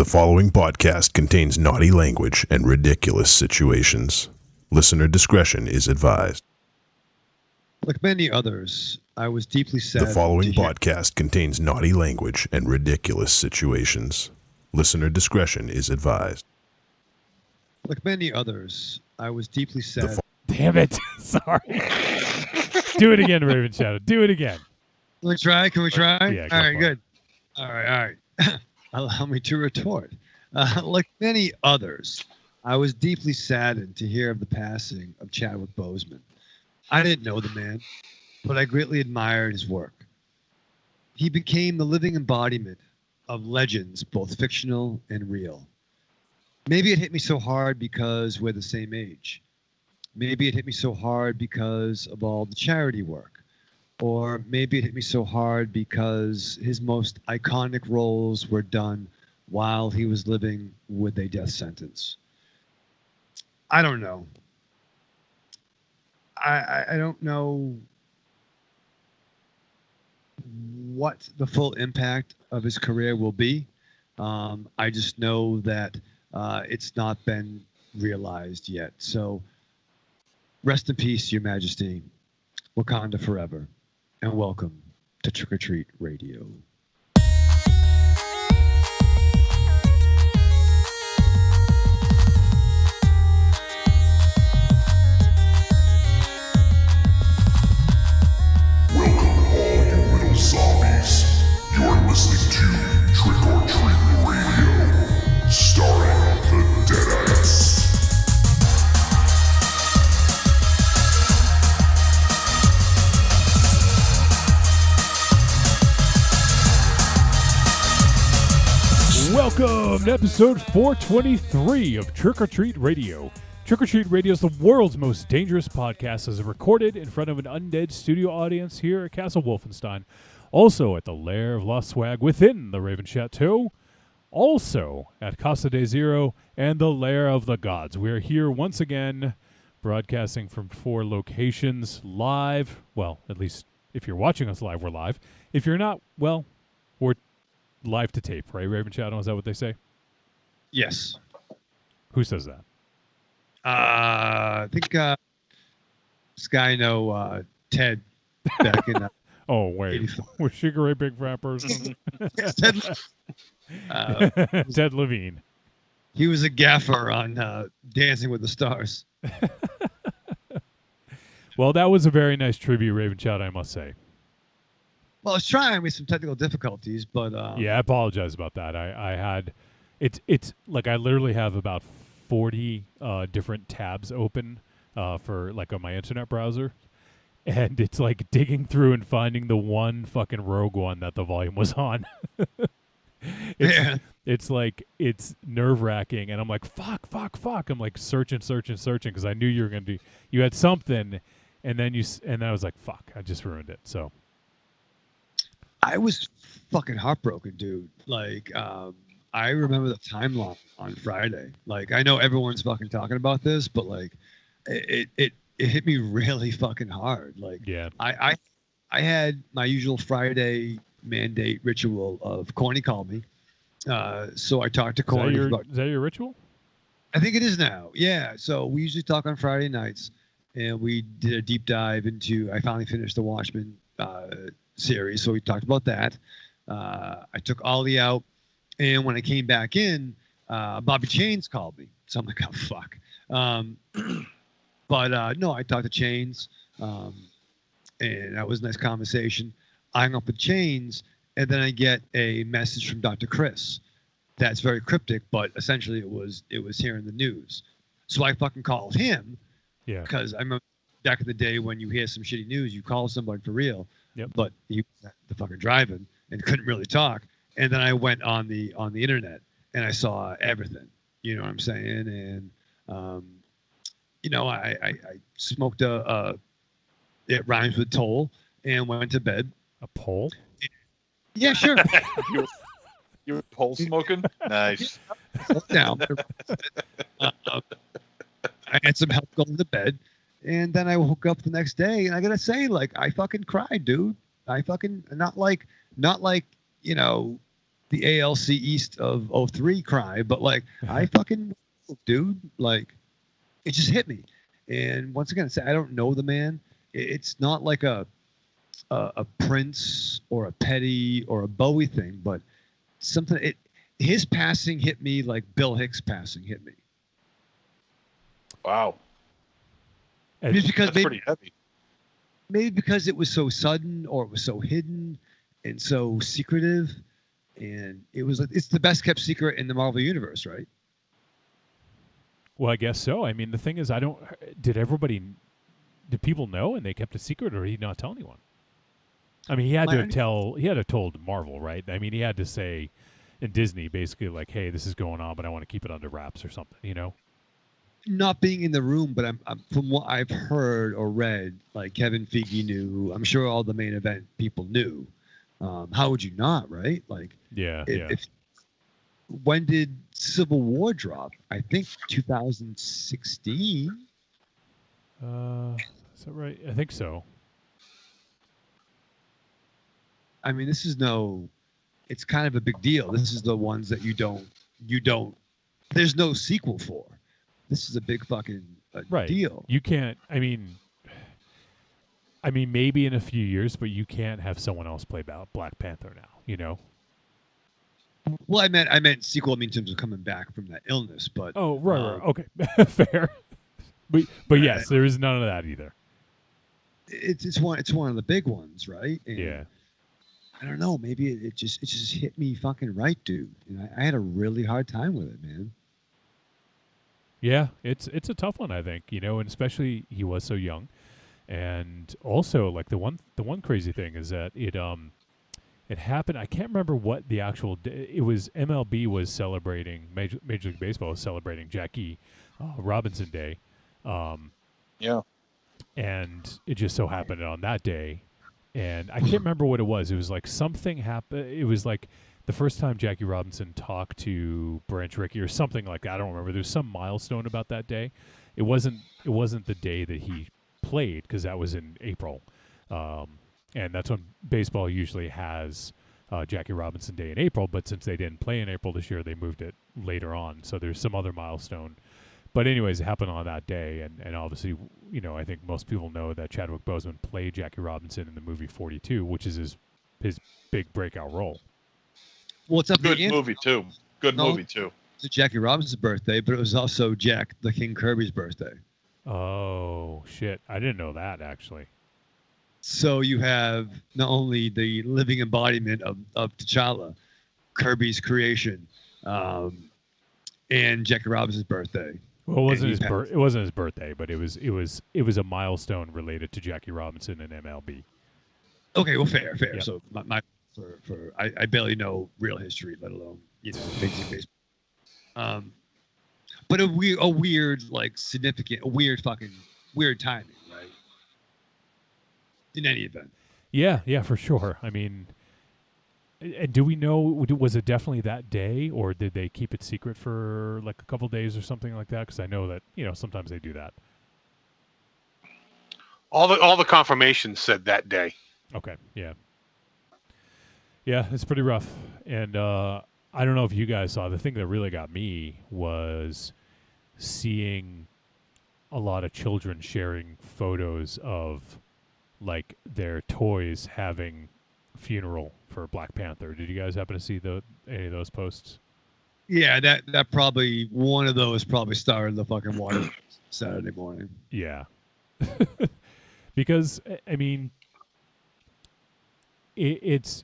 The following podcast contains naughty language and ridiculous situations. Listener discretion is advised. Like many others, I was deeply sad. The following podcast contains naughty language and ridiculous situations. Listener discretion is advised. Like many others, I was deeply sad. Damn it. Sorry. Do it again, Raven Shadow. Do it again. Can we try? Yeah, all right, good. All right. Allow me to retort. Like many others, I was deeply saddened to hear of the passing of Chadwick Boseman. I didn't know the man, but I greatly admired his work. He became the living embodiment of legends, both fictional and real. Maybe it hit me so hard because we're the same age. Maybe it hit me so hard because of all the charity work. Or maybe it hit me so hard because his most iconic roles were done while he was living with a death sentence. I don't know. I don't know what the full impact of his career will be. I just know that it's not been realized yet. So rest in peace, Your Majesty. Wakanda forever. And welcome to Trick or Treat Radio. Welcome all you little zombies. You're listening to Trick or Treat Radio, starring the Deadites. Welcome to episode 423 of Trick or Treat Radio. Trick or Treat Radio is the world's most dangerous podcast as recorded in front of an undead studio audience here at Castle Wolfenstein. Also at the Lair of Lost Swag within the Raven Chateau. Also at Casa de Zero and the Lair of the Gods. We are here once again broadcasting from 4 locations live. Well, at least if you're watching us live, we're live. If you're not, well, we're live to tape, right, Raven Shadow? Is that what they say? Yes. Who says that? I think this guy Ted back in Oh, wait. 85. Was Sugar Ray Big Fat Person? Ted, Ted Levine. he was a gaffer on Dancing with the Stars. Well, that was a very nice tribute, Raven Shadow, I must say. Well, I was trying with some technical difficulties, but Yeah, I apologize about that. I had it's like I literally have about 40 different tabs open for like on my internet browser, and it's like digging through and finding the one fucking Rogue One that the volume was on. It's like it's nerve-wracking, and I'm like fuck. I'm like searching because I knew you were gonna you had something, and then I was like fuck, I just ruined it. So. I was fucking heartbroken, dude. Like, I remember the timeline on Friday. Like, I know everyone's fucking talking about this, but like, it hit me really fucking hard. Like, Yeah. I had my usual Friday mandate ritual of Corny called me. So I talked to Corny. Is that your ritual? I think it is now. Yeah. So we usually talk on Friday nights, and we did a deep dive into. I finally finished the Watchmen series, so we talked about that. I took Ollie out, and when I came back in, Bobby Chains called me. So I'm like, oh fuck. But no, I talked to Chains, and that was a nice conversation. I hung up with Chains, and then I get a message from Dr. Chris that's very cryptic, but essentially it was here in the news. So I fucking called him, Yeah. because I remember back in the day when you hear some shitty news, you call somebody for real. Yep. But he was at the fucking driving and couldn't really talk. And then I went on the internet and I saw everything. You know what I'm saying? And I smoked it rhymes with toll and went to bed. A pole? Yeah, sure. You were pole smoking? Nice. Down. I had some help going to bed. And then I woke up the next day, and I gotta say, like, I fucking cried, dude. I fucking not like the ALC East of '03 cry, but like I fucking dude, like it just hit me. And once again, I don't know the man. It's not like a Prince or a Petty or a Bowie thing, but something. His passing hit me like Bill Hicks' passing hit me. Wow. Just because That's pretty heavy. Maybe because it was so sudden or it was so hidden and so secretive, and it's the best kept secret in the Marvel universe, right? Well, I guess so. I mean, the thing is, did people know and they kept it secret, or did he not tell anyone? I mean, he had to have told Marvel, right? I mean, he had to say in Disney basically like, hey, this is going on, but I want to keep it under wraps or something, you know? Not being in the room, but I'm from what I've heard or read, like Kevin Feige knew. I'm sure all the main event people knew. How would you not, right? Like, if when did Civil War drop? I think 2016. Is that right? I think so. I mean, it's kind of a big deal. This is the ones that you don't, there's no sequel for. This is a big fucking deal. You can't, I mean, maybe in a few years, but you can't have someone else play Black Panther now, you know? Well, I meant sequel in terms of coming back from that illness, but right. Okay. Fair. But yes, there is none of that either. It's one of the big ones, right? And yeah. I don't know. Maybe it just hit me fucking right, dude. And I had a really hard time with it, man. Yeah, it's a tough one, I think, you know, and especially he was so young, and also like the one crazy thing is that it happened. I can't remember what the actual it was. MLB was celebrating Major League Baseball was celebrating Jackie Robinson Day, yeah, and it just so happened on that day, and I can't remember what it was. It was like something happened. It was like the first time Jackie Robinson talked to Branch Rickey or something like that. I don't remember. There's some milestone about that day. It wasn't the day that he played, because that was in April. And that's when baseball usually has Jackie Robinson Day in April. But since they didn't play in April this year, they moved it later on. So there's some other milestone. But anyways, it happened on that day. And obviously, you know, I think most people know that Chadwick Boseman played Jackie Robinson in the movie 42, which is his big breakout role. Well, it's good movie too. It's Jackie Robinson's birthday, but it was also Jack the King Kirby's birthday. Oh shit! I didn't know that actually. So you have not only the living embodiment of T'Challa, Kirby's creation, and Jackie Robinson's birthday. Well, it wasn't his birthday, but it was a milestone related to Jackie Robinson and MLB. Okay, well, fair. Yep. So I barely know real history, let alone Major League Baseball. But a weird like significant, weird timing, right? In any event. Yeah, for sure. I mean, do we know? Was it definitely that day, or did they keep it secret for like a couple days or something like that? Because I know that sometimes they do that. All the confirmations said that day. Okay. Yeah. Yeah, it's pretty rough. And I don't know if you guys saw, the thing that really got me was seeing a lot of children sharing photos of like their toys having funeral for Black Panther. Did you guys happen to see any of those posts? Yeah, that probably one of those probably started the fucking water Saturday morning. Yeah. Because I mean, it's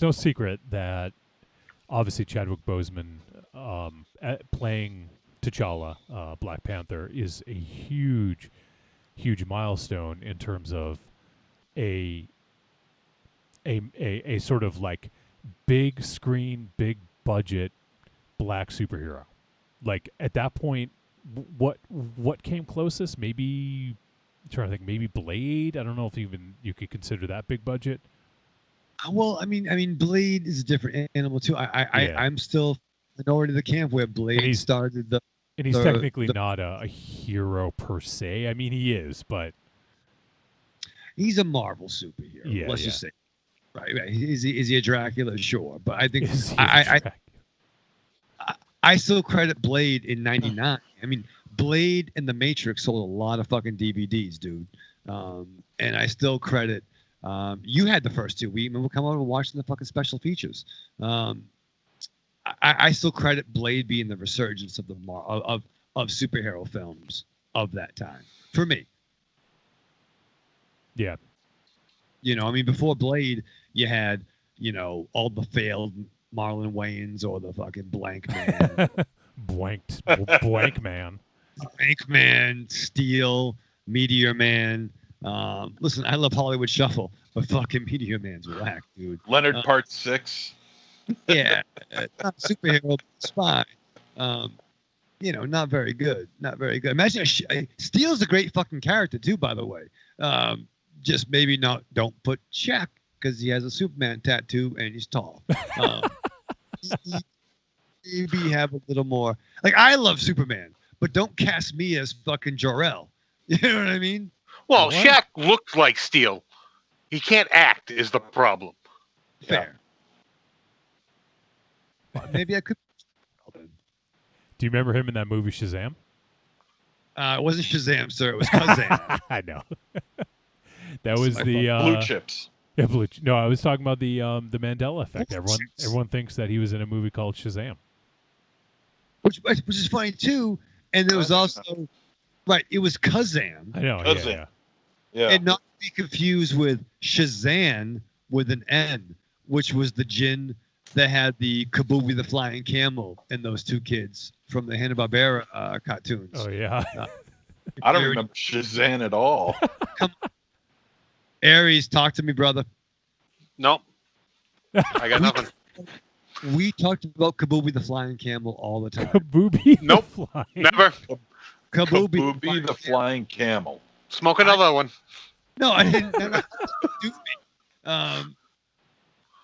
no secret that obviously Chadwick Boseman playing T'Challa, Black Panther, is a huge milestone in terms of a sort of like big screen, big budget black superhero. Like at that point, what came closest? Maybe I'm trying to think. Maybe Blade. I don't know if even you could consider that big budget. Well, I mean, Blade is a different animal too. I'm still minority of the camp where Blade started the. And he's technically not a hero per se. I mean, he is, but he's a Marvel superhero. Yeah, let's just say. Right. Is he a Dracula? Sure, but I think Is he I Dracula? I still credit Blade in '99. I mean, Blade and The Matrix sold a lot of fucking DVDs, dude. And I still credit. You had the first two. We remember coming over and watching the fucking special features. I still credit Blade being the resurgence of of superhero films of that time for me. Yeah. You know, I mean, before Blade, you had, all the failed Marlon Wayans or the fucking Blank Man. Blank man. Blank Man, Steel, Meteor Man. Listen, I love Hollywood Shuffle, but fucking Meteor Man's whack, dude. Leonard Part 6. Yeah, not superhero, spy. Not very good. Not very good. Imagine Steel's a great fucking character too, by the way. Just maybe don't put Shaq because he has a Superman tattoo and he's tall. Maybe have a little more. Like, I love Superman, but don't cast me as fucking Jor-El. You know what I mean? Well, What? Shaq looked like Steel. He can't act is the problem. Fair. Well, maybe I could. Do you remember him in that movie Shazam? It wasn't Shazam, sir. It was Kazam. I know. That was the Blue Chips. Yeah, No, I was talking about the Mandela effect. Everyone thinks that he was in a movie called Shazam. which is funny too. And there was also right. It was Kazam. I know. Shazam. Yeah. Yeah. And not to be confused with Shazam with an N, which was the djinn that had the Kabubi the Flying Camel and those two kids from the Hanna-Barbera cartoons. Oh yeah. I don't remember Shazam at all. Aries, talk to me, brother. Nope. I got nothing. We talked about Kabubi the Flying Camel all the time. Kabubi. the Nope. Flying. Never. Kabubi the Flying Camel. Smoke another one. No, I didn't. No, do me.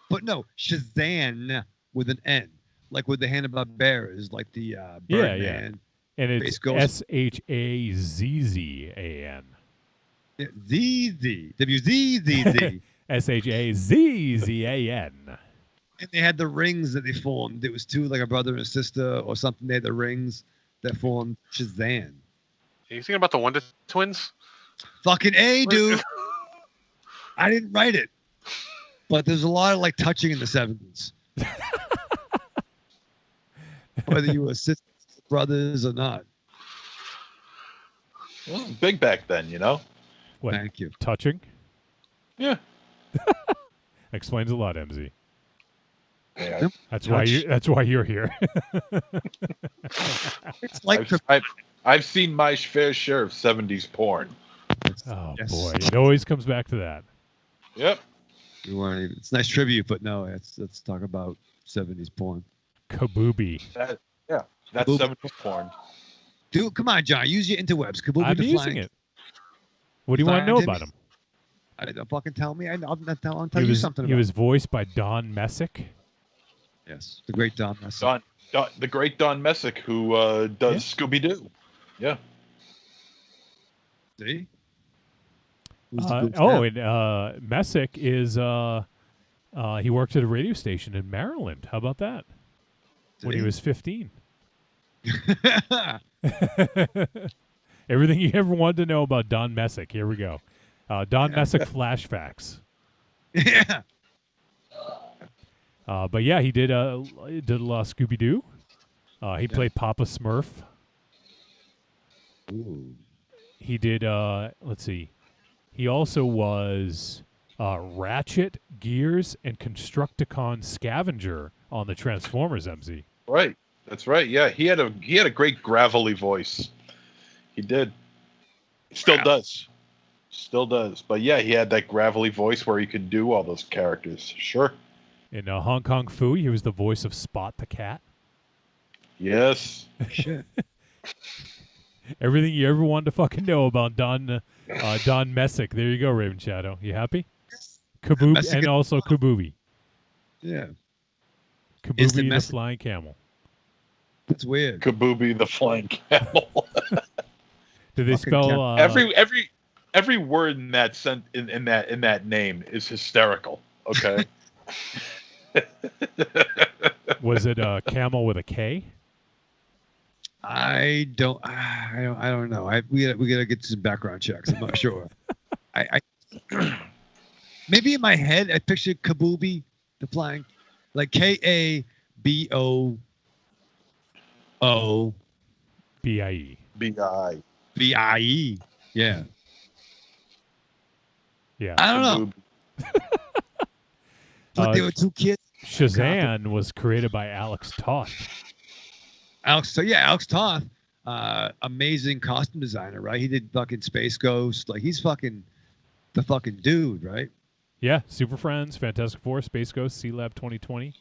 But no, Shazam with an N, like with the Hanna-Barberas, like the Birdman. And it's Space Ghost. SHAZZAN. ZZ. WZZZ. SHAZZAN. And they had the rings that they formed. It was two, like a brother and a sister or something. They had the rings that formed Shazam. Are you thinking about the Wonder Twins? Fucking A, dude. I didn't write it. But there's a lot of like touching in the 70s. Whether you were sisters, brothers, or not. Well, it was big back then, you know? What? Thank you. Touching? Yeah. Explains a lot, MZ. Yeah. That's why you're here. It's like I've seen my fair share of 70s porn. Oh Yes. boy, it always comes back to that. Yep. we weren't even, it's nice tribute, but no, let's talk about 70s porn. Kabubi. That's Kabubi. 70s porn. Dude, come on, John. Use your interwebs. Kabubi I'm the using Flying. it. What do you want to know about him? Don't fucking tell me. I'll tell He you was, something he about was voiced by Don Messick. Yes, the great Don Messick. The great Don Messick, who does Scooby-Doo. Yeah. See? Who's the good snap? And Messick is he worked at a radio station in Maryland. How about that? When he See? was 15. Everything you ever wanted to know about Don Messick. Here we go. Don Messick flash facts. Yeah. But yeah, he did a lot of Scooby Doo. He played Papa Smurf. Ooh. He did. Let's see. He also was Ratchet, Gears, and Constructicon Scavenger on the Transformers. MZ. Right. That's right. Yeah, he had a great gravelly voice. He did. Still does. Still does. But yeah, he had that gravelly voice where he could do all those characters. Sure. In Hong Kong Phooey, he was the voice of Spot the cat. Yes. Shit. Everything you ever wanted to fucking know about Don Messick. There you go, Raven Shadow. You happy? Kaboob Messick and is- also Kabubi. Yeah. Is the Kabubi the Messick- flying camel. That's weird. Kabubi the Flying Camel. Did they Fucking spell every word in that in that name is hysterical. Okay. Was it a camel with a K? I don't know. We gotta get some background checks. I'm not sure. I maybe in my head I pictured Kabubi, the flying, like KABOO. BIE. B.I. BIE. Yeah. Yeah. I don't know. But there were two kids. Shazam was created by Alex Toth. Alex Toth, amazing costume designer, right? He did fucking Space Ghost. Like he's fucking the fucking dude, right? Yeah, Super Friends, Fantastic Four, Space Ghost, Sea Lab 2020.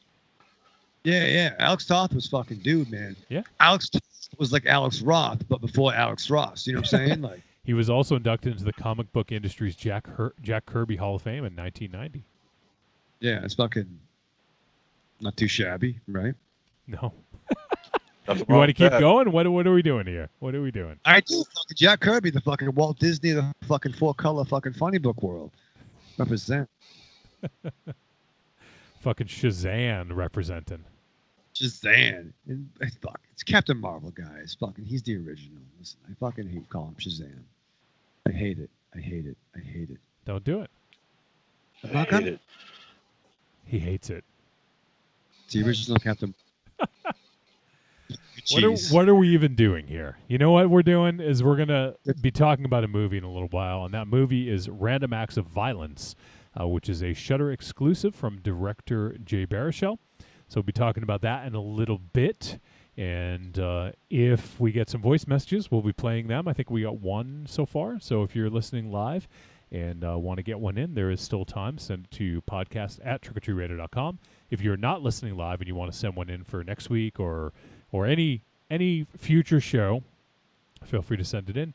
Yeah. Alex Toth was fucking dude, man. Yeah. Alex Toth was like Alex Roth, but before Alex Ross. You know what I'm saying? Like He was also inducted into the comic book industry's Jack Kirby Hall of Fame in 1990. yeah, it's fucking not too shabby, right? No. Nothing You wrong want to with keep that. going? What are we doing here? What are we doing? I do. Fucking Jack Kirby, the fucking Walt Disney, the fucking four-color fucking funny book world. Represent. Fucking Shazam representing. Shazam. And, fuck, it's Captain Marvel, guys. Fucking, he's the original. Listen, I fucking hate calling him Shazam. I hate it. I hate it. I hate it. Don't do it. I'm I not hate gonna. it. He hates it. It's the original Captain. What are we even doing here? You know what we're doing is we're going to be talking about a movie in a little while, and that movie is Random Acts of Violence, which is a Shudder exclusive from director Jay Baruchel. So we'll be talking about that in a little bit, and if we get some voice messages, we'll be playing them. I think we got one so far, so if you're listening live and want to get one in, there is still time. Send it to podcast@trickortreatradio.com. If you're not listening live and you want to send one in for next week or any future show, feel free to send it in,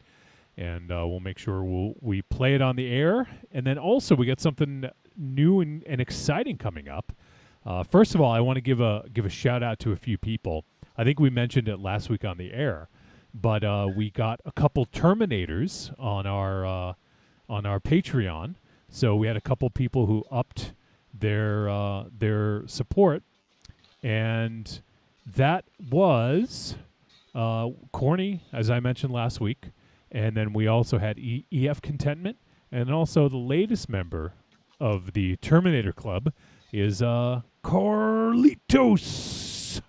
and we'll make sure we play it on the air. And then also we got something new and exciting coming up. First of all, I want to give a shout out to a few people. I think we mentioned it last week on the air, but we got a couple Terminators on our Patreon. So we had a couple people who upped their support, and that was Corny, as I mentioned last week, and then we also had EF Contentment, and also the latest member of the Terminator Club is Carlitos.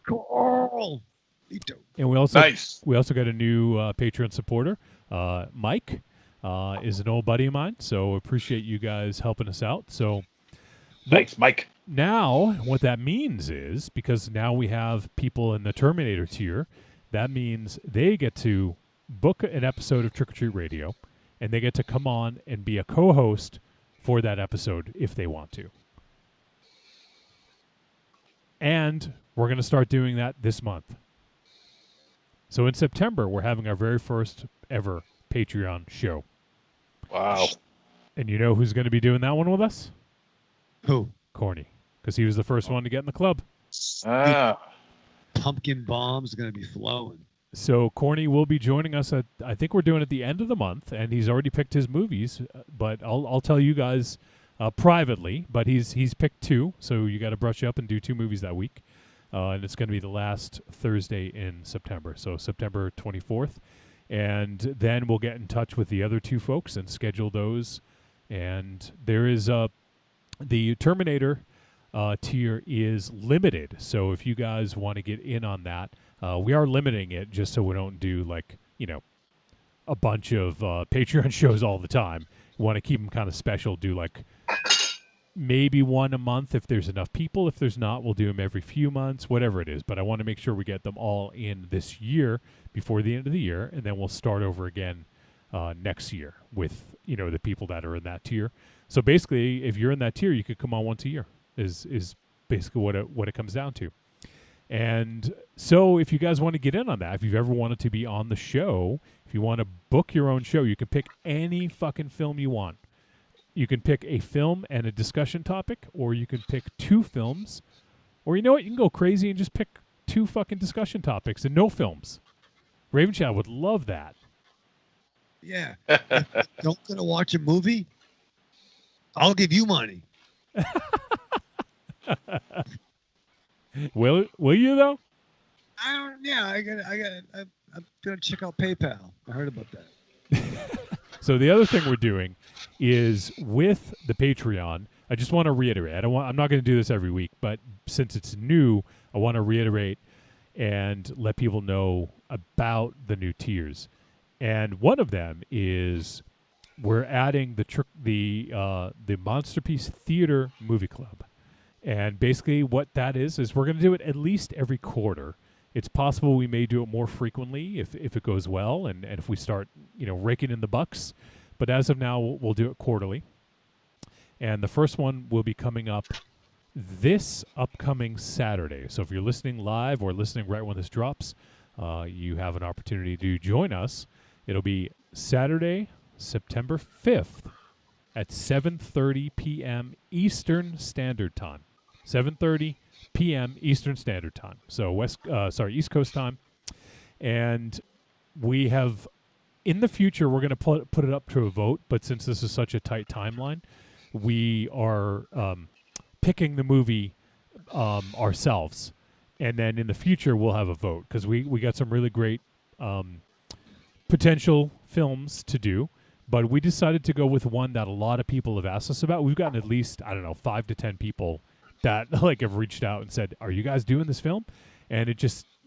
Carlito. And we also Nice. got a new Patreon supporter, Mike. Is an old buddy of mine, so appreciate you guys helping us out. So Thanks, Mike. now what that means is, because now we have people in the Terminator tier, that means they get to book an episode of Trick or Treat Radio, and they get to come on and be a co-host for that episode if they want to. And we're going to start doing that this month. So in September, we're having our very first ever Patreon show. Wow. And you know who's going to be doing that one with us? Who? Corny, because he was the first one to get in the club. Ah. Pumpkin bombs are gonna be flowing. So Corny will be joining us at, I think we're doing it at the end of the month, and he's already picked his movies. But I'll tell you guys privately. But he's picked two, so you got to brush up and do 2 movies that week. And it's going to be the last Thursday in September, so September 24th. And then we'll get in touch with the other 2 folks and schedule those. And there is the Terminator tier is limited. So if you guys want to get in on that, we are limiting it just so we don't do a bunch of Patreon shows all the time. We want to keep them kind of special. Do maybe one a month if there's enough people. If there's not, we'll do them every few months, whatever it is. But I want to make sure we get them all in this year before the end of the year, and then we'll start over again next year with the people that are in that tier. So basically, if you're in that tier, you could come on once a year. Is basically what it comes down to. And so if you guys want to get in on that, if you've ever wanted to be on the show, if you want to book your own show, you can pick any fucking film you want. You can pick a film and a discussion topic, or you can pick 2 films, or you know what, you can go crazy and just pick 2 fucking discussion topics and no films. Raven Child would love that. Yeah. Don't gonna watch a movie? I'll give you money. Will you though? I don't. Yeah, I'm gonna check out PayPal. I heard about that. So the other thing we're doing is with the Patreon. I just want to reiterate. I'm not going to do this every week, but since it's new, I want to reiterate and let people know about the new tiers. And one of them is we're adding the Monsterpiece Theater Movie Club. And basically what that is we're going to do it at least every quarter. It's possible we may do it more frequently if it goes well and if we start, raking in the bucks. But as of now, we'll do it quarterly. And the first one will be coming up this upcoming Saturday. So if you're listening live or listening right when this drops, you have an opportunity to join us. It'll be Saturday, September 5th at 7:30 p.m. Eastern Standard Time. 7:30 p.m. Eastern Standard Time. So East Coast time. And we have, in the future, we're going to put it up to a vote. But since this is such a tight timeline, we are picking the movie ourselves. And then in the future, we'll have a vote because we got some really great potential films to do. But we decided to go with one that a lot of people have asked us about. We've gotten at least, 5 to 10 people that have reached out and said, "Are you guys doing this film?" And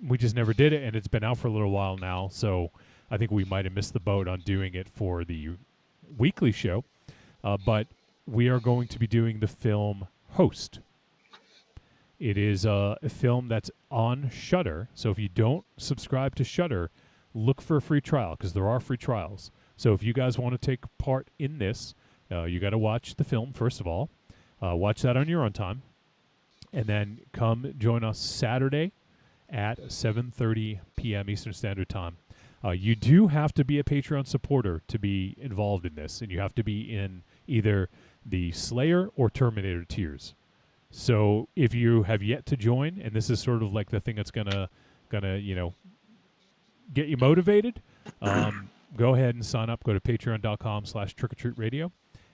we just never did it, and it's been out for a little while now. So I think we might have missed the boat on doing it for the weekly show. But we are going to be doing the film Host. It is a film that's on Shudder. So if you don't subscribe to Shudder, look for a free trial because there are free trials. So if you guys want to take part in this, you got to watch the film, first of all. Watch that on your own time. And then come join us Saturday at 7:30 p.m. Eastern Standard Time. You do have to be a Patreon supporter to be involved in this, and you have to be in either the Slayer or Terminator tiers. So if you have yet to join, and this is sort of like the thing that's gonna get you motivated, go ahead and sign up. Go to patreon.com/trickortreatradio,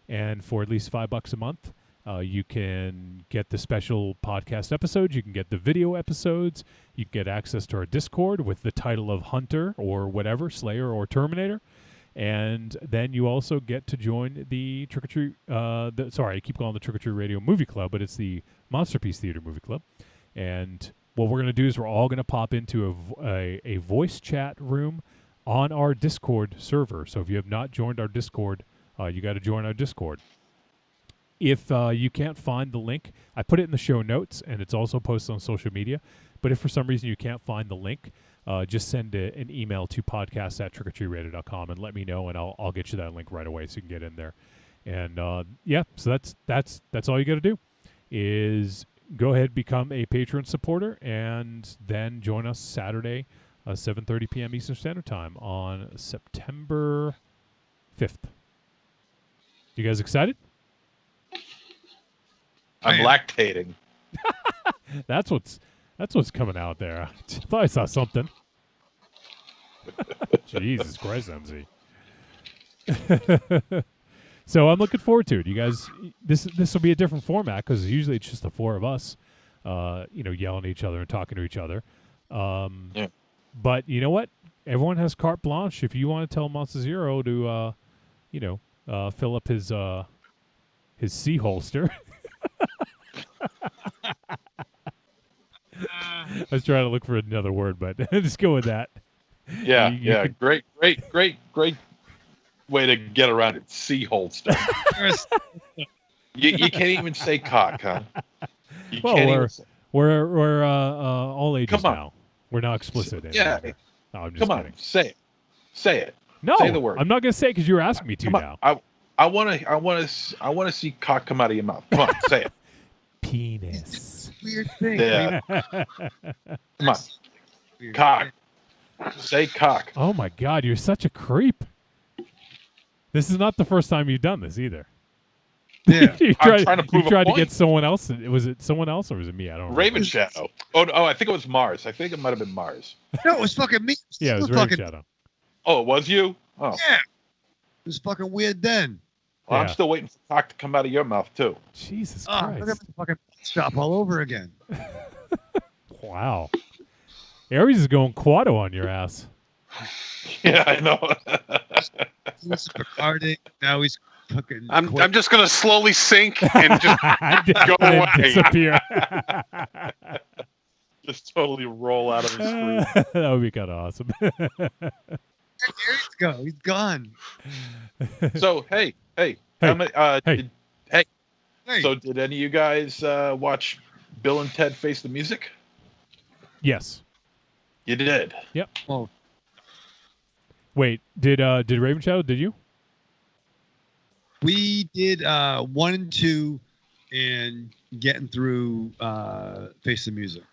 and for at least $5 a month, you can get the special podcast episodes. You can get the video episodes. You can get access to our Discord with the title of Hunter or whatever, Slayer or Terminator. And then you also get to join the Trick or Treat. I keep calling the Trick or Treat Radio Movie Club, but it's the Monsterpiece Theater Movie Club. And what we're going to do is we're all going to pop into a voice chat room on our Discord server. So if you have not joined our Discord, you got to join our Discord. If you can't find the link, I put it in the show notes, and it's also posted on social media. But if for some reason you can't find the link, just send an email to podcast@trickortreatradio.com and let me know, and I'll get you that link right away so you can get in there. And so that's all you got to do is go ahead, become a Patreon supporter, and then join us Saturday, 7:30 p.m. Eastern Standard Time on September 5th. You guys excited? I'm lactating. That's what's coming out there. I thought I saw something. Jesus Christ, MZ. So I'm looking forward to it. You guys, this will be a different format because usually it's just the four of us, yelling at each other and talking to each other. Yeah. But you know what? Everyone has carte blanche. If you want to tell Monster Zero to, fill up his sea holster. I was trying to look for another word, but just go with that. Yeah, You could- great way to get around it. Sea holster. you can't even say cock, huh? You Well, can't even say, we're all ages Come on. now. We're not explicit. Yeah. anymore. No, I'm just come kidding. on, say it. Say it. No, say the word. I'm not going to say it because you were asking me to Come now. on. I want to see cock come out of your mouth. Come on, say it. Penis. Weird thing. Yeah. Come on. Cock. Say cock. Oh my God, you're such a creep. This is not the first time you've done this either. Yeah. you I'm trying to prove you a tried to point. get someone else. Was it someone else or was it me? I don't remember. Raven Shadow. Oh, I think it was Mars. I think it might have been Mars. No, it was fucking me. Yeah, it was fucking, Raven Shadow. Oh, it was you? Oh. Yeah. It was fucking weird then. Well, I'm Yeah. still waiting for talk to come out of your mouth too. Jesus Oh, look at Christ. the fucking shop all over again. Wow. Aries is going quado on your ass. Yeah, I know. He's recording. Now he's fucking. I'm just gonna slowly sink and just go And then away. disappear. Just totally roll out of the screen. That would be kind of awesome. There he's go. He's gone. So hey, Hey, how many, hey. Hey, So did any of you guys watch Bill and Ted Face the Music? Yes. You did. well, Wait, did Raven Shadow? Did you? we did 1 and 2, and getting through Face the Music.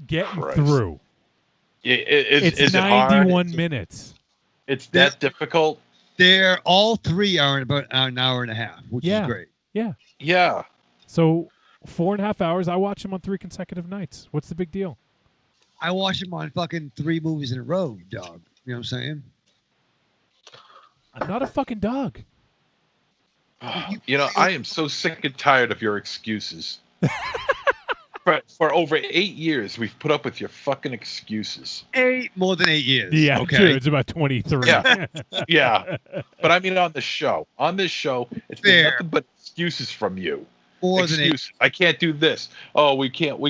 Getting Christ. through. Is It's it hard? 91 minutes. It's that difficult? They're all 3 are in about an hour and a half, which Yeah. is great. Yeah. So 4.5 hours. I watched them on 3 consecutive nights. What's the big deal? I watched them on fucking 3 movies in a row, dog. You know what I'm saying? I'm not a fucking dog. You know, I am so sick and tired of your excuses. For over 8 years, we've put up with your fucking excuses. More than 8 years. Yeah, Okay. true. It's about 23. Yeah. Yeah. But I mean, on the show. On this show, it's been Fair. nothing but excuses from you. More than 8. Excuses. I can't do this. Oh, we can't.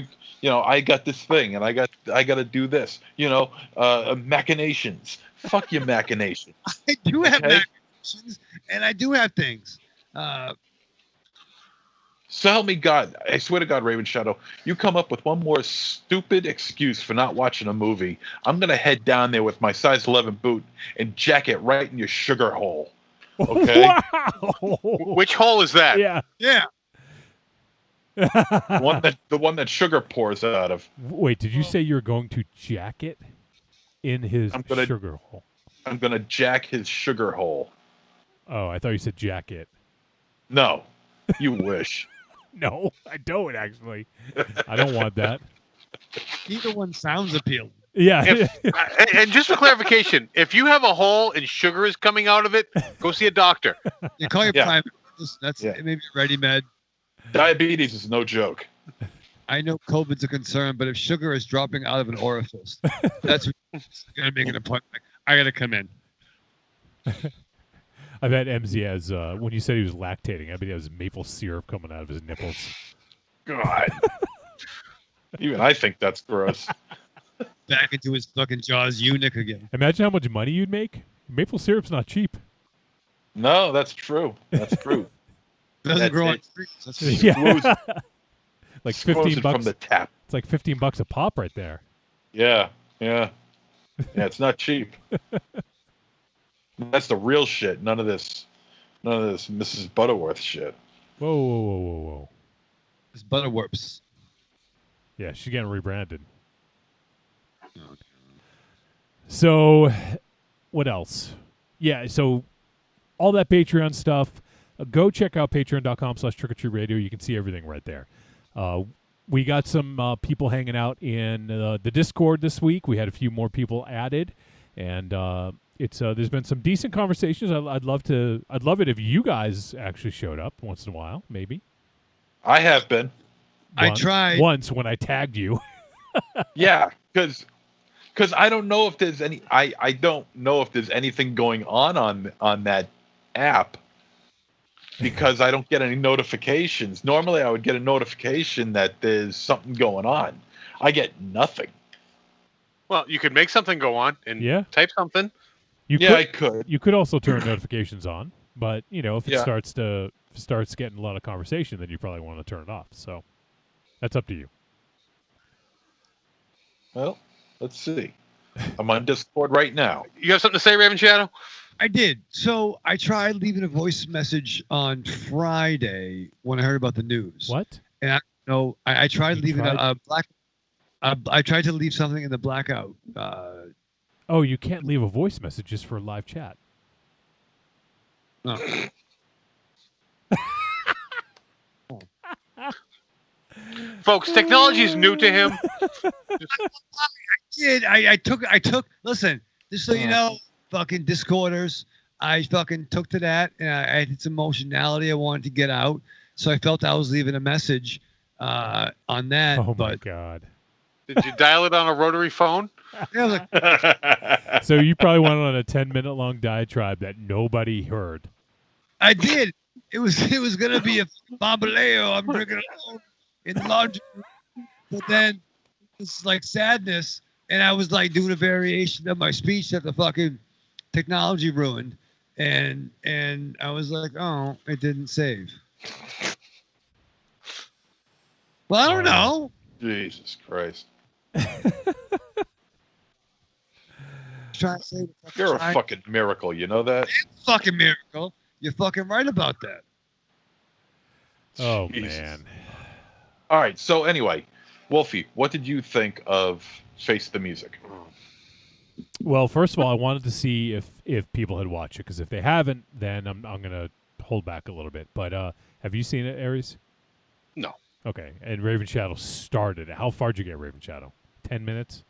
I got this thing, and I got to do this. Machinations. Fuck your machinations. I do have Okay. machinations, and I do have things. So help me God. I swear to God, Raven Shadow, you come up with one more stupid excuse for not watching a movie, I'm going to head down there with my size 11 boot and jack it right in your sugar hole. Okay? Wow. Which hole is that? Yeah. Yeah. The one that sugar pours out of. Wait, did you say you're going to jack it in his I'm gonna- sugar hole? I'm going to jack his sugar hole. Oh, I thought you said jacket. No. You wish. No, I don't actually. I don't want that. Either one sounds appealing. Yeah. And just for clarification, if you have a hole and sugar is coming out of it, go see a doctor. You call your Yeah. private. That's Yeah. maybe ready med. Diabetes is no joke. I know COVID's a concern, but if sugar is dropping out of an orifice, that's going to make an appointment. I got to come in. I bet MZ has, when you said he was lactating, I bet he has maple syrup coming out of his nipples. God. Even I think that's gross. Back into his fucking jaws eunuch again. Imagine how much money you'd make. Maple syrup's not cheap. No, that's true. That's true. Doesn't That's grow on it. trees. That's Yeah. Squoze- Like squoze 15 it bucks. from the tap. It's like $15 a pop right there. Yeah. Yeah, it's not cheap. That's the real shit. None of this Mrs. Butterworth shit. Whoa, whoa, whoa, whoa, whoa. It's Butterworps. Yeah, she's getting rebranded. So, what else? Yeah, so all that Patreon stuff. Go check out patreon.com/trickortreatradio. You can see everything right there. We got some people hanging out in the Discord this week. We had a few more people added, and it's there's been some decent conversations. I'd love it if you guys actually showed up once in a while, maybe. I have been. I tried. once when I tagged you. Yeah, because I don't know if there's any. I don't know if there's anything going on that app because I don't get any notifications. Normally, I would get a notification that there's something going on. I get nothing. Well, you could make something go on and Yeah. type something. You Yeah, could, I could. You could also turn notifications on, but if it Yeah. starts getting a lot of conversation, then you probably want to turn it off. So that's up to you. Well, let's see. I'm on Discord right now. You have something to say, Raven Shadow? I did. So I tried leaving a voice message on Friday when I heard about the news. What? No, I tried You leaving tried? a black. I tried to leave something in the blackout. Oh, you can't leave a voice message just for a live chat. No. Folks, technology is new to him. I took. Listen, just so you know, fucking Discorders. I fucking took to that, and I had some emotionality I wanted to get out. So I felt I was leaving a message on that. Oh my but god. Did you dial it on a rotary phone? I was like, So you probably went on a 10-minute long diatribe that nobody heard. I did. It was gonna be a bambaleo. I'm drinking alone in the laundry room. But then it's like sadness, and I was like doing a variation of my speech that the fucking technology ruined, and I was like, oh, it didn't save. Well, I don't know. Jesus Christ. Trying to say You're a fucking miracle, you know that? fucking miracle. You're fucking right about that. Oh Jesus. man. All right, so anyway, Wolfie, what did you think of Face the Music? Well, first of all, I wanted to see if people had watched it, because if they haven't, then I'm gonna hold back a little bit. But have you seen it, Aries? No. Okay. And Raven Shadow started. How far did you get, Raven Shadow? 10 minutes?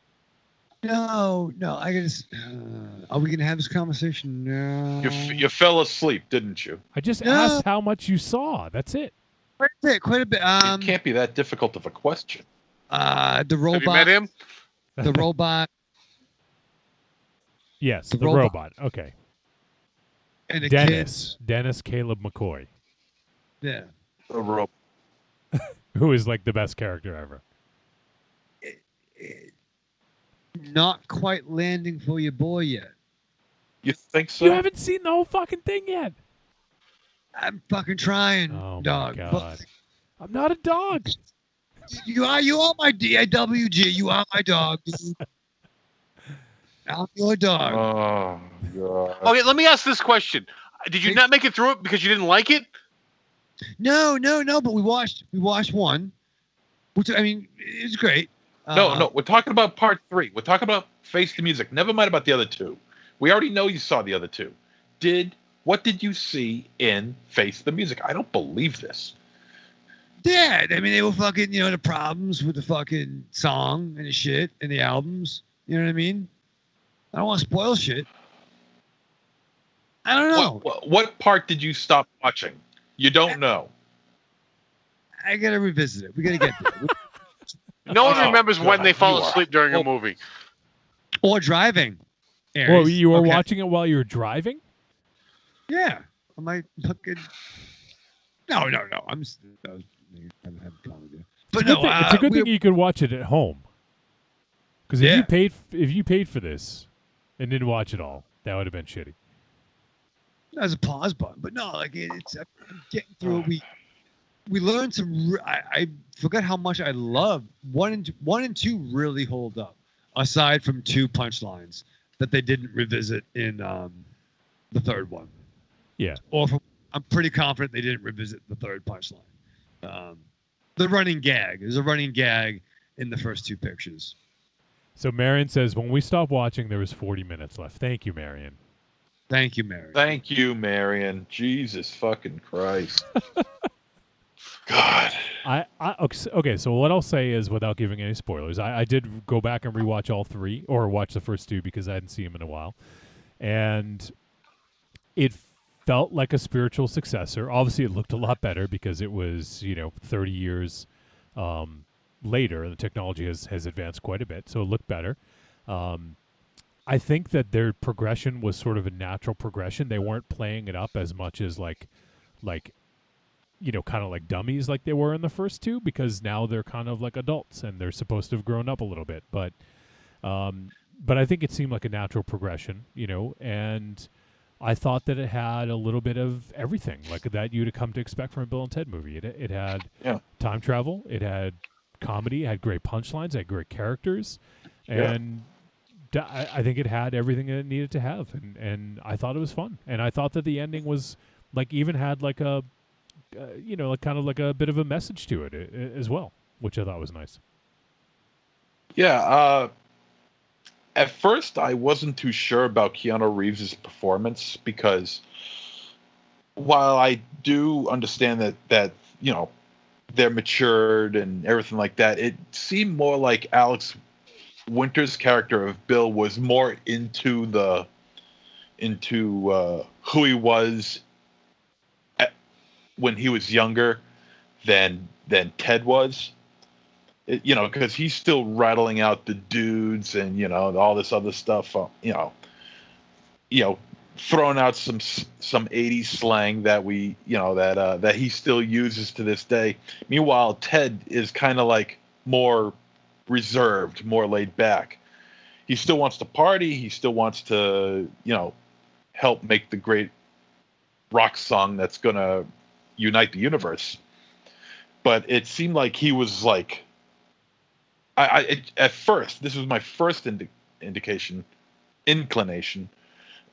No. I gotta. Are we gonna have this conversation? No. You fell asleep, didn't you? I just No. asked how much you saw. That's it. Quite a bit. It can't be that difficult of a question. The Have you robot. met him? The robot Yes, The the robot. Okay. and the Dennis Caleb McCoy, kids. Yeah. A rope. who is like the best character ever. Not quite landing for your boy yet. You think so? You haven't seen the whole fucking thing yet. I'm fucking trying, Oh dog. my But god. I'm not a dog. you are my DAWG. You are my dog. Dude. I'm your dog. Oh, God. Okay, let me ask this question. Did you not make it through it because you didn't like it? No. But we watched one, which I mean, it's great. No, we're talking about part 3. We're talking about Face the Music. Never mind about the other 2. We already know you saw the other 2. What did you see in Face the Music? I don't believe this. Yeah, I mean, they were fucking, the problems with the fucking song and the shit and the albums. You know what I mean? I don't want to spoil shit. I don't know. What part did you stop watching? You don't know. I gotta revisit it. We gotta get there. No one Oh, remembers when God, they fall you are asleep during a movie. Or driving. Well, Aries. you were Okay. watching it while you were driving? Yeah. Am I fucking? No. I'm having fun with you. But no, It's a good thing you could watch it at home. Because if Yeah. you paid for this and didn't watch it all, that would have been shitty. There's a pause button, but no, like it's getting through it. We learned some. I forgot how much I love 1 and 2 really hold up, aside from 2 punchlines that they didn't revisit in the third one. Yeah. I'm pretty confident they didn't revisit the third punchline. The running gag. There's a running gag in the first 2 pictures. So Marion says, when we stopped watching, there was 40 minutes left. Thank you, Marion. Thank you, Mary. Thank you, Marion. Jesus fucking Christ. God. Okay, so what I'll say is, without giving any spoilers, I did go back and rewatch all 3, or watch the first 2 because I hadn't seen them in a while. And it felt like a spiritual successor. Obviously, it looked a lot better because it was, 30 years later, and the technology has advanced quite a bit, so it looked better. I think that their progression was sort of a natural progression. They weren't playing it up as much as like kind of like dummies like they were in the first 2, because now they're kind of like adults and they're supposed to have grown up a little bit. But I think it seemed like a natural progression, and I thought that it had a little bit of everything like that you'd come to expect from a Bill and Ted movie. It had time travel, it had comedy, it had great punchlines, it had great characters, and I think it had everything that it needed to have, and I thought it was fun, and I thought that the ending was like even had like a like kind of like a bit of a message to it as well, which I thought was nice. Yeah. At first, I wasn't too sure about Keanu Reeves' performance, because while I do understand that they're matured and everything like that, it seemed more like Alex Winter's character of Bill was more into who he was when he was younger than Ted was. Because he's still rattling out the dudes and all this other stuff. Throwing out some '80s slang that that he still uses to this day. Meanwhile, Ted is kind of like more reserved, more laid back. He still wants to party. He still wants to, help make the great rock song that's going to unite the universe. But it seemed like he was like, at first, this was my first inclination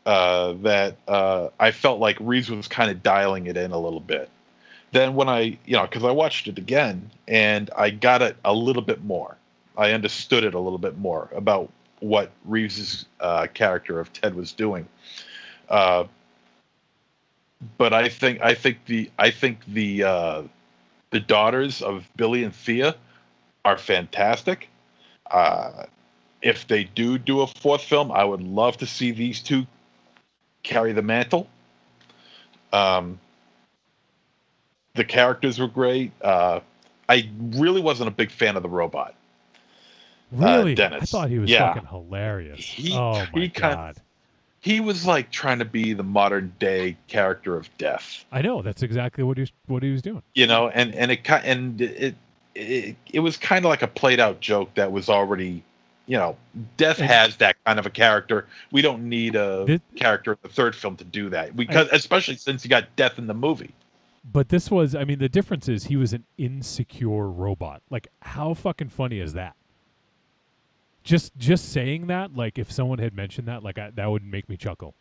that I felt like Reeves was kind of dialing it in a little bit. Then when because I watched it again and I got it a little bit more. I understood it a little bit more about what Reeves's character of Ted was doing. But I think the daughters of Billy and Thea are fantastic. If they do a fourth film, I would love to see these two carry the mantle. The characters were great. I really wasn't a big fan of the robot. Really? Dennis. I thought he was fucking hilarious. Oh my god. He was like trying to be the modern day character of Death. I know, that's exactly what he was doing. It was kind of like a played out joke that was already, Death has that kind of a character. We don't need a character in the third film to do that, because especially since you got Death in the movie. But this was, the difference is he was an insecure robot. Like, how fucking funny is that? Just saying that, like, if someone had mentioned that, like, that would make me chuckle.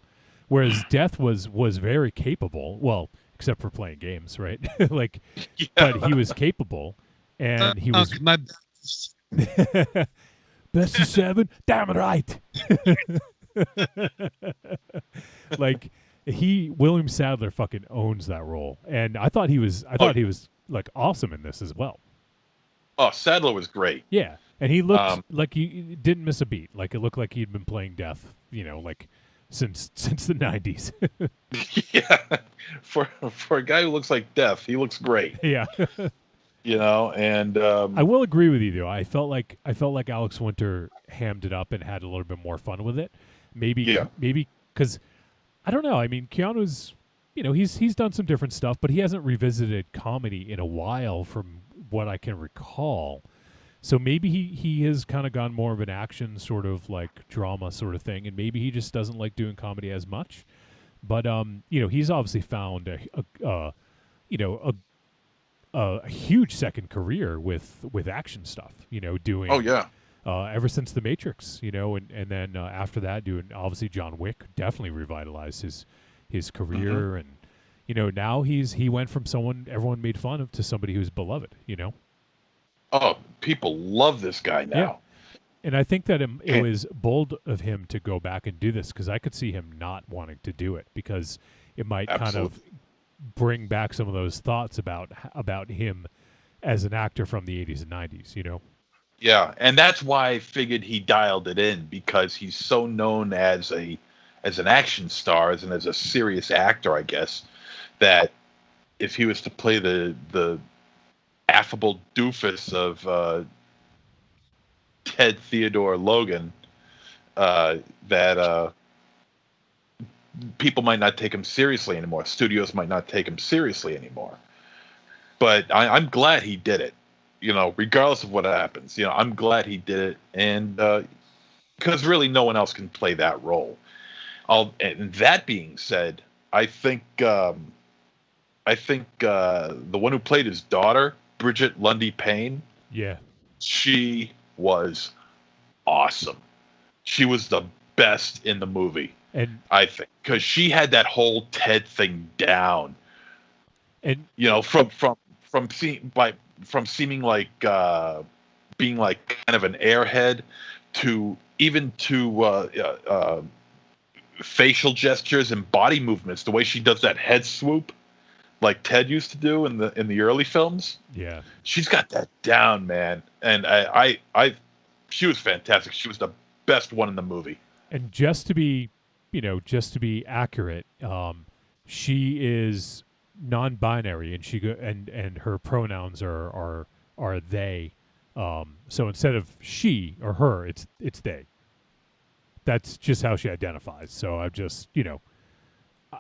Whereas Death was very capable. Well, except for playing games, right? Like, yeah. But he was capable, and he was my best of 7. Damn it, right. Like, William Sadler fucking owns that role, and I thought he was like awesome in this as well. Oh, Sadler was great. Yeah. And he looked like he didn't miss a beat. Like, it looked like he'd been playing Death, like since the 90s. Yeah, for a guy who looks like Death, he looks great. Yeah. And I will agree with you though. I felt like Alex Winter hammed it up and had a little bit more fun with it. Maybe because I don't know. I mean, Keanu's, he's done some different stuff, but he hasn't revisited comedy in a while, from what I can recall. So maybe he has kind of gone more of an action sort of like drama sort of thing, and maybe he just doesn't like doing comedy as much. But he's obviously found a huge second career with action stuff. Doing ever since The Matrix, and then after that doing obviously John Wick definitely revitalized his career, and now he went from someone everyone made fun of to somebody who's beloved. Oh, people love this guy now. Yeah. And I think that it was bold of him to go back and do this, because I could see him not wanting to do it, because it might kind of bring back some of those thoughts about him as an actor from the 80s and 90s, Yeah, and that's why I figured he dialed it in, because he's so known as an action star, as a serious actor, I guess, that if he was to play the affable doofus of Ted Theodore Logan, that people might not take him seriously anymore. Studios might not take him seriously anymore. But I'm glad he did it. Regardless of what happens, I'm glad he did it, and because really no one else can play that role. And that being said, I think the one who played his daughter, Bridget Lundy Payne, she was awesome. She was the best in the movie, and I think, because she had that whole Ted thing down. And from seeming like being like kind of an airhead to facial gestures and body movements, the way she does that head swoop like Ted used to do in the early films. Yeah, she's got that down, man. And she was fantastic. She was the best one in the movie. And just to be just to be accurate, she is non-binary, and and her pronouns are they. So instead of she or her, it's they. That's just how she identifies. So I'm just,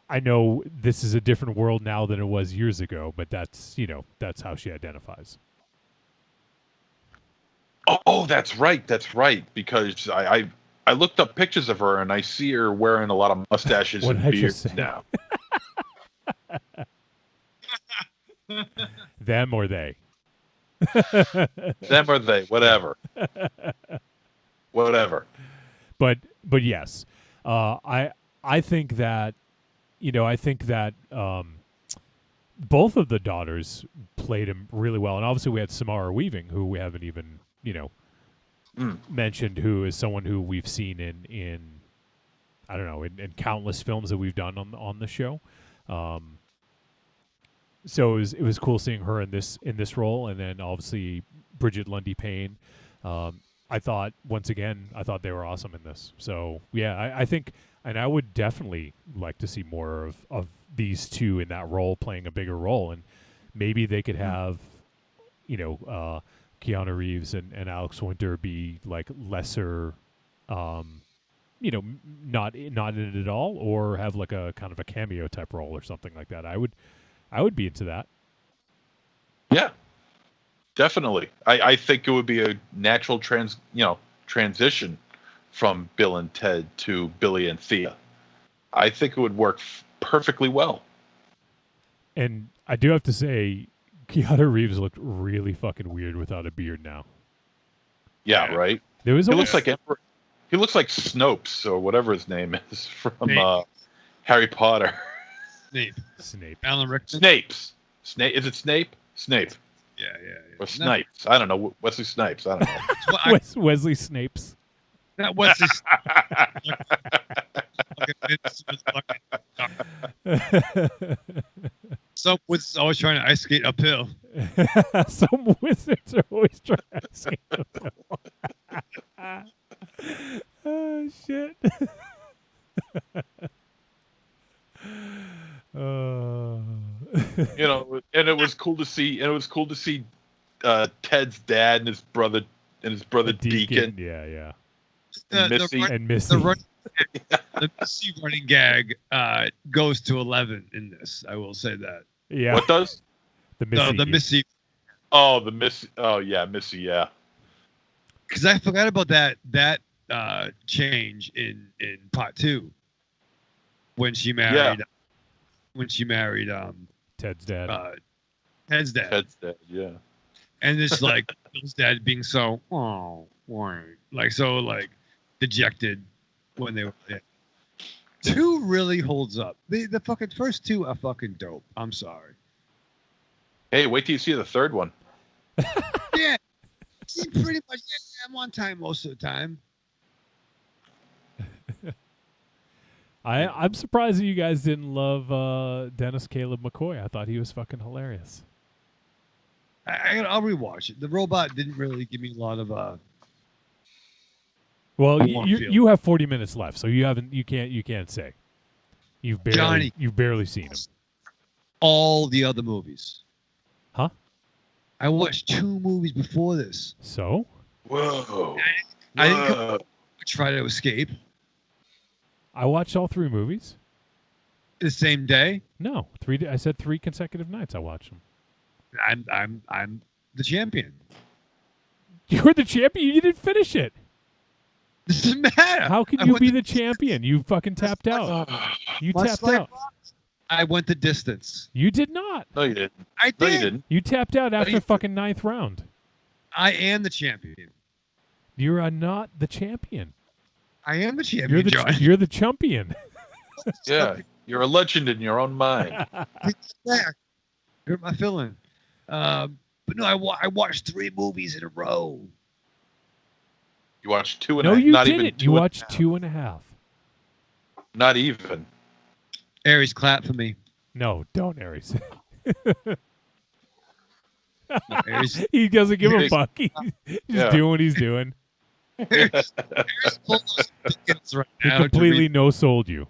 I know this is a different world now than it was years ago, but that's how she identifies. Oh, that's right. That's right. Because I looked up pictures of her and I see her wearing a lot of mustaches What and did I just beards say? now. Them or they. Them or they, whatever. Whatever. But yes, I think that both of the daughters played him really well, and obviously we had Samara Weaving, who we haven't even mentioned, who is someone who we've seen in I don't know in countless films that we've done on the show. So it was cool seeing her in this role, and then obviously Bridget Lundy Payne. I thought they were awesome in this. So yeah, I think, and I would definitely like to see more of these two in that role, playing a bigger role, and maybe they could have, Keanu Reeves and Alex Winter be like lesser, not in it at all, or have like a kind of a cameo type role or something like that. I would be into that. Yeah, definitely. I think it would be a natural transition from Bill and Ted to Billy and Thea. I think it would work perfectly well. And I do have to say, Keanu Reeves looked really fucking weird without a beard now. Yeah, right. There was He looks like Snopes or whatever his name is from Harry Potter. Snape. Alan Rickman. Snape. Is it Snape? Snape. Yeah. Or Snipes. I don't know. Wesley Snipes. I don't know. Wesley Snipes. Not Wesley. Some wizards always trying to ice skate uphill. Some wizards are always trying to skate uphill. Oh shit. And it was cool to see. And it was cool to see Ted's dad and his brother Deacon. Yeah. And Missy. The Missy running gag goes to 11 in this. I will say that. Yeah. What does? The Missy. Oh, the Missy. Oh, yeah, Missy. Yeah. Because I forgot about that change in part 2 when she married. Yeah. When she married Ted's dad. Ted's dad. Yeah. And it's like his dad being so dejected when they were there. 2 really holds up. The fucking first 2 are fucking dope. I'm sorry. Hey, wait till you see the third one. Yeah. Pretty much. Yeah, I'm on time most of the time. I'm surprised that you guys didn't love Dennis Caleb McCoy. I thought he was fucking hilarious. I'll rewatch it. The robot didn't really give me a lot of Well, you have 40 minutes left, so you can't say. You've barely seen him. All the other movies. Huh? I watched 2 movies before this. So? Whoa. I didn't try to escape. I watched all 3 movies. The same day? No, 3. I said 3 consecutive nights. I watched them. I'm the champion. You were the champion. You didn't finish it. Doesn't matter. How could you be the champion? You fucking tapped out. You tapped out. I went the distance. You did not. No, you didn't. I did. No, you didn't. You tapped out after fucking 9th round. I am the champion. You're not the champion. I am the champion, John. You're the champion. Yeah, you're a legend in your own mind. You're my villain. But no, I watched 3 movies in a row. You watched 2 and no, a half. you not didn't. Even you watched 2.5. Not even. Aries, clap for me. No, don't, Aries. No, Aries. He doesn't give a fuck. He's just doing what he's doing. Harry's pulling those tickets right He now to completely read- no-sold you.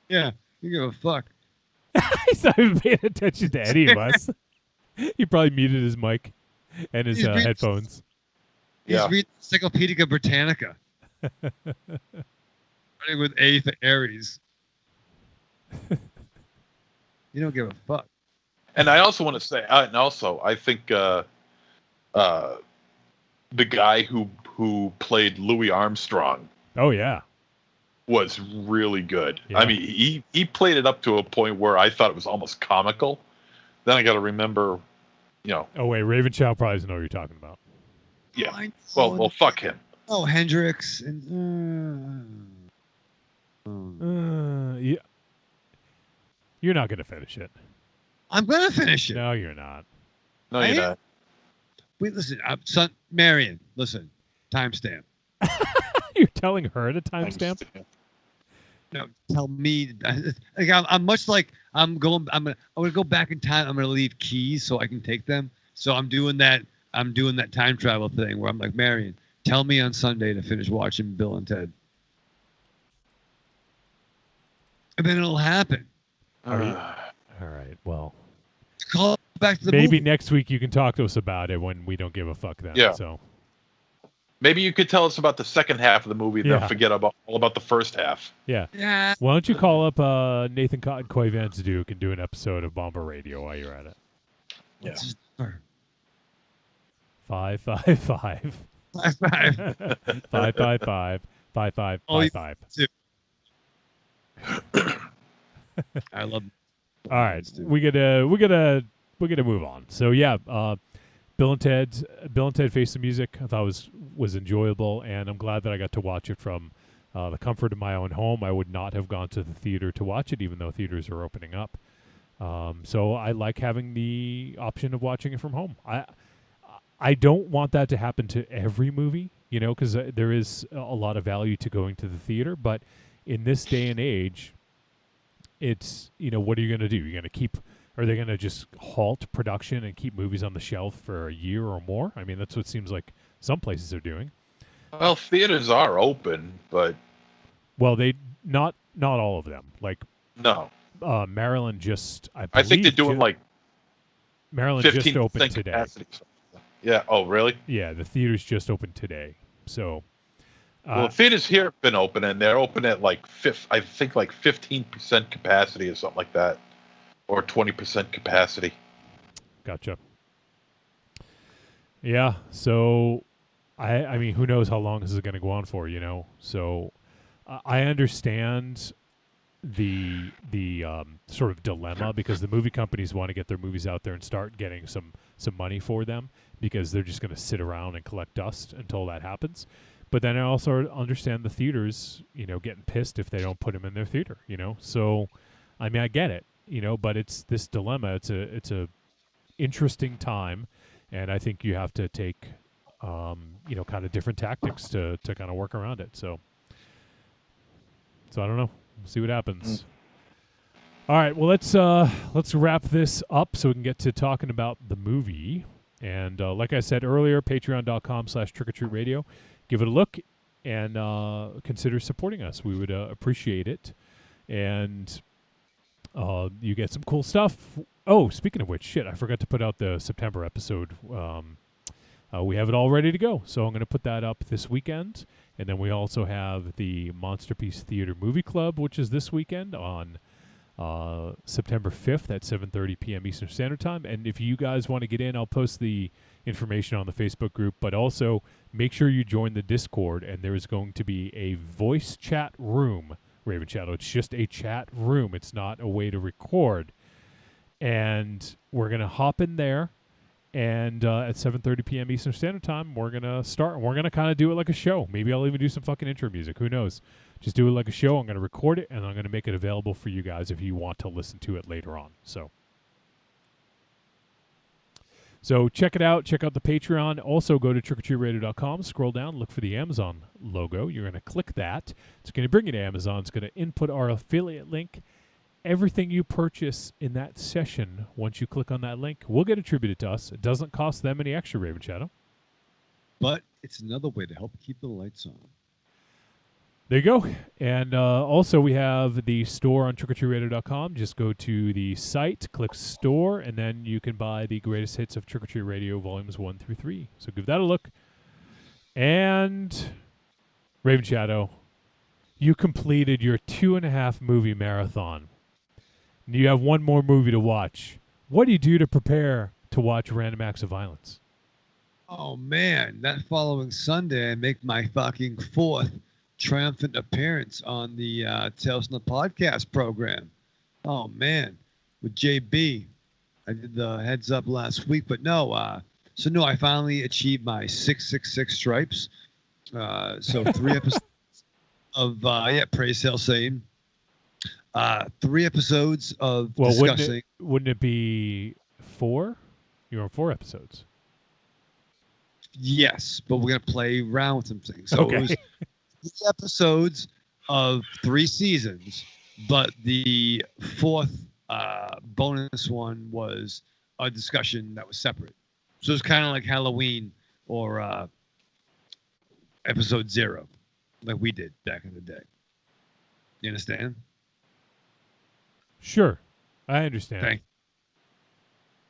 Yeah, you give a fuck. He's not even paying attention to any of us. He probably muted his mic and his He's reading- headphones. He's Yeah. reading Encyclopedia Britannica. Starting with A for Aries. You don't give a fuck. And I also want to say, and also I think the guy who played Louis Armstrong Oh, yeah. was really good. Yeah. I mean, he played it up to a point where I thought it was almost comical. Then I got to remember, Oh, wait. Raven Chow probably doesn't know what you're talking about. yeah. Well, fuck him. Oh, Hendrix and Yeah. You're not going to finish it. I'm gonna finish it. No, you're not. No, I you're am. not. Wait, listen, son, Marion, listen, timestamp. You're telling her to timestamp? No, tell me. Like, I'm much like I'm gonna go back in time. I'm gonna leave keys so I can take them. So I'm doing that. I'm doing that time travel thing where I'm like, Marion, tell me on Sunday to finish watching Bill and Ted, and then it'll happen. Are you- All right. Well, Call back to the maybe movie. next week you can talk to us about it when we don't give a fuck then. Yeah. So, Maybe you could tell us about the second half of the movie, Yeah. then forget all about the first half. yeah. Yeah. Why don't you call up Nathan Cotton, Coy Vance Duke, and do an episode of Bomber Radio while you're at it? Yeah. What's his number? 555 555. 555 5555. I love. All right, we gotta move on. So yeah, Bill and Ted Face the Music I thought was enjoyable, and I'm glad that I got to watch it from the comfort of my own home. I would not have gone to the theater to watch it, even though theaters are opening up. So I like having the option of watching it from home. I don't want that to happen to every movie, because there is a lot of value to going to the theater, but in this day and age, it's, what are you going to do? You're going to are they going to just halt production and keep movies on the shelf for a year or more? I mean, that's what it seems like some places are doing. Well, theaters are open, but Well, not all of them. Like no. Maryland just, I I think they're believe doing like Maryland 15% just opened today. capacity. Yeah. Oh, really? Yeah, the theaters just opened today. So, Well, the theaters here have been open, and they're open at like 15% capacity or something like that, or 20% capacity. gotcha. Yeah, so I mean, who knows how long this is going to go on for? So I understand the sort of dilemma, because the movie companies want to get their movies out there and start getting some money for them, because they're just going to sit around and collect dust until that happens. But then I also understand the theaters, getting pissed if they don't put them in their theater, So, I mean, I get it, but it's this dilemma. It's a interesting time, and I think you have to take, kind of different tactics to kind of work around it. So I don't know. We'll see what happens. All right. Well, let's wrap this up so we can get to talking about the movie. And like I said earlier, patreon.com/trickortreatradio. Give it a look and consider supporting us. We would appreciate it. And you get some cool stuff. Oh, speaking of which, shit, I forgot to put out the September episode. We have it all ready to go. So I'm going to put that up this weekend. And then we also have the Monsterpiece Theater Movie Club, which is this weekend on September 5th at 7:30 p.m. Eastern Standard Time. And if you guys want to get in, I'll post the information on the Facebook group. But also, make sure you join the Discord, and there is going to be a voice chat room, Raven Shadow. It's just a chat room. It's not a way to record. And we're going to hop in there. And at 7:30 p.m. Eastern Standard Time, we're going to start. And we're going to kind of do it like a show. Maybe I'll even do some fucking intro music. Who knows? Just do it like a show. I'm going to record it, and I'm going to make it available for you guys if you want to listen to it later on. So check it out. Check out the Patreon. Also, go to trickortreatradio.com. Scroll down. Look for the Amazon logo. You're going to click that. It's going to bring you to Amazon. It's going to input our affiliate link. Everything you purchase in that session, once you click on that link, will get attributed to us. It doesn't cost them any extra, Raven Shadow. but it's another way to help keep the lights on. There you go. And also we have the store on trickortreatradio.com. Just go to the site, click store, and then you can buy the greatest hits of Trick or Treat Radio volumes 1 through 3. So give that a look. And Raven Shadow, you completed your 2.5 movie marathon. You have one more movie to watch. What do you do to prepare to watch Random Acts of Violence? Oh, man. That following Sunday, I make my fucking 4th triumphant appearance on the Tales from the Podcast program. Oh, man. With JB. I did the heads up last week, but no. I finally achieved my 666 stripes. So 3 episodes of, Praise Hail Satan. 3 episodes of discussing. Wouldn't it be 4? You're on 4 episodes. Yes, but we're going to play around with some things. So okay. It was 3 episodes of 3 seasons, but the 4th bonus one was a discussion that was separate. So it's kind of like Halloween or episode 0, like we did back in the day. You understand? Sure. I understand. Thank you.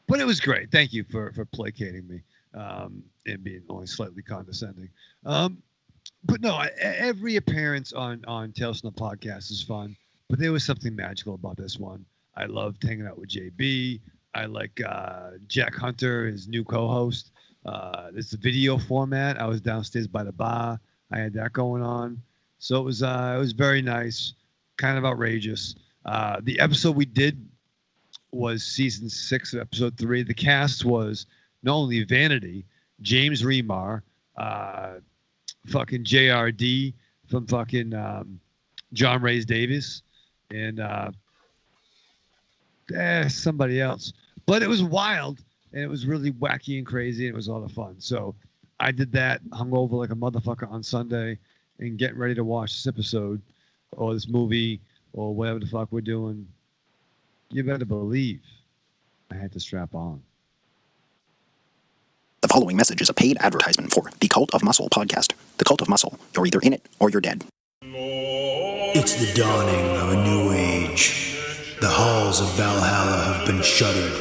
But it was great. Thank you for placating me and being only slightly condescending. But no, every appearance on Tales from the Podcast is fun, but there was something magical about this one. I loved hanging out with JB. I like Jack Hunter, his new co-host. It's the video format. I was downstairs by the bar. I had that going on. So it was very nice, kind of outrageous. The episode we did was season 6 of episode 3. The cast was not only Vanity, James Remar, fucking JRD from fucking John Reyes Davis, and somebody else. But it was wild, and it was really wacky and crazy, and it was a lot of fun. So I did that, hung over like a motherfucker on Sunday, and getting ready to watch this episode or this movie or whatever the fuck we're doing. You better believe I had to strap on. The following message is a paid advertisement for the Cult of Muscle podcast. The Cult of Muscle. You're either in it or you're dead. It's the dawning of a new age. The halls of Valhalla have been shuttered.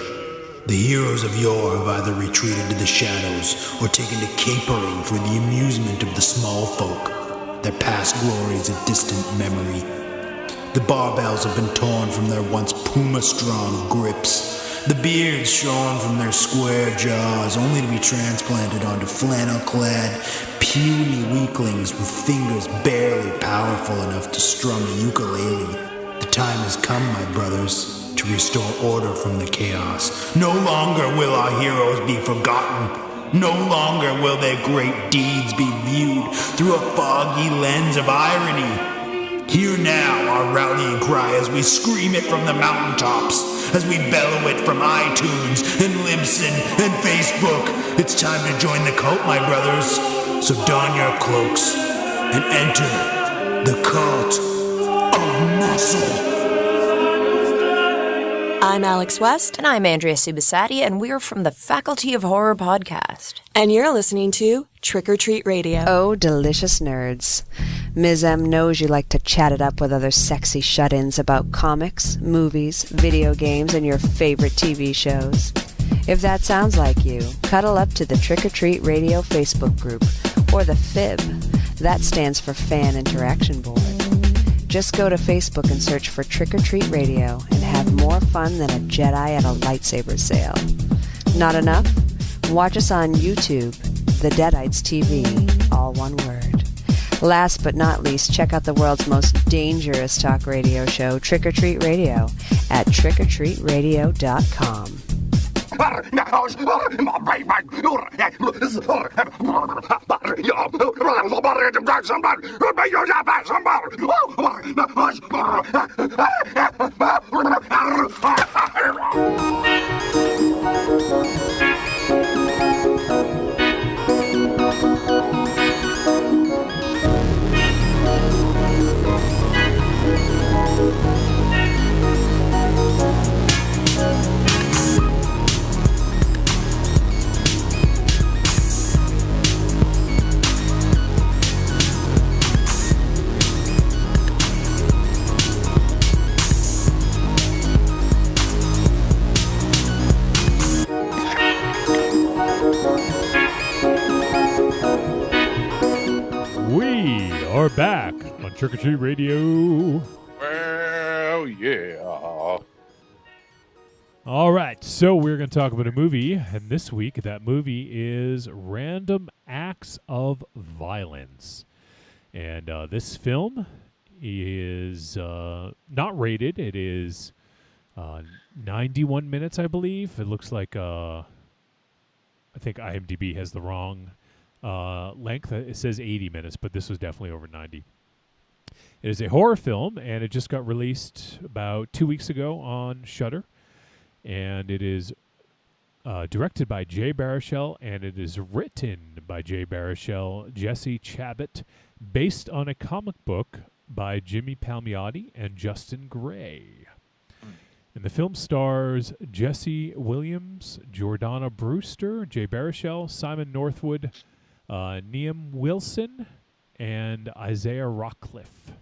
The heroes of yore have either retreated to the shadows or taken to capering for the amusement of the small folk. Their past glories a distant memory. The barbells have been torn from their once puma-strong grips. The beards shorn from their square jaws, only to be transplanted onto flannel-clad, puny weaklings with fingers barely powerful enough to strum a ukulele. The time has come, my brothers, to restore order from the chaos. No longer will our heroes be forgotten. No longer will their great deeds be viewed through a foggy lens of irony. Hear now our rallying cry as we scream it from the mountaintops, as we bellow it from iTunes and Libsyn and Facebook. It's time to join the cult, my brothers. So don your cloaks and enter the Cult of Muscle. I'm Alex West. And I'm Andrea Subasati, and we're from the Faculty of Horror podcast. And you're listening to Trick or Treat Radio. Oh, delicious nerds. Ms. M knows you like to chat it up with other sexy shut-ins about comics, movies, video games, and your favorite TV shows. If that sounds like you, cuddle up to the Trick or Treat Radio Facebook group, or the FIB. That stands for Fan Interaction Board. Just go to Facebook and search for Trick or Treat Radio and have more fun than a Jedi at a lightsaber sale. Not enough? Watch us on YouTube, The Deadites TV, all one word. Last but not least, check out the world's most dangerous talk radio show, Trick or Treat Radio, at trickortreatradio.com. are back on Trick or Treat Radio. Well, yeah. All right, so we're going to talk about a movie, and this week that movie is Random Acts of Violence. And this film is not rated. It is 91 minutes, I believe. It looks like, I think IMDb has the wrong length. It says 80 minutes, but this was definitely over 90. It is a horror film, and it just got released about 2 weeks ago on Shudder. And it is directed by Jay Baruchel, and it is written by Jay Baruchel, Jesse Chabot, based on a comic book by Jimmy Palmiotti and Justin Gray. And the film stars Jesse Williams, Jordana Brewster, Jay Baruchel, Simon Northwood, Liam Wilson, and Isaiah Rockcliffe.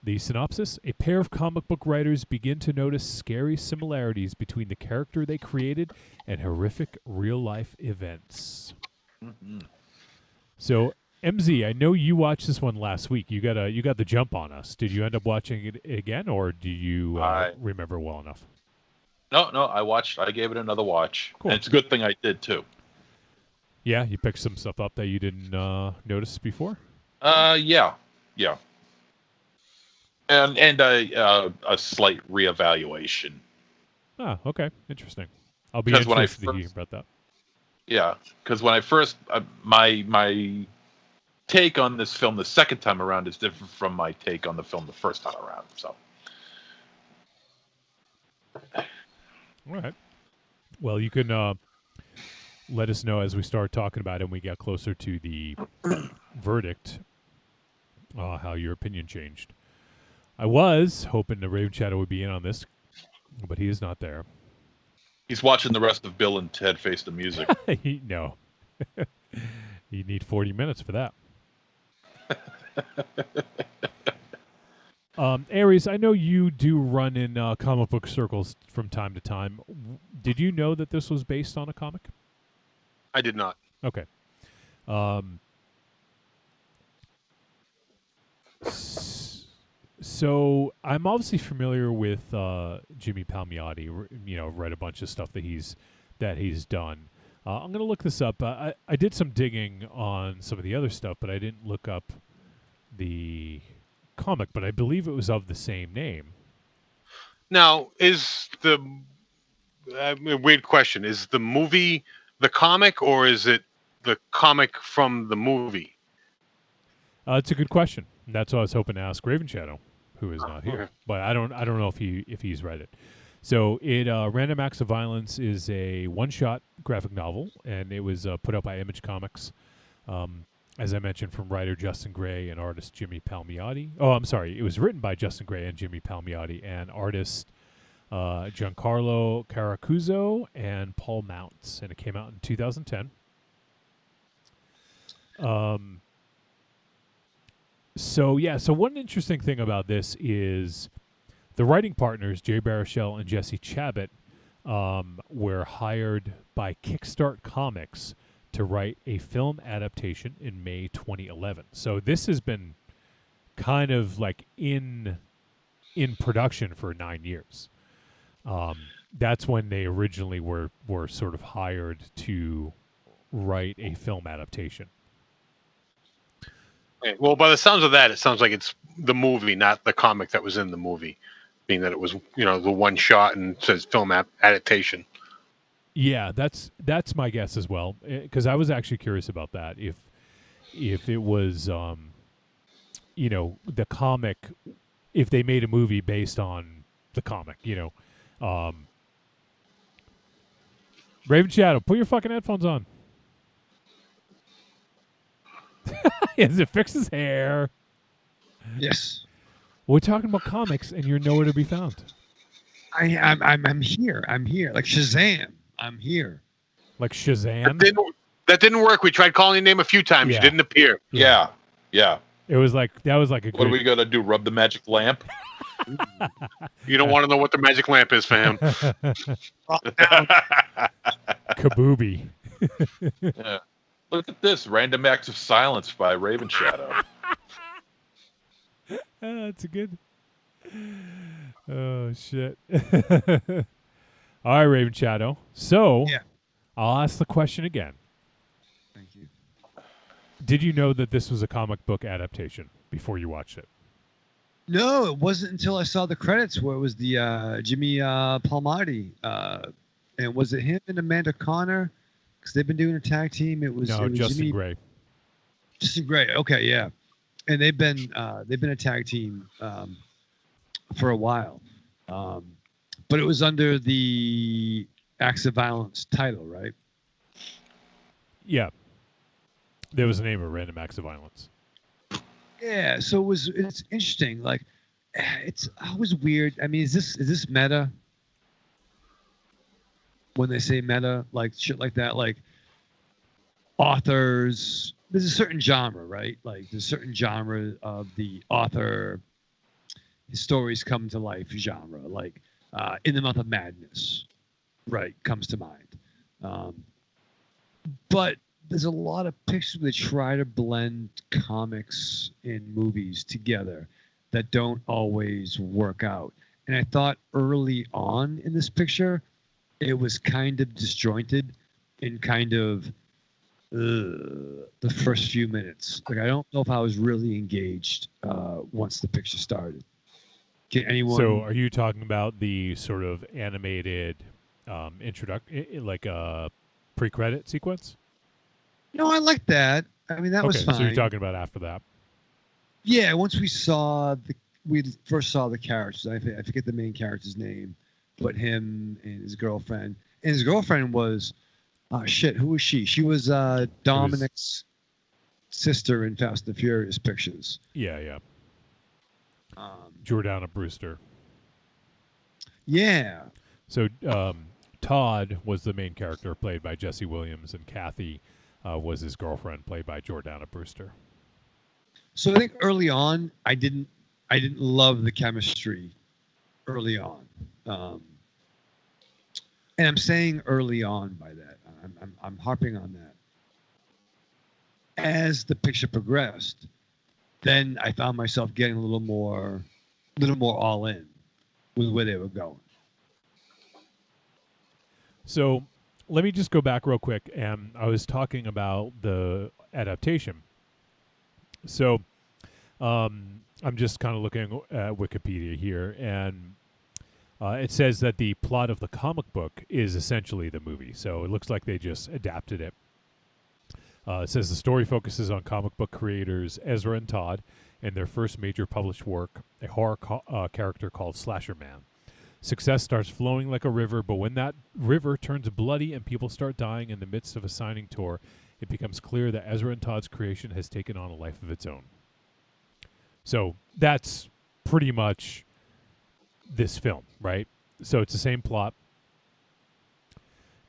The synopsis: a pair of comic book writers begin to notice scary similarities between the character they created and horrific real-life events. Mm-hmm. So, MZ, I know you watched this one last week. You got the jump on us. Did you end up watching it again, or do you remember well enough? No, I gave it another watch. Cool. And it's a good thing I did, too. Yeah, you picked some stuff up that you didn't notice before? Yeah. And a slight reevaluation. Ah, okay. Interesting. I'll be Because interested to hear about that. Yeah, because when I first... my take on this film the second time around is different from my take on the film the first time around. So, all right. Well, you can let us know as we start talking about it and we get closer to the verdict how your opinion changed. I was hoping the Raven Shadow would be in on this, but he is not there. he's watching the rest of Bill and Ted Face the Music. No. You need 40 minutes for that. Aries, I know you do run in comic book circles from time to time. Did you know that this was based on a comic? I did not. Okay. So I'm obviously familiar with Jimmy Palmiotti. Read a bunch of stuff that he's done. I'm going to look this up. I did some digging on some of the other stuff, but I didn't look up the comic. But I believe it was of the same name. Now, is the weird question? Is the movie the comic, or is it the comic from the movie? It's a good question. That's what I was hoping to ask Raven Shadow, who is not here. Okay. But I don't know if he's read it. So Random Acts of Violence is a one-shot graphic novel, and it was put out by Image Comics, as I mentioned, from writer Justin Gray and artist Jimmy Palmiotti. Oh, I'm sorry. It was written by Justin Gray and Jimmy Palmiotti and artist Giancarlo Caracuzzo and Paul Mounts, and it came out in 2010. So one interesting thing about this is the writing partners, Jay Baruchel and Jesse Chabot, were hired by Kickstart Comics to write a film adaptation in May 2011. So this has been kind of like in production for 9 years. That's when they originally were sort of hired to write a film adaptation. Okay. Well, by the sounds of that, it sounds like it's the movie, not the comic that was in the movie, being that it was, the one shot and says film adaptation. Yeah, that's my guess as well, because I was actually curious about that. If it was, the comic, if they made a movie based on the comic, Raven Shadow, put your fucking headphones on. As it fix his hair. Yes. We're talking about comics, and you're nowhere to be found. I'm here. I'm here. Like Shazam. I'm here. Like Shazam? That didn't work. We tried calling your name a few times. Yeah. You didn't appear. Yeah. It was like a What good... are we going to do? Rub the magic lamp? You don't want to know what the magic lamp is for him. Kabooby. Yeah. Look at this random acts of silence by Raven Shadow. That's a good. Oh shit! All right, Raven Shadow. So, Yeah. I'll ask the question again. Thank you. Did you know that this was a comic book adaptation before you watched it? No, it wasn't until I saw the credits where it was the Jimmy Palmiotti. And was it him and Amanda Connor? Because they've been doing a tag team. It was Justin Jimmy, Gray. Justin Gray. Okay, yeah. And they've been a tag team for a while, but it was under the Acts of Violence title, right? Yeah. There was a name of Random Acts of Violence. Yeah. So it's interesting. Like, it's always weird. I mean, is this meta? When they say meta, like shit like that, like authors, there's a certain genre, right? Like there's a certain genre of the author, his stories come to life genre, like In the Month of Madness, right, comes to mind. But there's a lot of pictures that try to blend comics and movies together that don't always work out. And I thought early on in this picture, it was kind of disjointed and kind of the first few minutes. Like, I don't know if I was really engaged once the picture started. Can anyone? So, are you talking about the sort of animated like a pre-credit sequence? No, I like that. I mean, that was fine. So you're talking about after that? Yeah, once we first saw the characters. I forget the main character's name, but him and his girlfriend. And his girlfriend was, who was she? She was Dominic's sister in Fast and the Furious pictures. Yeah. Jordana Brewster. Yeah. So Todd was the main character, played by Jesse Williams, and Kathy was his girlfriend, played by Jordana Brewster. So I think early on, I didn't love the chemistry early on. And I'm saying early on by that. I'm harping on that. As the picture progressed, then I found myself getting a little more all in with where they were going. So let me just go back real quick. I was talking about the adaptation. So I'm just kind of looking at Wikipedia here, and it says that the plot of the comic book is essentially the movie. So it looks like they just adapted it. It says the story focuses on comic book creators Ezra and Todd and their first major published work, a horror character called Slasher Man. Success starts flowing like a river, but when that river turns bloody and people start dying in the midst of a signing tour, it becomes clear that Ezra and Todd's creation has taken on a life of its own. So that's pretty much this film, right? So it's the same plot.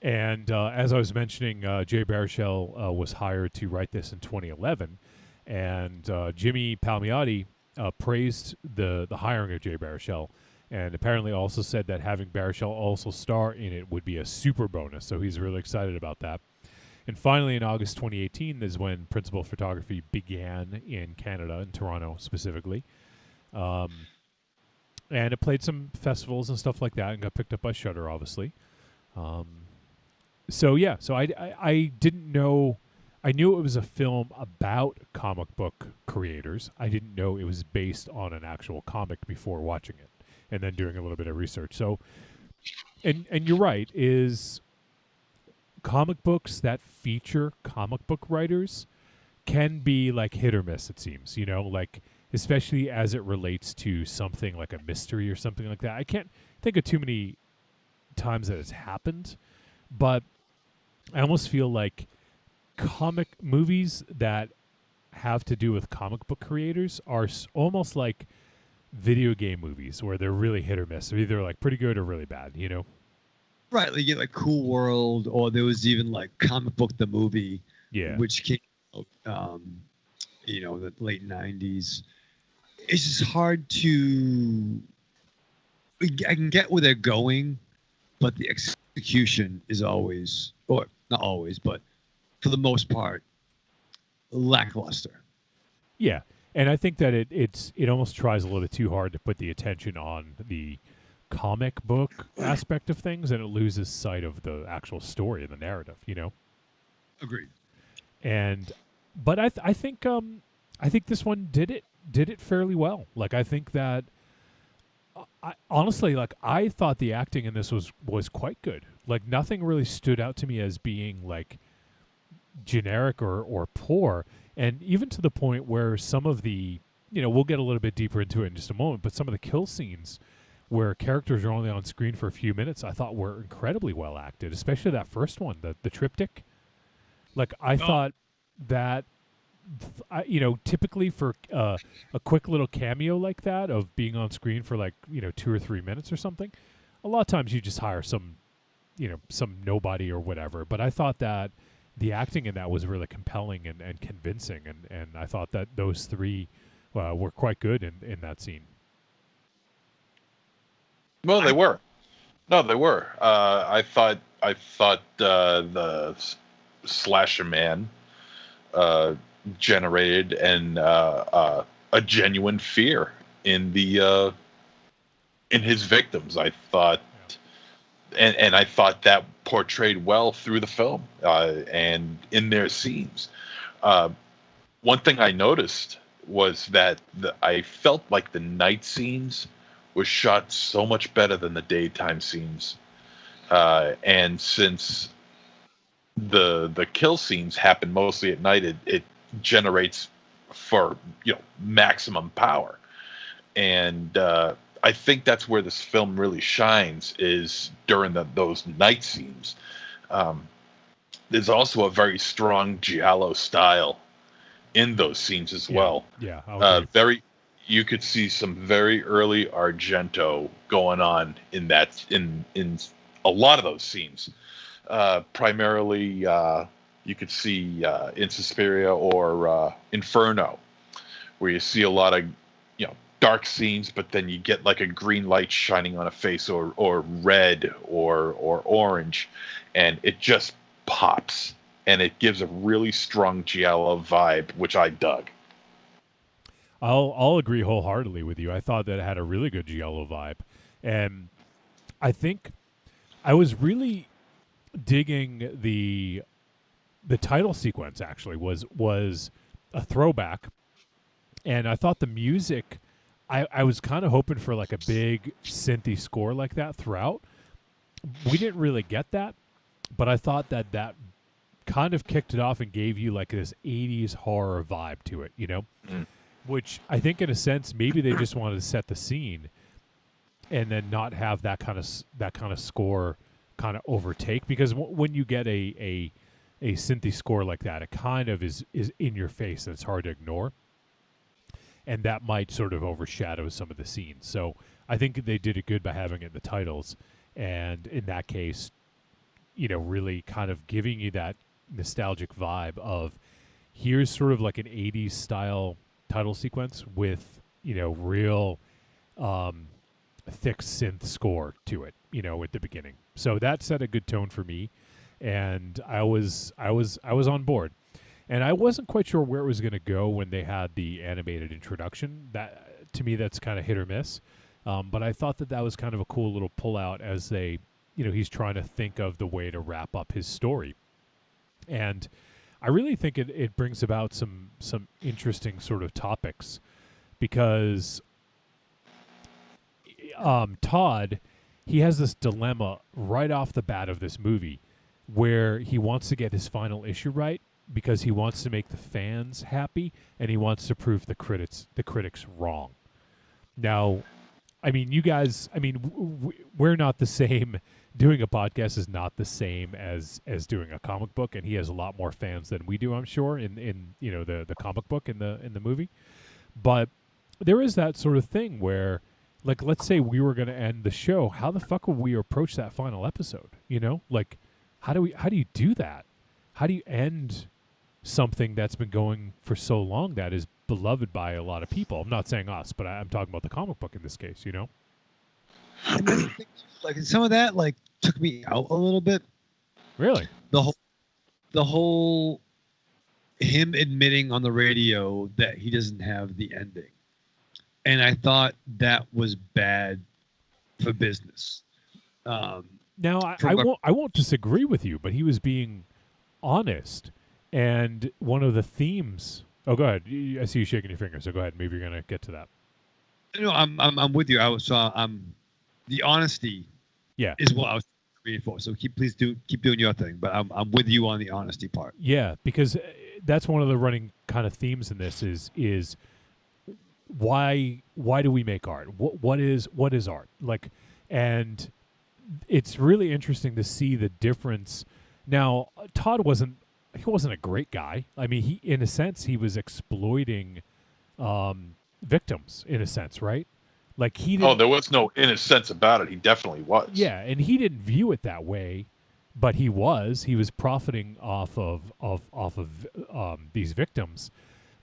And as I was mentioning, Jay Baruchel was hired to write this in 2011. And Jimmy Palmiotti praised the hiring of Jay Baruchel, and apparently also said that having Baruchel also star in it would be a super bonus. So he's really excited about that. And finally, in August 2018 is when principal photography began in Canada, in Toronto specifically. And it played some festivals and stuff like that and got picked up by Shudder, obviously. So I didn't know. I knew it was a film about comic book creators. I didn't know it was based on an actual comic before watching it and then doing a little bit of research. So, and you're right, is comic books that feature comic book writers can be like hit or miss, it seems, like especially as it relates to something like a mystery or something like that. I can't think of too many times that it's happened, but I almost feel like comic movies that have to do with comic book creators are almost like video game movies where they're really hit or miss. They're either like pretty good or really bad, Right, like you get like Cool World, or there was even like Comic Book the Movie, which came out, the late 90s. It's just hard to. I can get where they're going, but the execution is always, or not always, but for the most part, lackluster. Yeah, and I think that it almost tries a little bit too hard to put the attention on the comic book aspect of things, and it loses sight of the actual story and the narrative. Agreed. And but I think this one did it fairly well. Like I think that I honestly like I thought the acting in this was quite good. Like nothing really stood out to me as being like generic or poor, and even to the point where some of the we'll get a little bit deeper into it in just a moment, but some of the kill scenes where characters are only on screen for a few minutes I thought were incredibly well acted, especially that first one, the triptych. Like I thought that typically for a quick little cameo like that of being on screen for like 2 or 3 minutes or something, a lot of times you just hire some nobody or whatever. But I thought that the acting in that was really compelling and convincing, and I thought that those three were quite good in that scene. Well, they were. No, they were. I thought the slasher man generated a genuine fear in his victims. I thought, and I thought that portrayed well through the film and in their scenes. One thing I noticed was that I felt like the night scenes was shot so much better than the daytime scenes, and since the kill scenes happen mostly at night, it generates for maximum power, and I think that's where this film really shines, is during those night scenes. There's also a very strong giallo style in those scenes as well. Yeah, I'll agree. You could see some very early Argento going on in a lot of those scenes. Primarily, you could see in Suspiria or Inferno, where you see a lot of dark scenes, but then you get like a green light shining on a face, or red or orange, and it just pops, and it gives a really strong giallo vibe, which I dug. I'll agree wholeheartedly with you. I thought that it had a really good giallo vibe, and I think I was really digging the title sequence. Actually, was a throwback, and I thought the music. I was kind of hoping for like a big synthy score like that throughout. We didn't really get that, but I thought that kind of kicked it off and gave you like this 80s horror vibe to it, which I think in a sense maybe they just wanted to set the scene and then not have that kind of score kind of overtake, because when you get a synthy score like that, it kind of is in your face and it's hard to ignore. And that might sort of overshadow some of the scenes. So I think they did it good by having it in the titles. And in that case, really kind of giving you that nostalgic vibe of here's sort of like an 80s style title sequence with, real thick synth score to it, at the beginning. So that set a good tone for me. And I was on board. And I wasn't quite sure where it was going to go when they had the animated introduction. That, to me, that's kind of hit or miss. But I thought that was kind of a cool little pullout as they, he's trying to think of the way to wrap up his story. And I really think it brings about some interesting sort of topics, because Todd, he has this dilemma right off the bat of this movie where he wants to get his final issue right, because he wants to make the fans happy and he wants to prove the critics wrong. Now, I mean, you guys, we're not the same. Doing a podcast is not the same as doing a comic book, and he has a lot more fans than we do, I'm sure, in the comic book in the movie. But there is that sort of thing where, like, let's say we were going to end the show, how the fuck would we approach that final episode? Like, how do you do that? How do you end something that's been going for so long that is beloved by a lot of people? I'm not saying us, but I'm talking about the comic book in this case, And that's the thing, like, some of that like took me out a little bit. Really? The whole him admitting on the radio that he doesn't have the ending. And I thought that was bad for business. Now, I won't disagree with you, but he was being honest. And one of the themes. Oh, go ahead. I see you shaking your fingers. So go ahead. Maybe you're gonna get to that. No, I'm with you. The honesty. Yeah. Is what I was reading for. So keep doing your thing. But I'm with you on the honesty part. Yeah, because that's one of the running kind of themes in this is why do we make art? What is art like? And it's really interesting to see the difference. Now, Todd wasn't a great guy. I mean, he in a sense he was exploiting victims in a sense, right? Like he didn't, there was no innocence about it. He definitely was. yeah, and he didn't view it that way, but he was profiting off of these victims.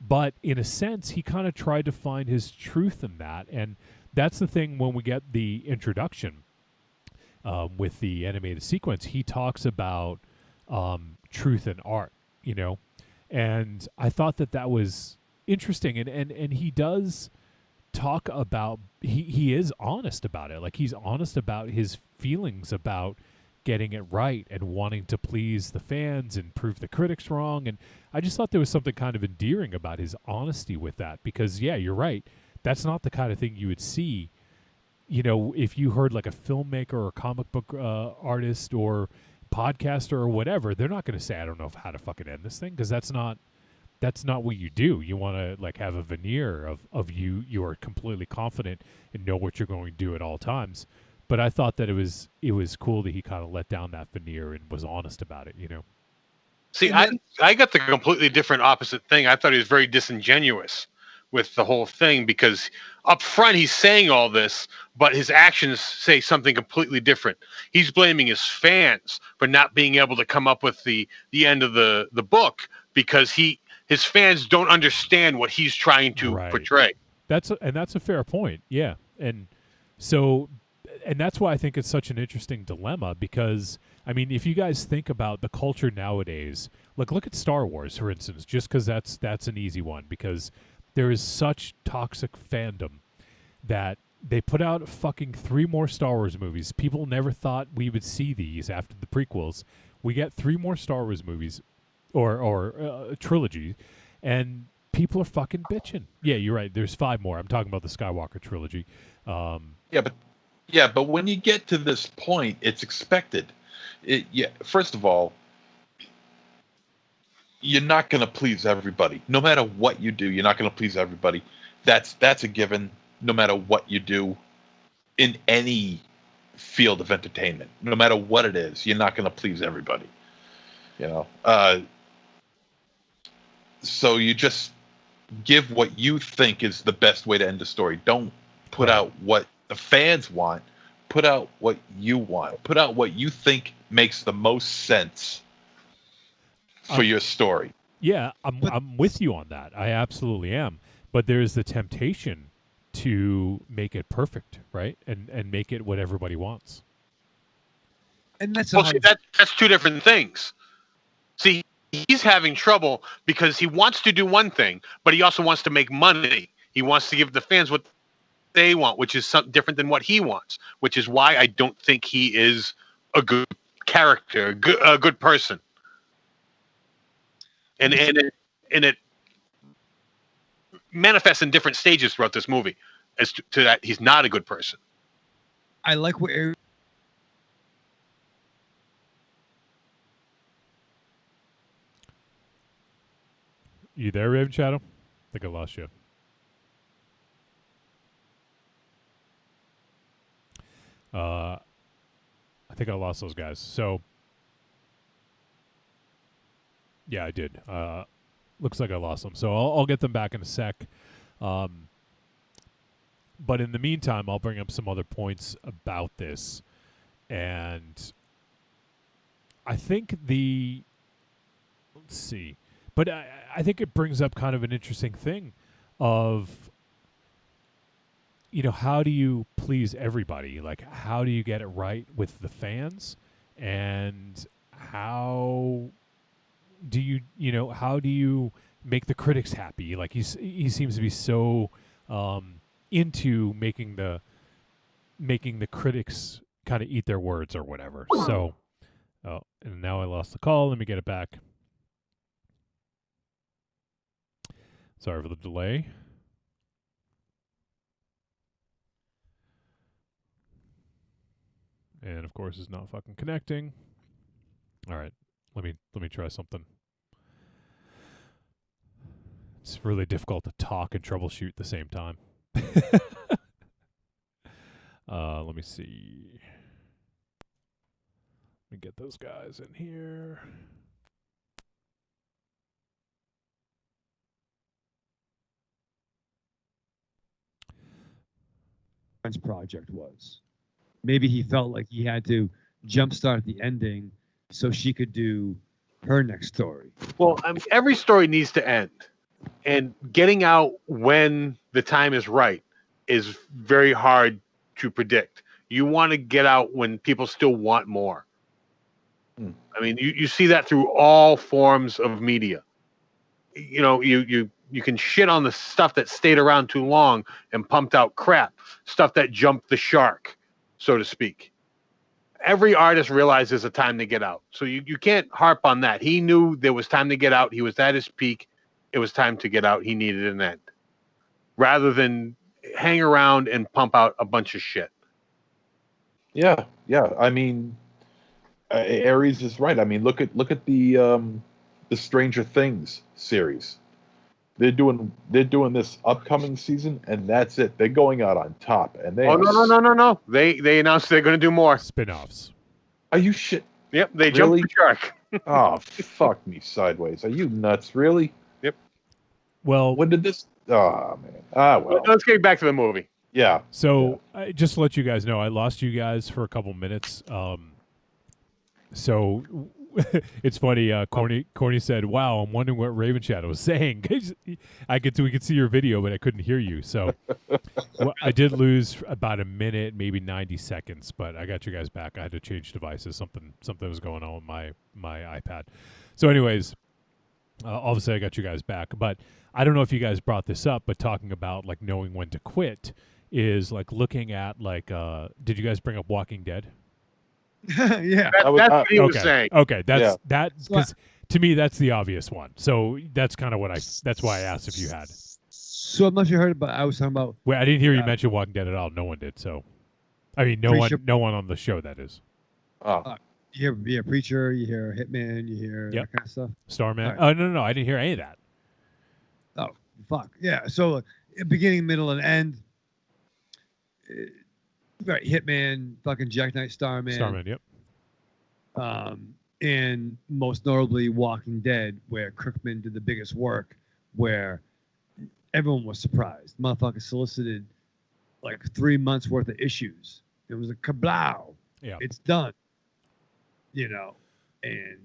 But in a sense, he kind of tried to find his truth in that, and that's the thing when we get the introduction with the animated sequence. He talks about truth in art, you know, and I thought that was interesting, and he does talk about he is honest about it. Like he's honest about his feelings about getting it right and wanting to please the fans and prove the critics wrong. And I just thought there was something kind of endearing about his honesty with that, because yeah, you're right. That's not the kind of thing you would see, you know, if you heard like a filmmaker or a comic book artist or podcaster or whatever. They're not going to say, I don't know how to fucking end this thing, because that's not what you do. You want to like have a veneer of you are completely confident and know what you're going to do at all times. But I thought that it was cool that he kind of let down that veneer and was honest about it, you know. See, I got the completely different opposite thing. I thought he was very disingenuous with the whole thing, because up front he's saying all this, but his actions say something completely different. He's blaming his fans for not being able to come up with the end of the book, because his fans don't understand what he's trying to portray. That's a fair point. Yeah. And that's why I think it's such an interesting dilemma, because I mean, if you guys think about the culture nowadays, look at Star Wars, for instance, just because that's an easy one, because there is such toxic fandom that they put out fucking 3 more Star Wars movies. People never thought we would see these after the prequels. We get 3 more Star Wars movies or a trilogy, and people are fucking bitching. Yeah, you're right. There's 5 more. I'm talking about the Skywalker trilogy. But when you get to this point, it's expected. First of all, you're not going to please everybody. No matter what you do, you're not going to please everybody. That's a given. No matter what you do in any field of entertainment, no matter what it is, you're not going to please everybody. You know. So you just give what you think is the best way to end the story. Don't put out what the fans want. Put out what you want. Put out what you think makes the most sense for your story. Yeah, I'm with you on that. I absolutely am. But there's the temptation to make it perfect, right? And make it what everybody wants. And that's 2 different things. See, he's having trouble because he wants to do one thing, but he also wants to make money. He wants to give the fans what they want, which is something different than what he wants, which is why I don't think he is a good character, a good person. And it manifests in different stages throughout this movie as to that he's not a good person. I like what You there, Raven Shadow? I think I lost you. I think I lost those guys. So, yeah, I did. Looks like I lost them. So I'll get them back in a sec. But in the meantime, I'll bring up some other points about this. And I think let's see. But I think it brings up kind of an interesting thing of, you know, how do you please everybody? Like, how do you get it right with the fans? And how do you how do you make the critics happy? Like he seems to be so into making the critics kind of eat their words or whatever. So, oh, and now I lost the call. Let me get it back. Sorry for the delay. And of course, it's not fucking connecting. All right, let me try something. It's really difficult to talk and troubleshoot at the same time. Let me see. Let me get those guys in here. Project was. Maybe he felt like he had to jumpstart the ending so she could do her next story. Well, I mean, every story needs to end, and getting out when the time is right is very hard to predict. You want to get out when people still want more. I mean, you see that through all forms of media. You know, you can shit on the stuff that stayed around too long and pumped out crap, stuff that jumped the shark, so to speak. Every artist realizes a time to get out. So you can't harp on that. He knew there was time to get out. He was at his peak. It was time to get out. He needed an end. Rather than hang around and pump out a bunch of shit. Yeah. I mean, Aries is right. I mean, look at the Stranger Things series. They're doing this upcoming season, and that's it. They're going out on top, and they. Oh no! They announced they're going to do more spin-offs. Are you shit? Yep, they really? jumped the shark. Oh, fuck me sideways. Are you nuts? Really? Yep. Well, when did this? Oh man. Well. Let's get back to the movie. Yeah. So just to let you guys know, I lost you guys for a couple minutes. So it's funny. Corny said, "Wow, I'm wondering what Raven Shadow was saying." we could see your video, but I couldn't hear you. So I did lose about a minute, maybe 90 seconds, but I got you guys back. I had to change devices. Something was going on with my iPad. So, anyways, obviously I got you guys back. But I don't know if you guys brought this up, but talking about like knowing when to quit is like looking at like. Did you guys bring up Walking Dead? Yeah, that's what he was saying. Okay, that because to me that's the obvious one. So that's kind of what that's why I asked if you had. So I'm not sure you heard, but I was talking about. Wait, I didn't hear you mention Walking Dead at all. No one did. So, I mean, no one on the show that is. You hear Preacher, you hear Hitman, you hear that kind of stuff. Starman. Right. Oh no, I didn't hear any of that. Oh fuck yeah! So beginning, middle, and end. Right, Hitman, fucking Jack Knight, Starman. Yep. And most notably Walking Dead, where Kirkman did the biggest work, where everyone was surprised. Motherfucker solicited like 3 months worth of issues. It was a kablow. Yeah. It's done. You know, and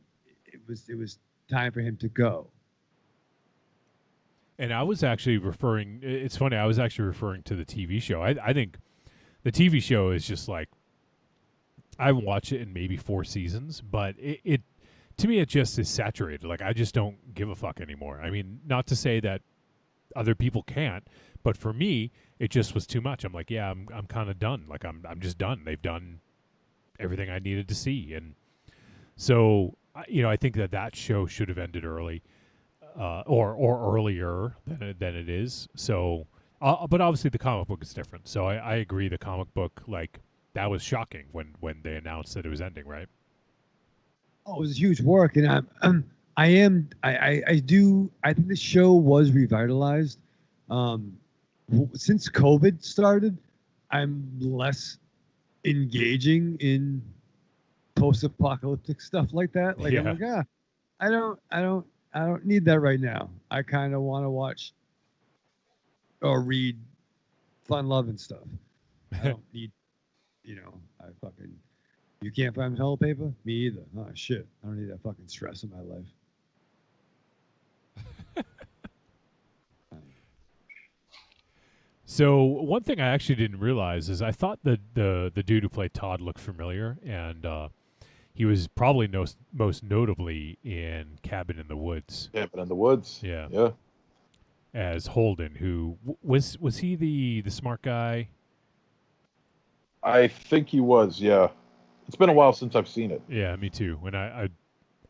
it was time for him to go. And I was actually referring. It's funny. I was actually referring to the TV show. I think. The TV show is just like, I haven't watched it in maybe 4 seasons, but it to me, it just is saturated. Like, I just don't give a fuck anymore. I mean, not to say that other people can't, but for me, it just was too much. I'm like, yeah, I'm kind of done. Like, I'm just done. They've done everything I needed to see. And so, I think that show should have ended early, or earlier than it is. So, but obviously the comic book is different. So I agree. The comic book, like, that was shocking when they announced that it was ending, right? Oh, it was huge work, and I think the show was revitalized. Since COVID started, I'm less engaging in post-apocalyptic stuff like that. Like, I'm like, I don't need that right now. I kind of want to watch or read fun loving stuff. I don't need, you can't find toilet paper? Me either. Oh, shit. I don't need that fucking stress in my life. So one thing I actually didn't realize is I thought that the dude who played Todd looked familiar, and he was probably most notably in Cabin in the Woods. Cabin in the Woods. Yeah. Yeah. As Holden, who was he the smart guy? I think he was. Yeah. It's been a while since I've seen it. Yeah, me too. When I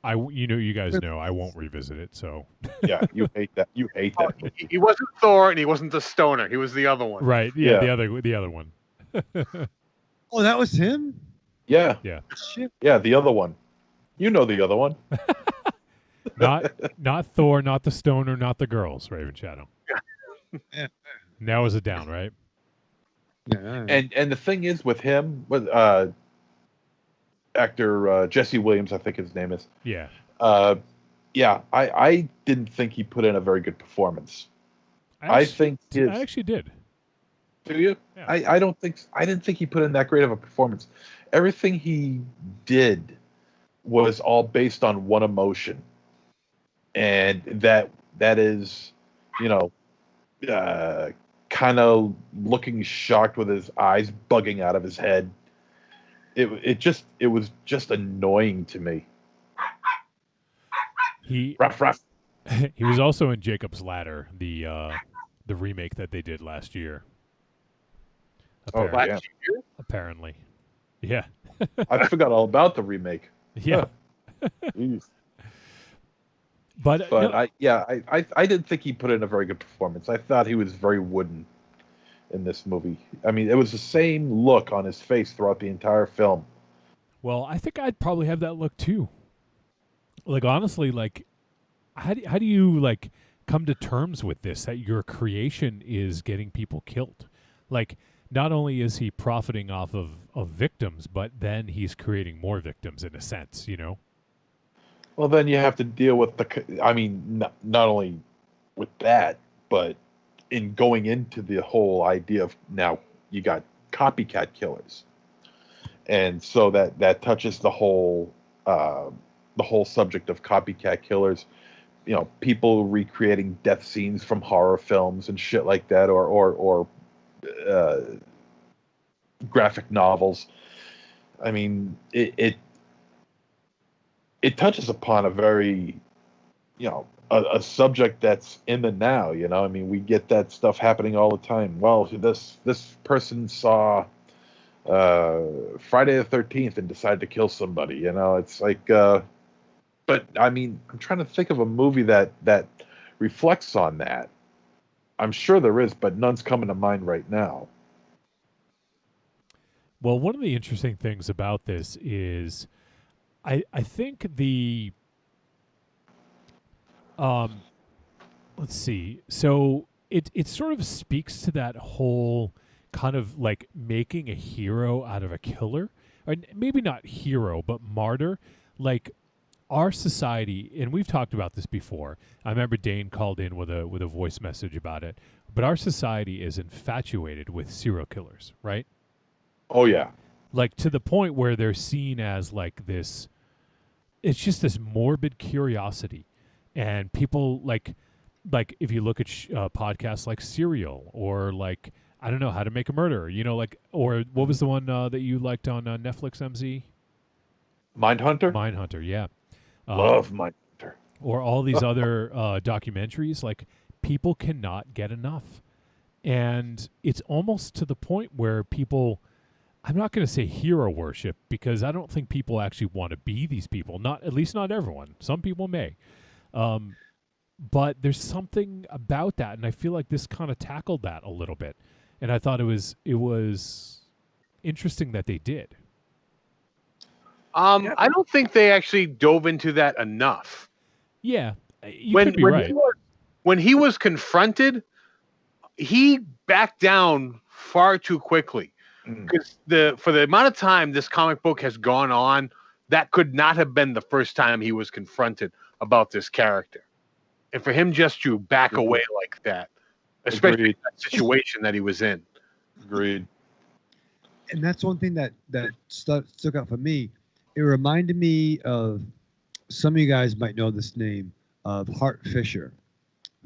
you guys know I won't revisit it. So Yeah, you hate that. You hate that. He wasn't Thor, and he wasn't the stoner. He was the other one. right, yeah, Yeah. the other one. Oh, that was him? Yeah. Yeah. Shit. Yeah, the other one. You know the other one. Not Thor, not the stoner, not the girls. Raven Shadow. Yeah. Now is it down, right? Yeah. And the thing is with him, with actor Jesse Williams, I think his name is. Yeah. Yeah, I didn't think he put in a very good performance. I actually did. Do you? Yeah. I didn't think he put in that great of a performance. Everything he did was all based on one emotion, and that is, kind of looking shocked with his eyes bugging out of his head. It was just annoying to me. Ruff, ruff. He was also in Jacob's Ladder, the remake that they did last year. Last year? Apparently. Yeah. I forgot all about the remake. Yeah. Jeez. But no. I didn't think he put in a very good performance. I thought he was very wooden in this movie. I mean, it was the same look on his face throughout the entire film. Well, I think I'd probably have that look too. Like, honestly, like, how do you, like, come to terms with this, that your creation is getting people killed? Like, not only is he profiting off of victims, but then he's creating more victims in a sense, Well, then you have to deal with not only with that, but in going into the whole idea of now you got copycat killers. And so that touches the whole subject of copycat killers, people recreating death scenes from horror films and shit like that, or graphic novels. I mean, it touches upon a very, a subject that's in the now. I mean, we get that stuff happening all the time. Well, this person saw Friday the 13th and decided to kill somebody. It's like, but I mean, I'm trying to think of a movie that reflects on that. I'm sure there is, but none's coming to mind right now. Well, one of the interesting things about this is I think let's see. So it sort of speaks to that whole kind of like making a hero out of a killer, or maybe not hero, but martyr. Like our society, and we've talked about this before. I remember Dane called in with a voice message about it. But our society is infatuated with serial killers, right? Oh yeah. Like to the point where they're seen as like this. It's just this morbid curiosity, and people like if you look at podcasts like Serial or like I don't know How to Make a Murderer, or what was the one that you liked on Netflix, MZ? Mindhunter. Mindhunter, yeah. Love Mindhunter. Or all these other documentaries, like people cannot get enough, and it's almost to the point where people. I'm not going to say hero worship because I don't think people actually want to be these people. At least not everyone. Some people may. But there's something about that, and I feel like this kind of tackled that a little bit. And I thought it was interesting that they did. I don't think they actually dove into that enough. Yeah, you could be right. When he was confronted, he backed down far too quickly. Because for the amount of time this comic book has gone on, that could not have been the first time he was confronted about this character. And for him just to back away like that, especially in that situation that he was in. Agreed. And that's one thing that stuck out for me. It reminded me of, some of you guys might know this name, of Hart Fisher,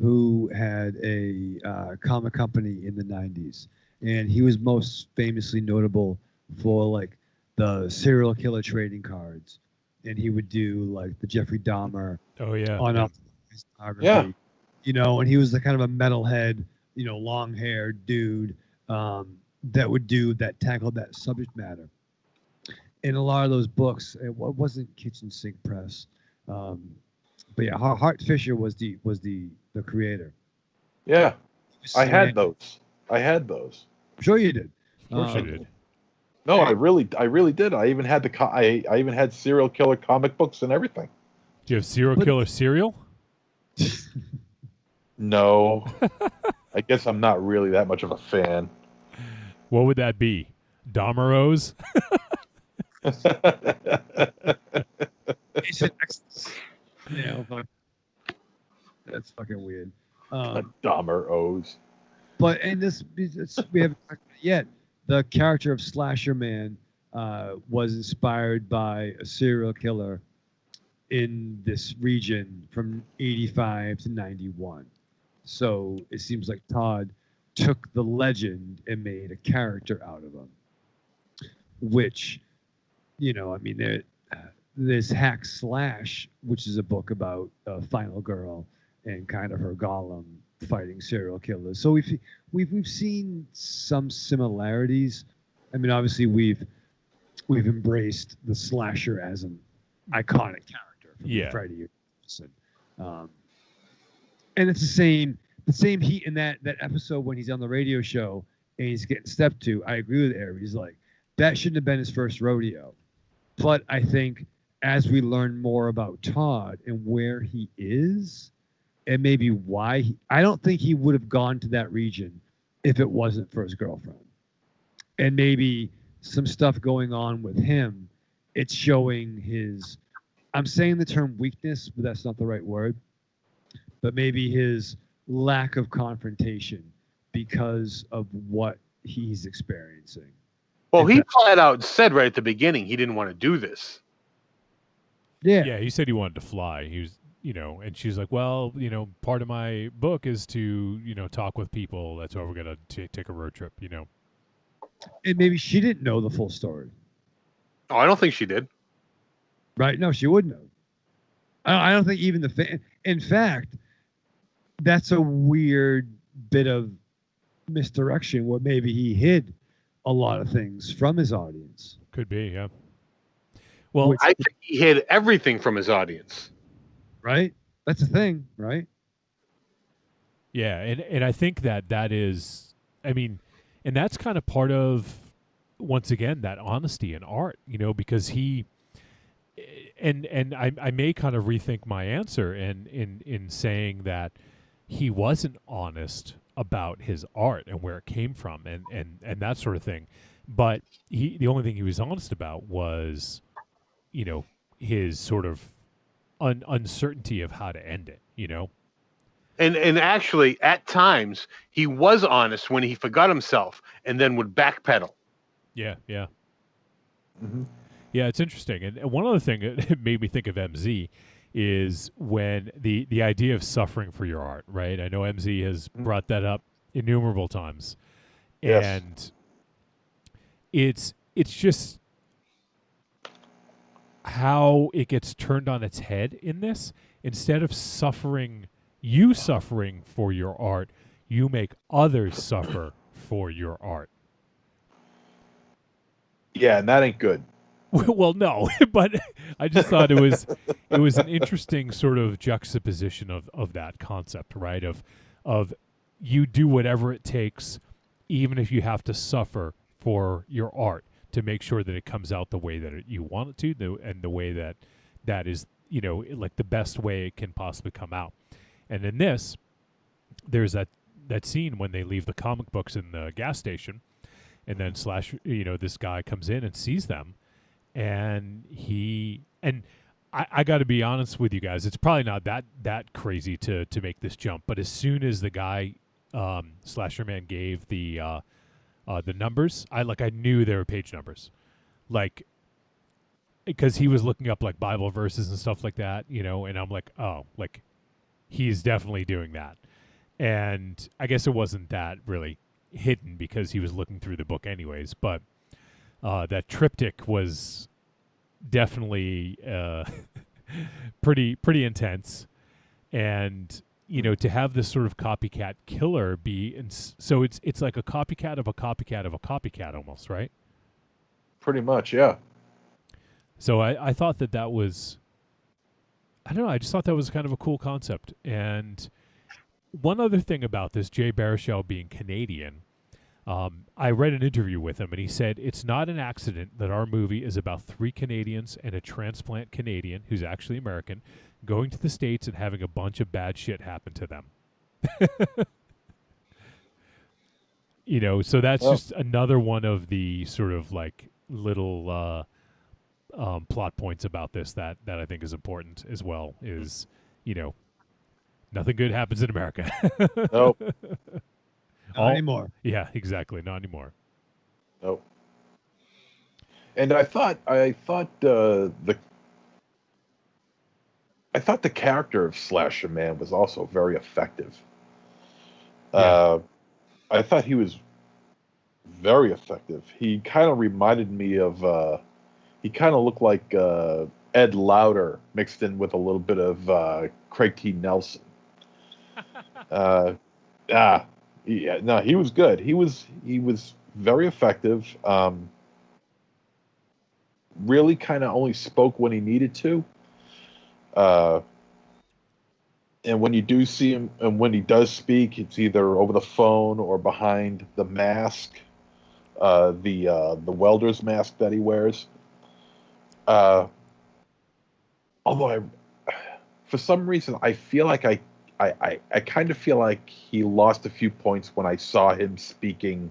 who had a comic company in the 90s. And he was most famously notable for like the serial killer trading cards and he would do like the Jeffrey Dahmer Oh yeah. autobiography. Yeah. You know, and he was the kind of a metalhead, you know, long-haired dude that would tackle that subject matter. In a lot of those books, it wasn't Kitchen Sink Press, but yeah, Hart Fisher was the creator. Yeah. I had Slam- those. I'm sure you did. Of course you did. No, I really did. I even had I even had serial killer comic books and everything. Do you have serial killer cereal? No. I guess I'm not really that much of a fan. What would that be? Dahmeros? Yeah, that's fucking weird. Dahmer O's. But and this we haven't talked about it yet. The character of Slasher Man was inspired by a serial killer in this region from 85 to 91. So it seems like Todd took the legend and made a character out of him. Which, you know, I mean, there's Hack Slash, which is a book about a final girl and kind of her golem fighting serial killers. So we've seen some similarities. I mean, obviously we've embraced the slasher as an iconic character from Freddy. And it's the same heat in that episode when he's on the radio show and he's getting stepped to. I agree with Eric. He's like, that shouldn't have been his first rodeo. But I think as we learn more about Todd and where he is, and maybe why I don't think he would have gone to that region if it wasn't for his girlfriend. And maybe some stuff going on with him, it's showing his, I'm saying the term weakness, but that's not the right word, but maybe his lack of confrontation because of what he's experiencing. Well, he flat out said right at the beginning he didn't want to do this. Yeah. Yeah, he said he wanted to fly. He was, you know, and she's like, well, you know, part of my book is to, you know, talk with people. That's why we're going to take a road trip, you know. And maybe she didn't know the full story. Oh, I don't think she did. Right? No, she wouldn't have. I don't think even the fan. In fact, that's a weird bit of misdirection where maybe he hid a lot of things from his audience. Could be, yeah. Well, I think he hid everything from his audience. Right? That's the thing, right? Yeah, and I think that is, I mean, and that's kind of part of, once again, that honesty in art, you know, because he, and I may kind of rethink my answer in saying that he wasn't honest about his art and where it came from and that sort of thing. But the only thing he was honest about was, you know, his sort of uncertainty of how to end it, you know? And actually, at times, he was honest when he forgot himself and then would backpedal. Yeah, yeah. Mm-hmm. Yeah, it's interesting. And one other thing that made me think of MZ is when the idea of suffering for your art, right? I know MZ has brought that up innumerable times. Yes. And it's just how it gets turned on its head in this. Instead of suffering for your art, you make others suffer for your art. Yeah, and that ain't good. Well, no, but I just thought it was an interesting sort of juxtaposition of that concept, right? Of you do whatever it takes, even if you have to suffer for your art to make sure that it comes out the way that you want it to, and the way that is, you know, like the best way it can possibly come out. And in this, there's that scene when they leave the comic books in the gas station, and then this guy comes in and sees them. And I got to be honest with you guys, it's probably not that crazy to make this jump. But as soon as the guy, Slasher Man, gave the numbers, I knew they were page numbers, like, because he was looking up like Bible verses and stuff like that, you know. And I'm like, oh, like he's definitely doing that. And I guess it wasn't that really hidden because he was looking through the book anyways, but. That triptych was definitely pretty intense. And to have this sort of copycat killer be, so it's like a copycat of a copycat of a copycat almost, right? Pretty much, yeah. So I thought that was, I don't know, I just thought that was kind of a cool concept. And one other thing about this, Jay Baruchel being Canadian, I read an interview with him, and he said it's not an accident that our movie is about 3 Canadians and a transplant Canadian who's actually American going to the States and having a bunch of bad shit happen to them. So that's just another one of the sort of like little plot points about this that I think is important as well. Is nothing good happens in America. Nope. Not anymore. Yeah, exactly. Not anymore. Nope. And I thought the character of Slasher Man was also very effective. Yeah. I thought he was very effective. He kind of reminded me of he kind of looked like Ed Lauder mixed in with a little bit of Craig T. Nelson. Yeah, no, he was good. He was very effective. Really kind of only spoke when he needed to. And when you do see him, and when he does speak, it's either over the phone or behind the mask, the welder's mask that he wears. Although for some reason, I feel like I kind of feel like he lost a few points when I saw him speaking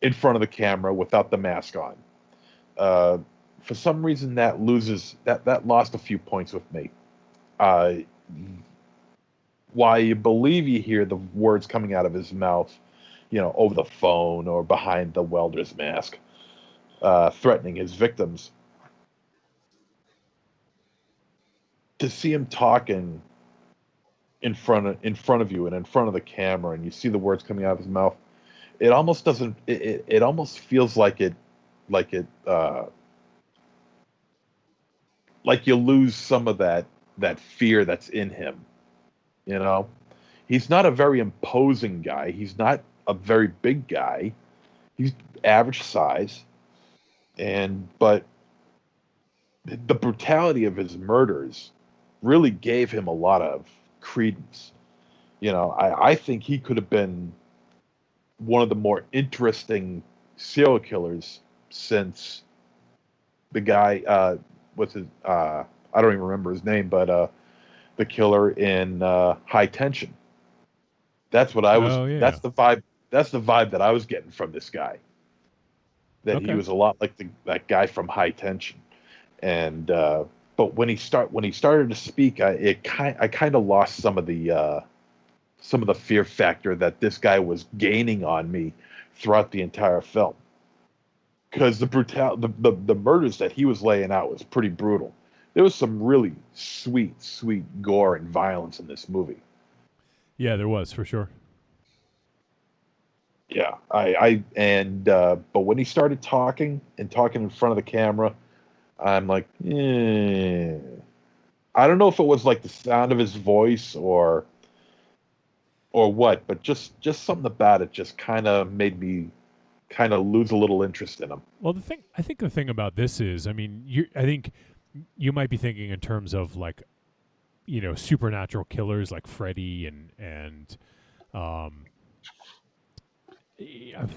in front of the camera without the mask on. For some reason, that lost a few points with me. Why you believe you hear the words coming out of his mouth, over the phone or behind the welder's mask, threatening his victims. To see him talking in front of you and in front of the camera, and you see the words coming out of his mouth, it almost doesn't. It almost feels like like you lose some of that fear that's in him. He's not a very imposing guy. He's not a very big guy. He's average size, but the brutality of his murders really gave him a lot of credence. I think he could have been one of the more interesting serial killers since the guy, what's his, I don't even remember his name, but the killer in High Tension. That's what I was. Oh, yeah. That's the vibe. That's the vibe that I was getting from this guy. That he was a lot like that guy from High Tension, and but when he started to speak, I kind of lost some of the fear factor that this guy was gaining on me throughout the entire film. Because the murders that he was laying out was pretty brutal. There was some really sweet gore and violence in this movie. Yeah, there was, for sure. Yeah, but when he started talking in front of the camera, I'm like, I don't know if it was like the sound of his voice or what, but just something about it just kind of made me kind of lose a little interest in him. Well, I think the thing about this is, I mean, I think you might be thinking in terms of like, supernatural killers like Freddy and I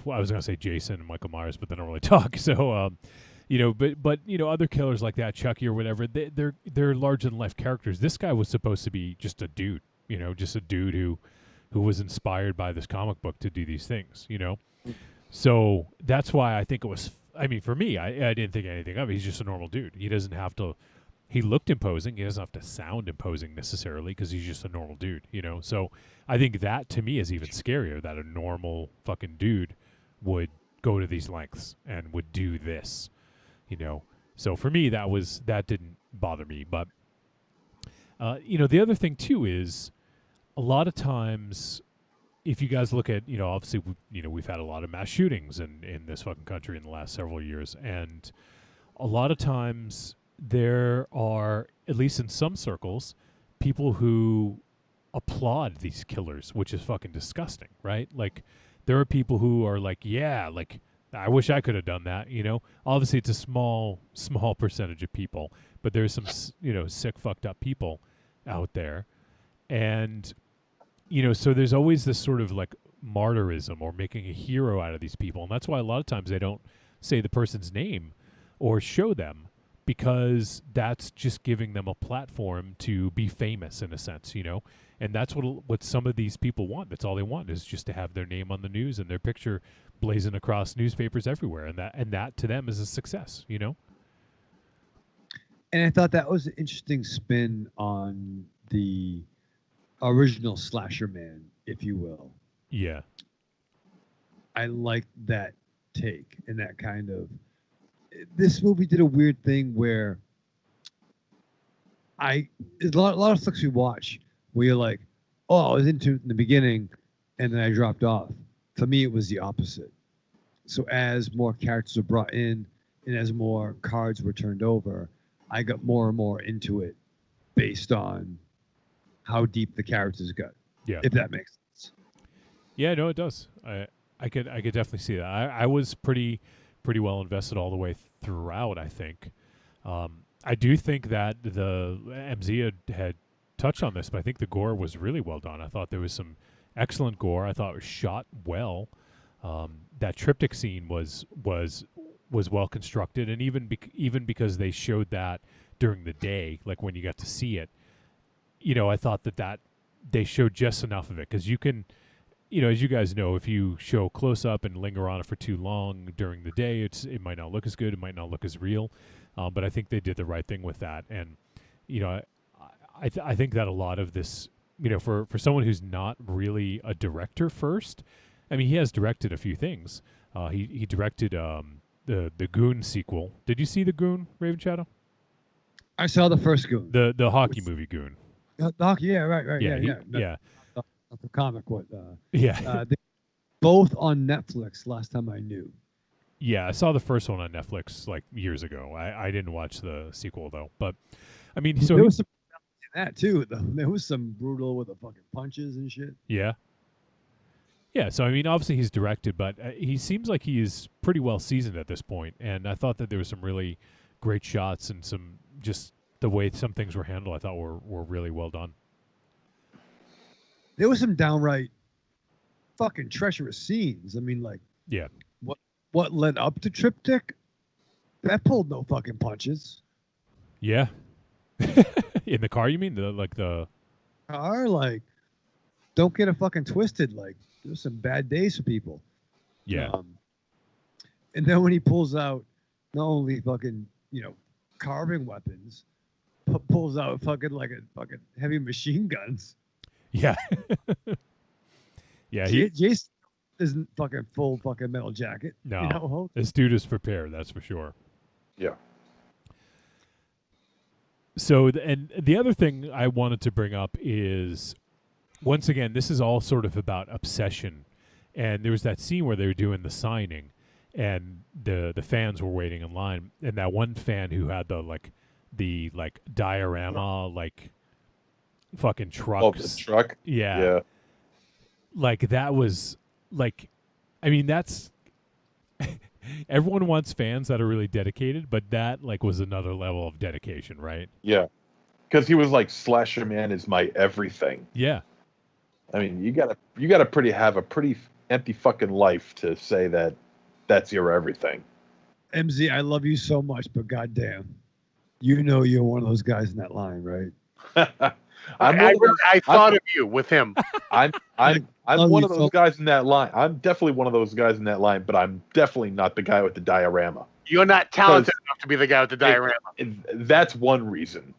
was going to say Jason and Michael Myers, but they don't really talk. So, but other killers like that, Chucky or whatever, they're larger than life characters. This guy was supposed to be just a dude, just a dude who was inspired by this comic book to do these things, So that's why I think it was. I mean, for me, I didn't think anything of it. He's just a normal dude. He doesn't have to. He looked imposing. He doesn't have to sound imposing necessarily because he's just a normal dude, So I think that to me is even scarier, that a normal fucking dude would go to these lengths and would do this, So for me, that didn't bother me. But the other thing too is a lot of times, if you guys look at, obviously, we've had a lot of mass shootings in this fucking country in the last several years, and a lot of times there are, at least in some circles, people who applaud these killers, which is fucking disgusting, right? Like, there are people who are like, yeah, like, I wish I could have done that, you know? Obviously, it's a small percentage of people, but there's some, sick, fucked up people out there. And, so there's always this sort of like martyrism or making a hero out of these people. And that's why a lot of times they don't say the person's name or show them, because that's just giving them a platform to be famous in a sense, And that's what some of these people want. That's all they want, is just to have their name on the news and their picture blazing across newspapers everywhere. And that to them is a success, And I thought that was an interesting spin on the original Slasher Man, if you will. Yeah. I liked that take and that kind of. This movie did a weird thing where there's a lot of stuff we watch where you're like, oh, I was into it in the beginning and then I dropped off. For me, it was the opposite. So as more characters were brought in and as more cards were turned over, I got more and more into it based on how deep the characters got. Yeah. If that makes sense. Yeah, no, it does. I could definitely see that. I was pretty well invested all the way throughout, I think. I do think that the MZ had touched on this, but I think the gore was really well done. I thought there was some excellent gore. I thought it was shot well. That triptych scene was well constructed, and even because they showed that during the day, like when you got to see it, I thought that they showed just enough of it, because you can, as you guys know, if you show close up and linger on it for too long during the day, it might not look as good. It might not look as real. But I think they did the right thing with that. And, I think that a lot of this, for someone who's not really a director first, I mean, he has directed a few things. He directed the Goon sequel. Did you see the Goon, Raven Shadow? I saw the first Goon. The hockey movie Goon. The hockey, yeah, right. Yeah. Yeah. Not the comic, what? Yeah. They both on Netflix last time I knew. Yeah, I saw the first one on Netflix like years ago. I didn't watch the sequel though. But I mean, so there was some in that too. Though. There was some brutal with the fucking punches and shit. Yeah. Yeah, so I mean, obviously he's directed, but he seems like he is pretty well seasoned at this point. And I thought that there were some really great shots and some just the way some things were handled. I thought were really well done. There was some downright fucking treacherous scenes. I mean, like, yeah. What led up to triptych? That pulled no fucking punches. Yeah. In the car, you mean? The car? Like, don't get it fucking twisted. Like, there's some bad days for people. Yeah. And then when he pulls out not only fucking, carving weapons, but pulls out fucking heavy machine guns. Yeah. Yeah. Jason isn't fucking full fucking metal jacket. No. This dude is prepared, that's for sure. Yeah. So, and the other thing I wanted to bring up is, once again, this is all sort of about obsession. And there was that scene where they were doing the signing, and the fans were waiting in line, and that one fan who had the diorama fucking trucks. Oh, the truck? Yeah. Like, that was like, I mean, that's everyone wants fans that are really dedicated, but that was another level of dedication, right? Yeah. Because he was like, Slasher Man is my everything. Yeah. I mean, you gotta have a pretty empty fucking life to say that that's your everything. MZ, I love you so much, but goddamn, you're one of those guys in that line, right? I thought of you with him. I'm one of those guys in that line. I'm definitely one of those guys in that line, but I'm definitely not the guy with the diorama. You're not talented enough to be the guy with the diorama. That's one reason.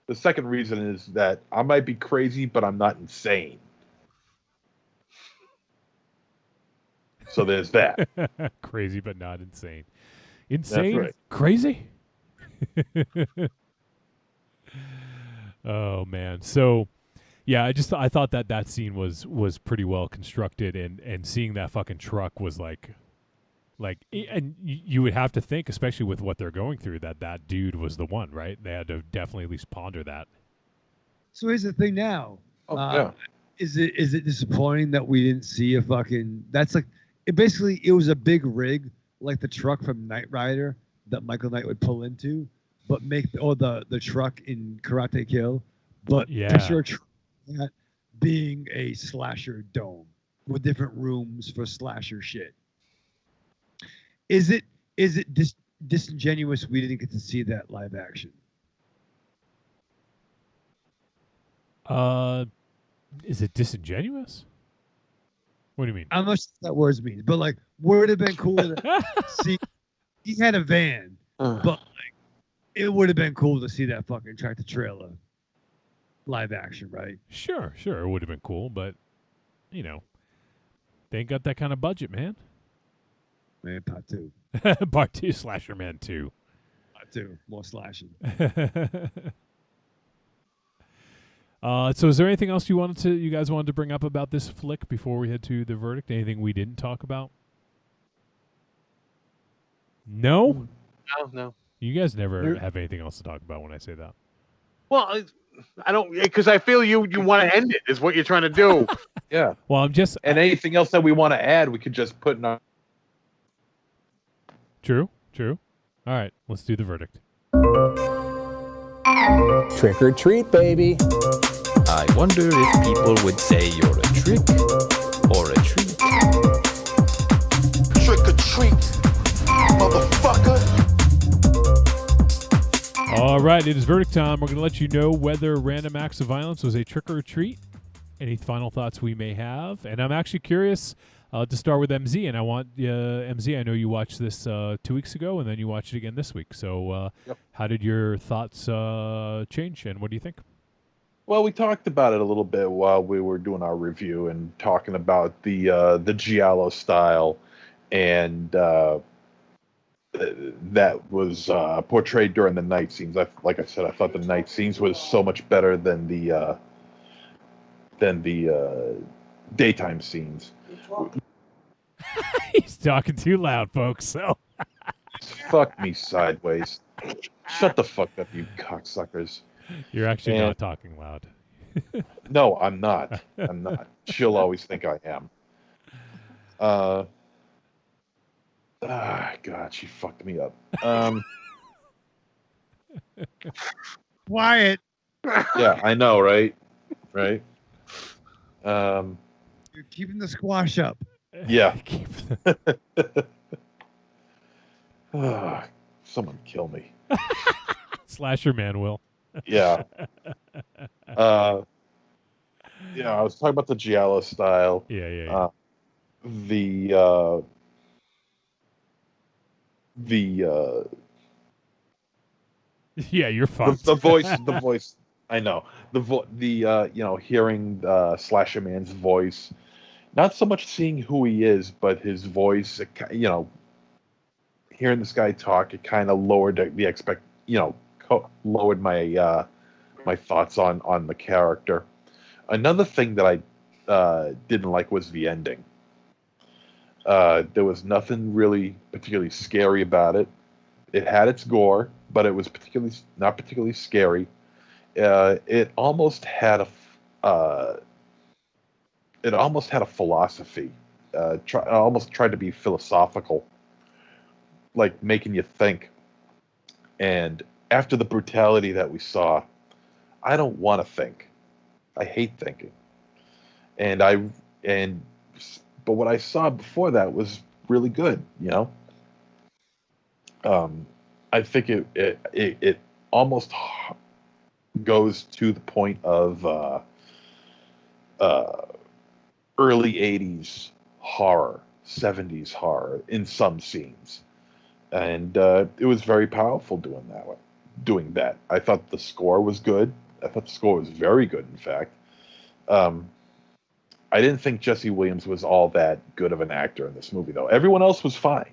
The second reason is that I might be crazy, but I'm not insane. So there's that. Crazy, but not insane. Insane? That's right. Crazy? Oh man. So yeah, I thought that scene was pretty well constructed, and seeing that fucking truck was like, Like, and you would have to think, especially with what they're going through, that dude was the one, right? They had to definitely at least ponder that. So here's the thing now. Yeah. Is it disappointing that we didn't see a fucking? That's like it was a big rig like the truck from Knight Rider that Michael Knight would pull into, but make the truck in Karate Kill, but picture a truck that being a slasher dome with different rooms for slasher shit. Is it disingenuous we didn't get to see that live action? Is it disingenuous? What do you mean? I'm not sure what that word means, but like, would it have been cool to see? He had a van, but like, it would have been cool to see that fucking tractor trailer live action, right? Sure, it would have been cool, but you know, they ain't got that kind of budget, man. Man, part 2. Part 2, Slasher Man 2. Part 2, more slashing. So is there anything else you guys wanted to bring up about this flick before we head to the verdict? Anything we didn't talk about? No? No. You guys never have anything else to talk about when I say that. Well, I don't, because I feel you want to end it is what you're trying to do. Yeah. Well, and anything else that we want to add, we could just put in our. True. All right, let's do the verdict. Trick or treat, baby. I wonder if people would say you're a trick or a treat. Trick or treat, motherfucker. All right, it is verdict time. We're going to let you know whether random acts of violence was a trick or a treat. Any final thoughts we may have. And I'm actually curious to start with MZ. And I want, MZ, I know you watched this 2 weeks ago, and then you watched it again this week. So how did your thoughts change, and what do you think? Well, we talked about it a little bit while we were doing our review and talking about the giallo style, and that was portrayed during the night scenes. Like I said, I thought the night scenes was so much better than the daytime scenes. He's talking too loud, folks. So fuck me sideways. Shut the fuck up, you cocksuckers. You're actually not talking loud. No, I'm not. I'm not. She'll always think I am. God, she fucked me up. Quiet. Yeah, I know, right? Right. You're keeping the squash up. Yeah. Someone kill me. Slasher Man will. Yeah. I was talking about the giallo style. Yeah. Yeah, you're fucked. The voice. I know hearing Slasher Man's voice, not so much seeing who he is, but his voice. Hearing this guy talk, it kind of lowered lowered my my thoughts on the character. Another thing that I didn't like was the ending. There was nothing really particularly scary about it. It had its gore, but it was not particularly scary. It almost had a philosophy. Almost tried to be philosophical, like making you think. And after the brutality that we saw, I don't want to think. I hate thinking. But what I saw before that was really good, I think it almost goes to the point of early 80s horror, 70s horror in some scenes. And it was very powerful doing that. I thought the score was good. I thought the score was very good, in fact. I didn't think Jesse Williams was all that good of an actor in this movie, though. Everyone else was fine.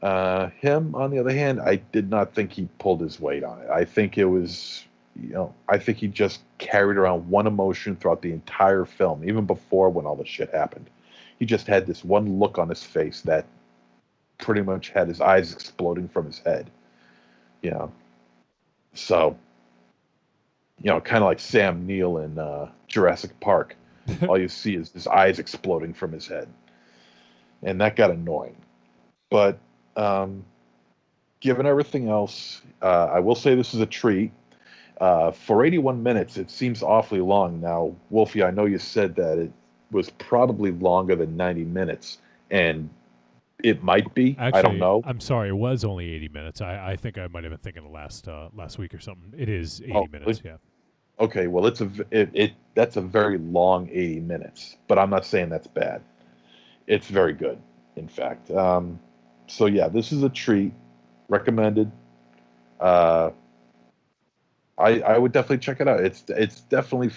Him, on the other hand, I did not think he pulled his weight on it. I think it was, I think he just carried around one emotion throughout the entire film, even before when all the shit happened. He just had this one look on his face that pretty much had his eyes exploding from his head. You know, so kind of like Sam Neill in Jurassic Park. All you see is his eyes exploding from his head, and that got annoying. But given everything else, I will say this is a treat. For 81 minutes, it seems awfully long. Now, Wolfie, I know you said that it was probably longer than 90 minutes, and it might be. Actually, I don't know. I'm sorry, it was only 80 minutes. I think I might have been thinking of last week or something. It is 80 minutes, yeah. Okay, well, that's a very long 80 minutes, but I'm not saying that's bad. It's very good, in fact. So yeah, this is a treat. Recommended. I would definitely check it out. It's definitely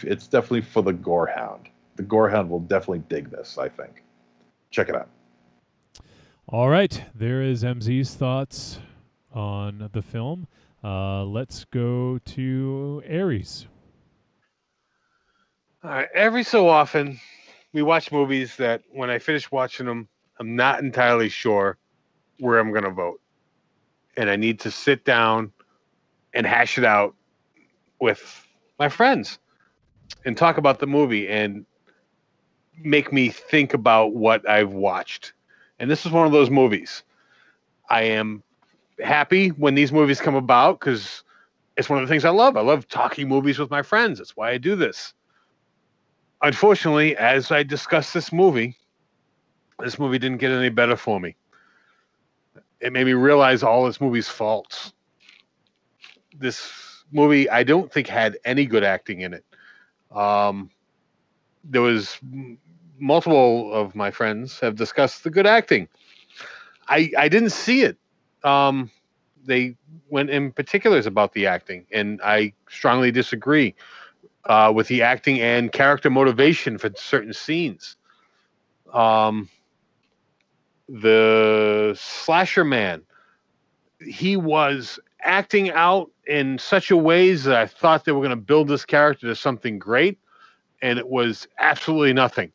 for the gorehound. The gorehound will definitely dig this, I think. Check it out. All right, there is MZ's thoughts on the film. Let's go to Aries. All right. Every so often, we watch movies that when I finish watching them, I'm not entirely sure where I'm going to vote. And I need to sit down and hash it out with my friends and talk about the movie and make me think about what I've watched. And this is one of those movies. I am happy when these movies come about because it's one of the things I love. I love talking movies with my friends. That's why I do this. Unfortunately, as I discussed this movie didn't get any better for me. It made me realize all this movie's faults. This movie, I don't think had any good acting in it. There was multiple of my friends have discussed the good acting. I didn't see it. They went in particulars about the acting, and I strongly disagree with the acting and character motivation for certain scenes. The slasher man, he was acting out in such a ways that I thought they were going to build this character to something great, and it was absolutely nothing.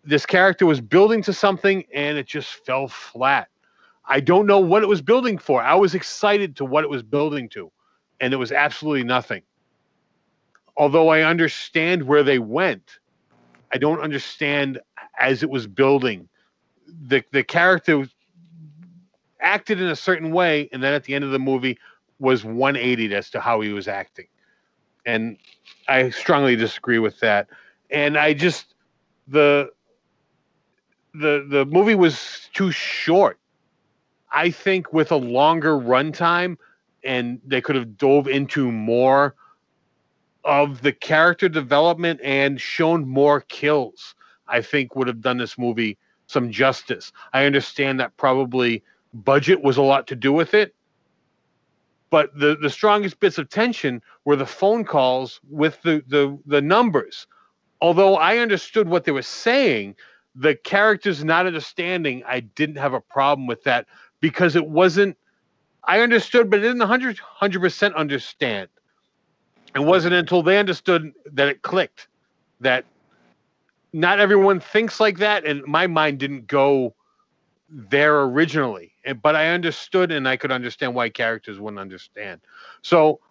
This character was building to something, and it just fell flat. I don't know what it was building for. I was excited to what it was building to, and it was absolutely nothing. Although I understand where they went, I don't understand as it was building. The character acted in a certain way, and then at the end of the movie was 180 as to how he was acting. And I strongly disagree with that. And I just the movie was too short. I think with a longer runtime, and they could have dove into more of the character development and shown more kills, I think would have done this movie some justice. I understand that probably budget was a lot to do with it, but the strongest bits of tension were the phone calls with the numbers. Although I understood what they were saying, the characters not understanding, I didn't have a problem with that because it wasn't. I understood, but I didn't 100% understand. It wasn't until they understood that it clicked, that not everyone thinks like that, and my mind didn't go there originally. But I understood, and I could understand why characters wouldn't understand. So,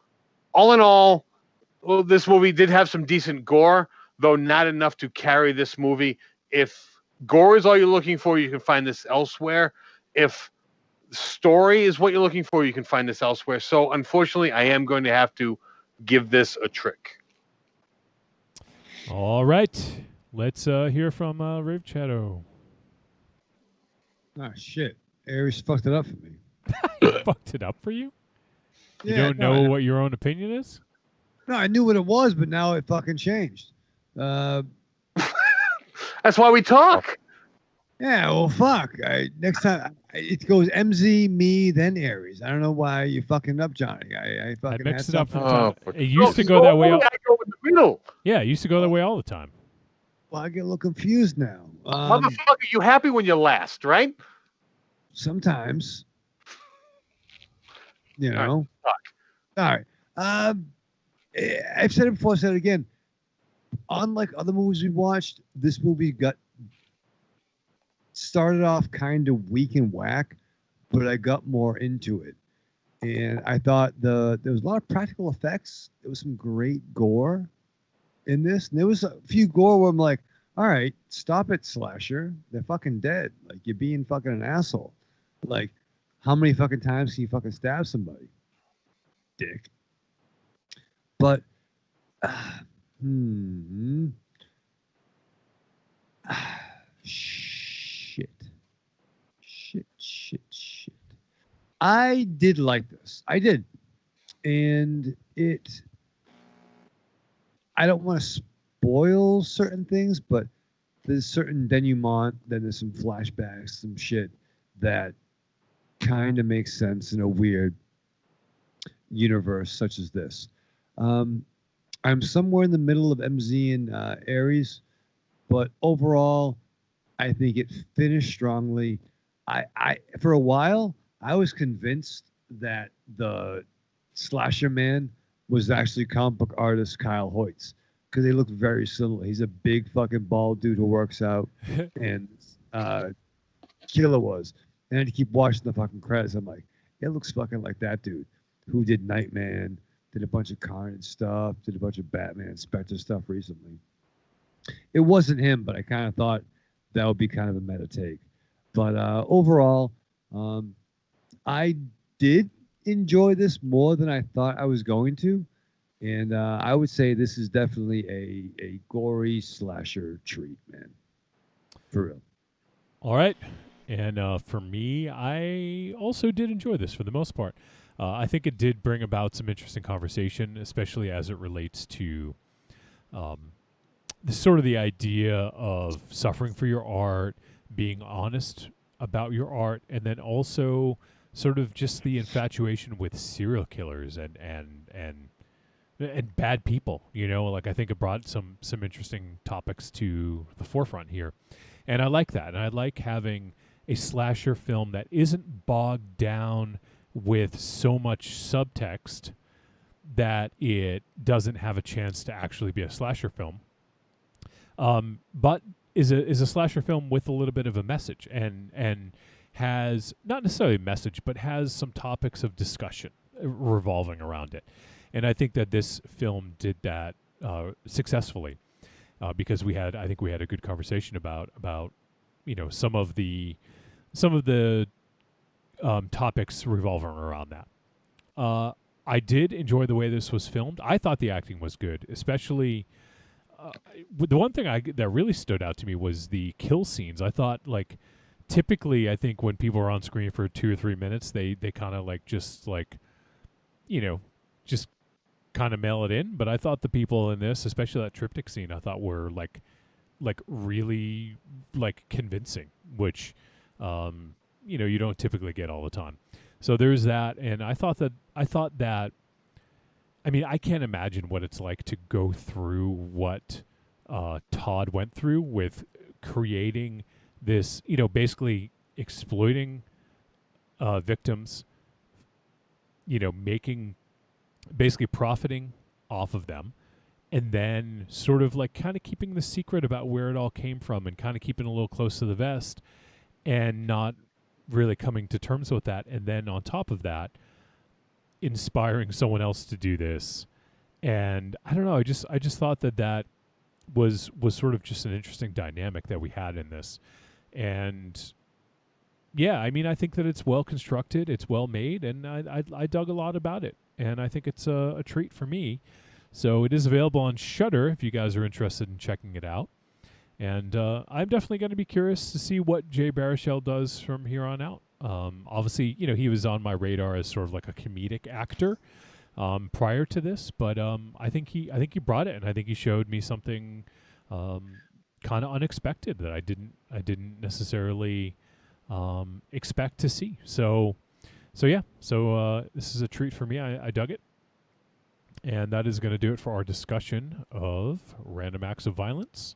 all in all, well, this movie did have some decent gore, though not enough to carry this movie. If gore is all you're looking for, you can find this elsewhere. If story is what you're looking for, you can find this elsewhere. So, unfortunately, I am going to have to give this a trick. All right. Let's hear from Rave Shadow. Oh, shit. Aries fucked it up for me. He fucked it up for you? You don't know what your own opinion is? No, I knew what it was, but now it fucking changed. That's why we talk. Yeah, well, fuck. Next time, it goes MZ, me, then Aries. I don't know why you fucking up, Johnny. I fucking mixed it up from time. time. It used to go that way. I go in the middle. Yeah, it used to go that way all the time. Well, I get a little confused now. Motherfucker, you happy when you're last, right? Sometimes. You know. All right. I've said it before, I said it again. Unlike other movies we watched, this movie got started off kind of weak and whack, but I got more into it. And I thought there was a lot of practical effects. There was some great gore in this. And there was a few gore where I'm like, all right, stop it, slasher. They're fucking dead. Like, you're being fucking an asshole. Like, how many fucking times can you fucking stab somebody? Dick. But, shit. I did like this. I did. And I don't want to spoil certain things, but there's certain denouement, then there's some flashbacks, some shit that kind of makes sense in a weird universe such as this. I'm somewhere in the middle of MZ and Ares, but overall, I think it finished strongly. I for a while, I was convinced that the slasher man was actually comic book artist Kyle Hoyt's, because they look very similar. He's a big fucking bald dude who works out, and Killer was. And I had to keep watching the fucking credits. I'm like, it looks fucking like that dude who did Nightman, did a bunch of Carnage stuff, did a bunch of Batman Spectre stuff recently. It wasn't him, but I kind of thought that would be kind of a meta take. But overall, I did enjoy this more than I thought I was going to. And I would say this is definitely a gory slasher treat, man. For real. All right. And for me, I also did enjoy this for the most part. I think it did bring about some interesting conversation, especially as it relates to the idea of suffering for your art, being honest about your art, and then also sort of just the infatuation with serial killers and bad people. You know, like I think it brought some interesting topics to the forefront here, and I like that. And I like having a slasher film that isn't bogged down with so much subtext that it doesn't have a chance to actually be a slasher film, but is a slasher film with a little bit of a message and has not necessarily a message, but has some topics of discussion revolving around it. And I think that this film did that successfully because I think we had a good conversation about some of the topics revolving around that. I did enjoy the way this was filmed. I thought the acting was good, especially the one thing that really stood out to me was the kill scenes. I thought, like, typically, I think when people are on screen for 2 or 3 minutes, they kind of just kind of mail it in. But I thought the people in this, especially that triptych scene, I thought were like really convincing, which you don't typically get all the time. So there's that, and I thought that I mean, I can't imagine what it's like to go through what Todd went through with creating this, basically exploiting victims, basically profiting off of them, and then sort of kind of keeping the secret about where it all came from and kind of keeping a little close to the vest and not really coming to terms with that. And then on top of that, inspiring someone else to do this. And I don't know, I just thought that was sort of just an interesting dynamic that we had in this. And yeah, I mean, I think that it's well constructed, it's well made, and I dug a lot about it. And I think it's a treat for me. So it is available on Shudder if you guys are interested in checking it out. And I'm definitely going to be curious to see what Jay Baruchel does from here on out. Obviously, he was on my radar as sort of like a comedic actor prior to this, but I think he brought it, and I think he showed me something kind of unexpected that I didn't necessarily expect to see. So yeah. So this is a treat for me. I dug it. And that is going to do it for our discussion of Random Acts of Violence.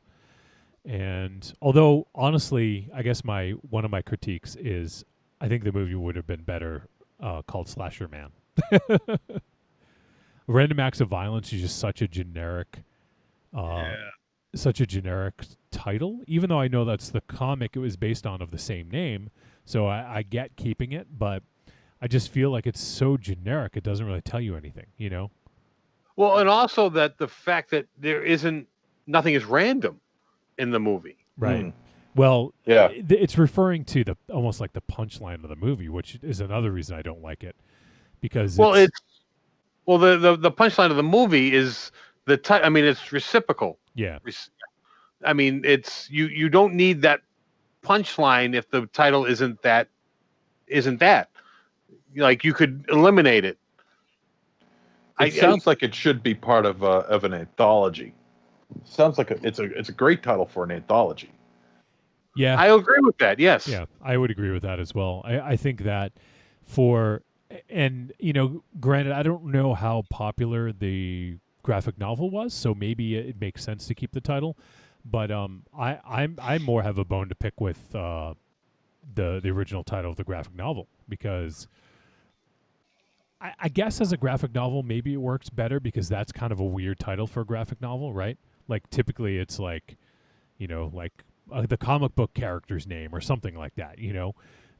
And although, honestly, I guess one of my critiques is I think the movie would have been better called Slasher Man. Random Acts of Violence is just such a generic title, even though I know that's the comic it was based on of the same name. So I get keeping it, but I just feel like it's so generic. It doesn't really tell you anything, you know? Well, and also that the fact that nothing is random in the movie. Right. Well, Yeah. it's referring to the almost like the punchline of the movie, which is another reason I don't like it, because the punchline of the movie is I mean, it's reciprocal. Yeah. I mean, it's you don't need that punchline if the title isn't that. Like, you could eliminate it. It sounds like it should be part of an anthology. Sounds like it's a great title for an anthology. Yeah, I agree with that. Yes. Yeah, I would agree with that as well. I think that and granted, I don't know how popular the graphic novel was, so maybe it makes sense to keep the title. But I more have a bone to pick with the original title of the graphic novel, because I guess as a graphic novel maybe it works better, because that's kind of a weird title for a graphic novel, right? Like typically it's like, the comic book character's name or something like that,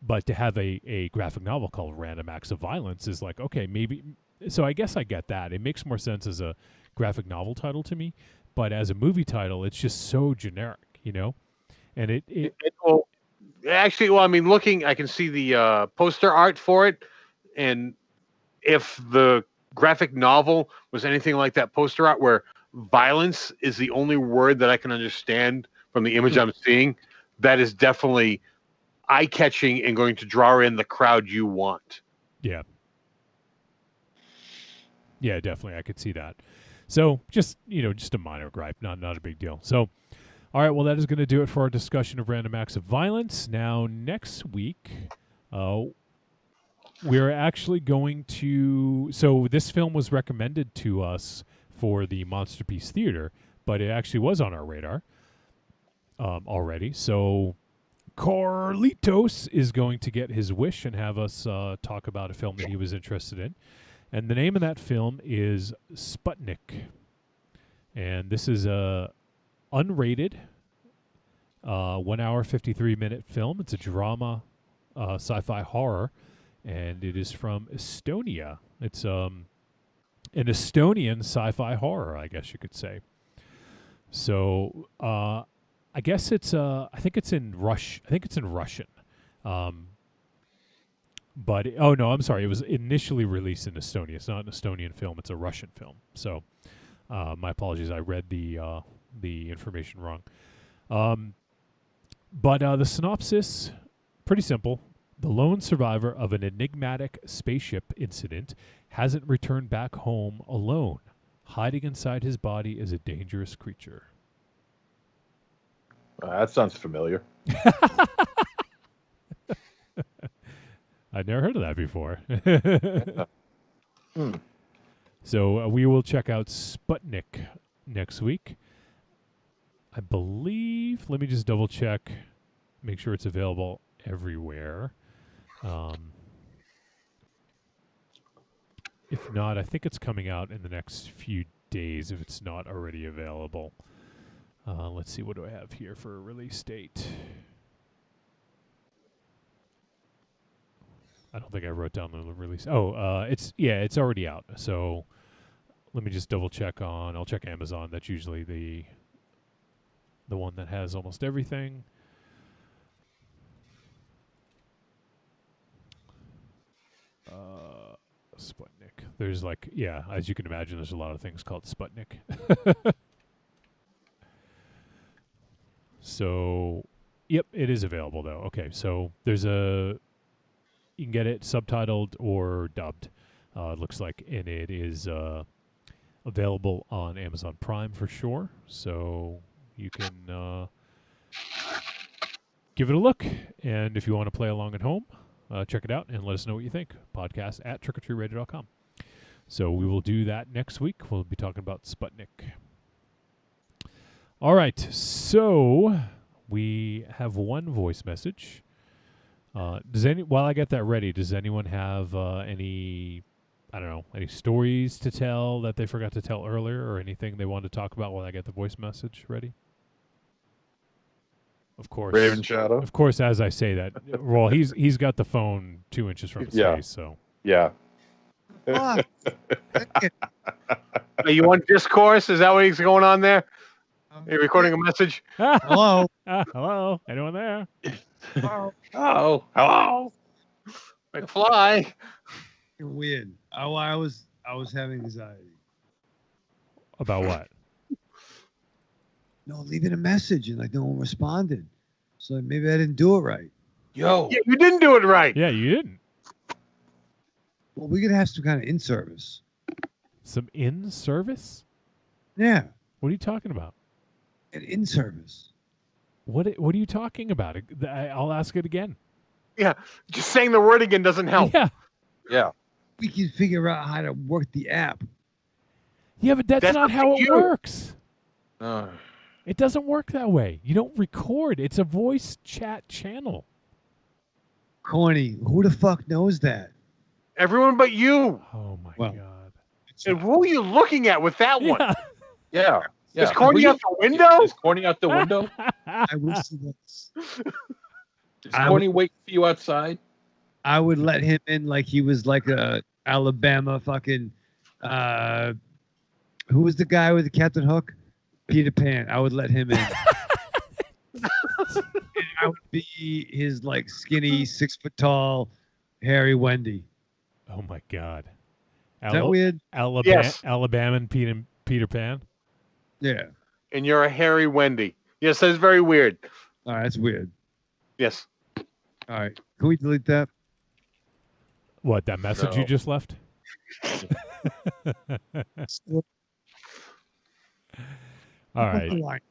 But to have a graphic novel called Random Acts of Violence is like, okay, maybe. So I guess I get that. It makes more sense as a graphic novel title to me, but as a movie title, it's just so generic, And actually, I mean, I can see the poster art for it, and if the graphic novel was anything like that poster art, where violence is the only word that I can understand from the image I'm seeing, that is definitely eye-catching and going to draw in the crowd you want. Yeah. Yeah, definitely. I could see that. So just a minor gripe, not a big deal. So, all right, well, that is going to do it for our discussion of Random Acts of Violence. Now, next week, we're actually going to... So this film was recommended to us for the Monster Piece Theater, but it actually was on our radar already. So Carlitos is going to get his wish and have us talk about a film that he was interested in. And the name of that film is Sputnik. And this is a unrated 1 hour, 53-minute film. It's a drama, sci-fi horror, and it is from Estonia. It's an Estonian sci-fi horror, I guess you could say. So I guess it's I think it's in Russian. But oh no, I'm sorry. It was initially released in Estonia. It's not an Estonian film. It's a Russian film. So my apologies. I read the information wrong. But the synopsis, pretty simple. The lone survivor of an enigmatic spaceship incident hasn't returned back home alone. Hiding inside his body is a dangerous creature. That sounds familiar. I'd never heard of that before. So we will check out Sputnik next week. I believe, let me just double check, make sure it's available everywhere. If not, I think it's coming out in the next few days if it's not already available. Let's see, what do I have here for a release date? I don't think I wrote down the release. It's already out. So let me just double check I'll check Amazon. That's usually the one that has almost everything. Sputnik. There's as you can imagine, there's a lot of things called Sputnik. So, yep, it is available though. Okay, so you can get it subtitled or dubbed. It looks like, and it is available on Amazon Prime for sure. So you can give it a look, and if you want to play along at home, check it out and let us know what you think. Podcast at trickortreatradio.com. So we will do that next week. We'll be talking about Sputnik. All right, so we have one voice message. While I get that ready, does anyone have any stories to tell that they forgot to tell earlier, or anything they want to talk about while I get the voice message ready? Of course. Raven Shadow. Of course, as I say that, well, he's got the phone 2 inches from his face, so. Yeah. Fuck. Are you on discourse? Is that what he's going on there? Are you recording a message? Hello. Hello. Anyone there? Oh, hello. McFly. Weird. Oh, I was having anxiety. About what? No, leaving a message and like no one responded. So maybe I didn't do it right. Yo. Yeah, you didn't do it right. Yeah, you didn't. Well, we're gonna have some kind of in service. Some in service? Yeah, What are you talking about? an in service. What are you talking about? I'll ask it again. Yeah, just saying the word again doesn't help. Yeah. Yeah. We can figure out how to work the app. Yeah, but that's not up how to it you. works. Uh, It doesn't work that way. You don't record. It's a voice chat channel. Corny. Who the fuck knows that? Everyone but you. Oh my Well, god. And who are you looking at with that one? Yeah. yeah. Is Corny out the window? Is Corny out the window? I wish he was. Is Corny waiting for you outside? I would let him in like he was like a Alabama fucking. Who was the guy with the Captain Hook? Peter Pan. I would let him in. And I would be his like skinny, 6 foot tall, hairy Wendy. Oh my god. Is that weird? Yes. Alabama and Peter Pan. Yeah. And you're a hairy Wendy. Yes, that's very weird. All right, that's weird. Yes. All right, can we delete that? What, that message you No. just left? All right.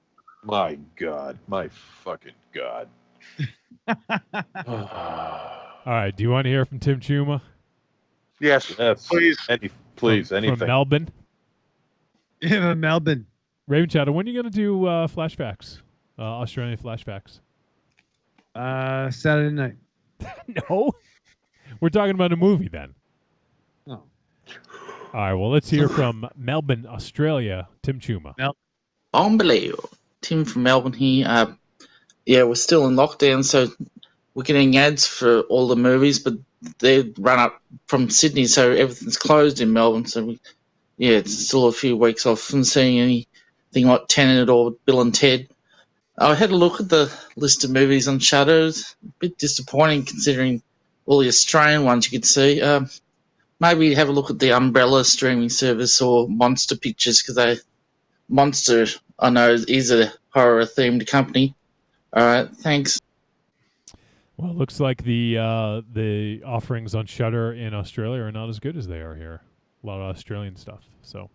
My God. My fucking God. All right. Do you want to hear from Tim Chuma? Yes. Yes. Please. Please, anything. From Melbourne? Yeah, Melbourne. Raven Shadow, when are you going to do flashbacks? Australian flashbacks? Saturday night. No. We're talking about a movie then. Oh. All right. Well, let's hear from Melbourne, Australia, Tim Chuma. Unbelievable. Tim from Melbourne here. Yeah, we're still in lockdown, so we're getting ads for all the movies, but they run up from Sydney, so everything's closed in Melbourne. So, it's still a few weeks off from seeing anything like Tenet or Bill and Ted. I had a look at the list of movies on Shudder. It's a bit disappointing considering all the Australian ones you could see. Maybe have a look at the Umbrella streaming service or Monster Pictures, because Monster, I know, is a horror-themed company. All right, thanks. Well, it looks like the offerings on Shudder in Australia are not as good as they are here. A lot of Australian stuff. So,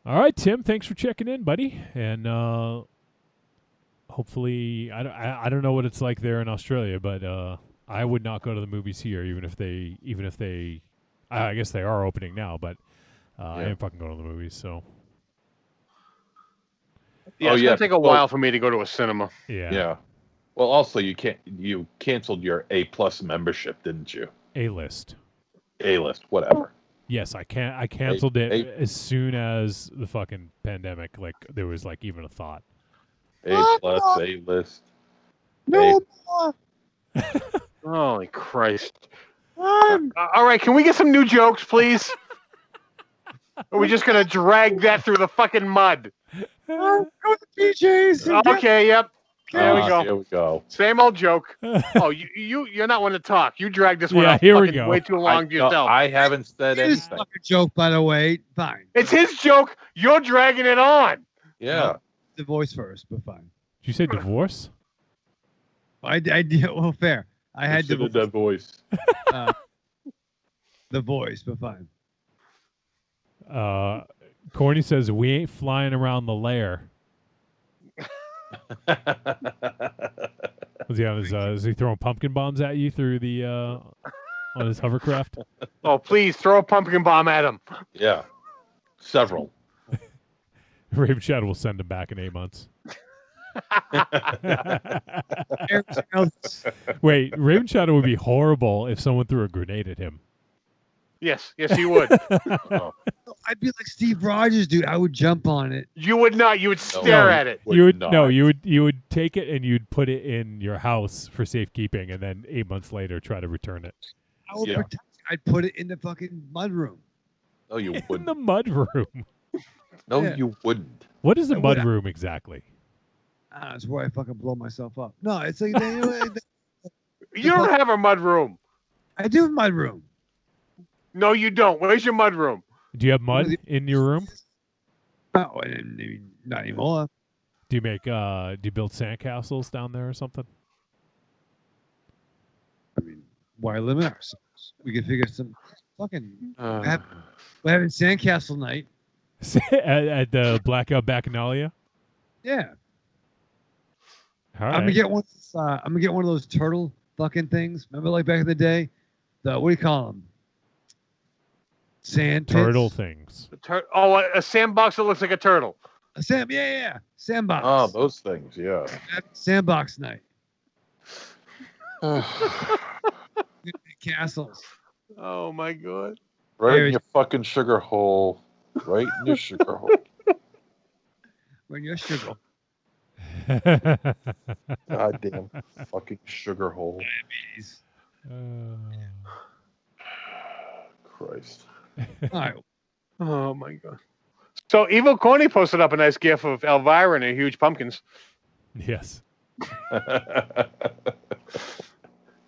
all right, Tim, thanks for checking in, buddy. And hopefully, I don't know what it's like there in Australia, but I would not go to the movies here, even if they, I guess they are opening now, but I ain't fucking going to the movies. So. Yeah, it's gonna take a while for me to go to a cinema. Yeah. Yeah. Well, also you canceled your A+ membership, didn't you? A-list. A-list, whatever. Yes, I canceled it as soon as the fucking pandemic. Like there was like even a thought. A+, A-list. No. Holy Christ! All right, can we get some new jokes, please? Or are we just gonna drag that through the fucking mud? Go with the PJs. Okay, yep. There we go. Here we go. Same old joke. Oh, you're not one to talk. You dragged this one Yeah, out here we fucking go. way too long yourself. I haven't said It is anything. a fucking joke, by the way. Fine. It's his joke. You're dragging it on. Yeah. The voice first, but fine. Did you say divorce? I did. Well, fair. I had Listen to that voice. the voice, but fine. Corny says we ain't flying around the lair. Was he on his? Is he throwing pumpkin bombs at you through the on his hovercraft? Oh, please throw a pumpkin bomb at him. Yeah. Several. Raven Shadow will send him back in 8 months. Wait, Raven Shadow would be horrible if someone threw a grenade at him. Yes, he would. Oh, I'd be like Steve Rogers, dude. I would jump on it. You would not. You would stare at it. You would not. no. You would take it and you'd put it in your house for safekeeping, and then 8 months later try to return it. I would protect. I'd put it in the fucking mud room. No, you In wouldn't. the mud room. No, Yeah. you wouldn't. What is the I mud would- room exactly? That's where I fucking blow myself up. No, it's like You don't have a mud room. I do have mud room. No, you don't. Where's your mud room? Do you have mud in your room? Oh, not anymore. Do you make do you build sandcastles down there or something? I mean, why limit ourselves? We can figure some fucking. Uh, We're having sandcastle night. at the Blackout Bacchanalia? Yeah, All I'm right. gonna get one. I'm gonna get one of those turtle fucking things. Remember, like back in the day, the what do you call them? Sand pits? Turtle things. A sandbox that looks like a turtle. A yeah, sandbox. oh, those things, yeah. Sandbox night. Castles. Oh my god. Right in your fucking sugar hole. Right in your sugar hole. When you're sugar. Goddamn fucking sugar hole. Diabetes. Christ. All right. Oh my god. So Evil Corny posted up a nice gif of Elvira and her huge pumpkins. Yes.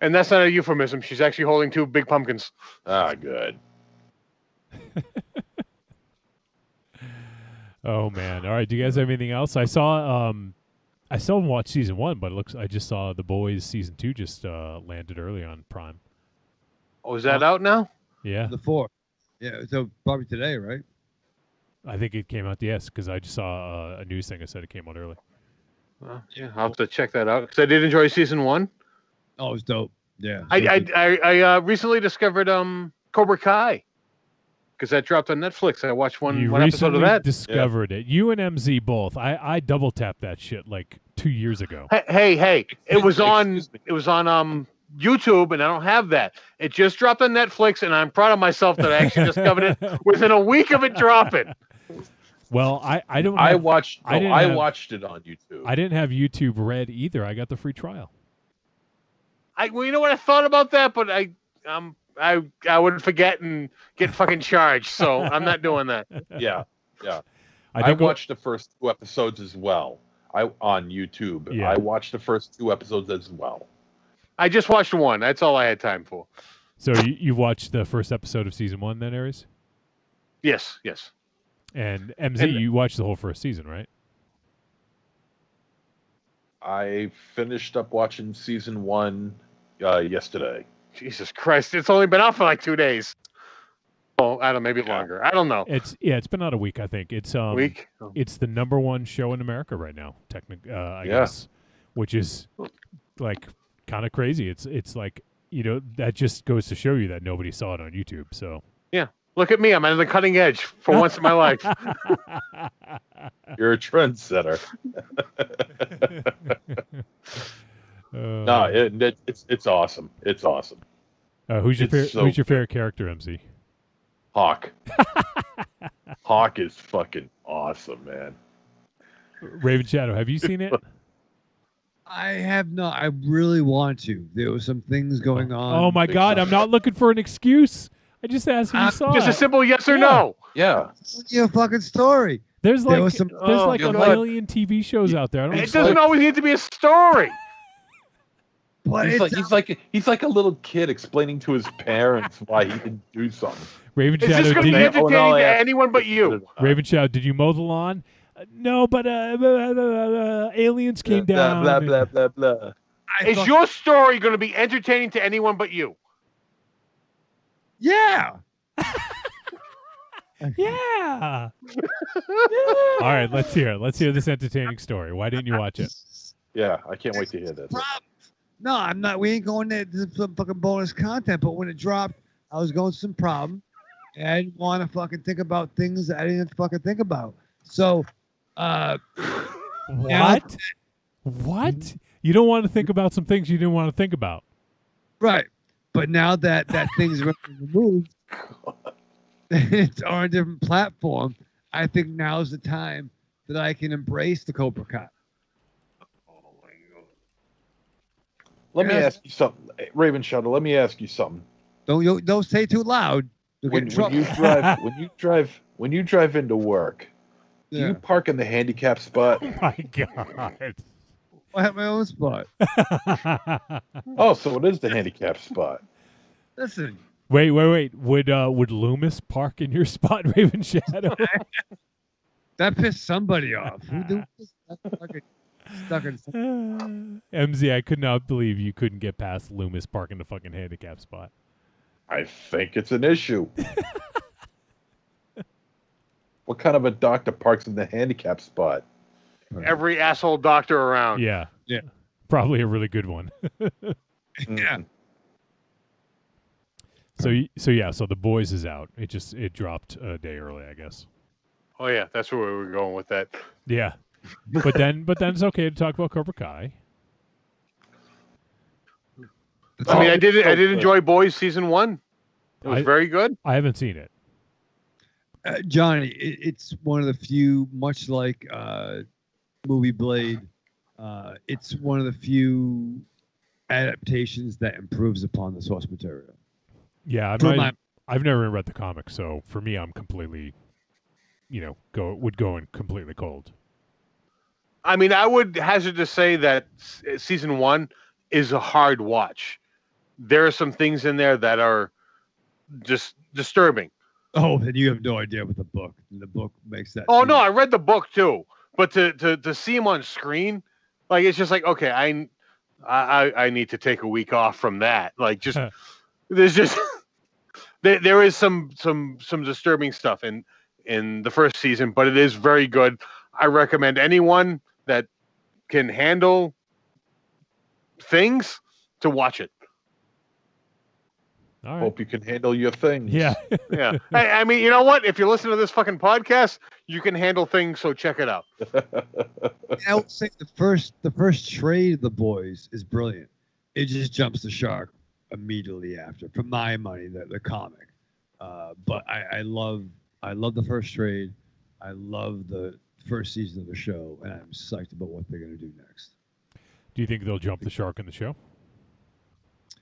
And that's not a euphemism. She's actually holding 2 big pumpkins. Ah, good. Oh man. All right. Do you guys have anything else? I saw I still haven't watched season 1, but I just saw The Boys season 2 just landed early on Prime. Oh, is that out now? Yeah. The 4. Yeah, so probably today, right? I think it came out, yes, because I just saw a news thing that said it came out early. Yeah, I'll have to check that out because I did enjoy season 1. Oh, it was dope. Yeah. I recently discovered Cobra Kai because that dropped on Netflix. I watched one episode of that. Discovered it. You and MZ both. I double tapped that shit like 2 years ago. Hey! It was on YouTube, and I don't have that. It just dropped on Netflix, and I'm proud of myself that I actually discovered it within a week of it dropping. Well, I don't. I have, watched. I, No, didn't I have, watched it on YouTube. I didn't have YouTube Red either. I got the free trial. Well, you know what? I thought about that, but I would forget and get fucking charged, so I'm not doing that. Yeah. I watched the first 2 episodes as well. On YouTube. Yeah. I watched the first 2 episodes as well. I just watched 1. That's all I had time for. So you watched the first episode of season 1 then, Aries? Yes. And MZ, you watched the whole first season, right? I finished up watching season 1 yesterday. Jesus Christ! It's only been out for like 2 days. Oh, I don't know, maybe longer. I don't know. It's been out a week, I think. It's week. It's the #1 show in America right now, technically. I guess, which is like kind of crazy. It's like, that just goes to show you that nobody saw it on YouTube. So yeah, look at me. I'm on the cutting edge for once in my life. You're a trendsetter. No, it's awesome. It's awesome. Who's your favorite character, MZ? Hawk. Hawk is fucking awesome, man. Raven Shadow, have you seen it? I have not. I really want to. There were some things going on. Oh my God! I'm not looking for an excuse. I just asked if you saw just it. a simple yes or no. Yeah. Your fucking story. There's like some, a million TV shows out there. It doesn't always need to be a story. But he's like a little kid explaining to his parents why he didn't do something. Raven Is Shadow, this going to be entertaining to anyone but you? Raven Shadow, did you mow the lawn? No, but aliens came down. Blah blah blah blah. Is your story going to be entertaining to anyone but you? Yeah. Yeah. All right, let's hear it. Let's hear this entertaining story. Why didn't you watch it? Yeah, I can't wait to hear this. No, I'm not. We ain't going there. This is some fucking bonus content. But when it dropped, I was going through some problem, and I didn't want to fucking think about things that I didn't fucking think about. So, what? What? You don't want to think about some things you didn't want to think about. Right. But now that thing's removed, it's on a different platform. I think now's the time that I can embrace the Cobra Kai. Let me ask you something, Raven Shuttle. Let me ask you something. Don't say too loud. When you drive into work, do you park in the handicap spot? Oh my god! I have my own spot. Oh, so it is the handicap spot. Listen. Wait. Would Loomis park in your spot, Raven Shadow? That pissed somebody off. Stuck in MZ, I could not believe you couldn't get past Loomis parking the fucking handicap spot. I think it's an issue. What kind of a doctor parks in the handicap spot? Every asshole doctor around. Yeah. Probably a really good one. Yeah. So The Boys is out. It dropped a day early, I guess. Oh yeah, that's where we were going with that. Yeah. But then it's okay to talk about Cobra Kai. I mean, I did enjoy Boys season 1. It was very good. I haven't seen it. Johnny, it's one of the few, much like movie Blade, it's one of the few adaptations that improves upon the source material. Yeah, I've never read the comic, so for me, I'm completely, would go in completely cold. I mean, I would hazard to say that season 1 is a hard watch. There are some things in there that are just disturbing. Oh, then you have no idea what the book makes that. Oh no, I read the book too, but to see him on screen, like it's just like, okay, I need to take a week off from that. Like just there's just there is some disturbing stuff in the first season, but it is very good. I recommend anyone that can handle things to watch it. All right. Hope you can handle your things. Yeah. Yeah. Hey, I mean, you know what? If you listen to this fucking podcast, you can handle things, so check it out. I would say the first trade of The Boys is brilliant. It just jumps the shark immediately after, for my money, the comic. But I love the first trade. I love the first season of the show, and I'm psyched about what they're going to do next. Do you think they'll jump the shark in the show?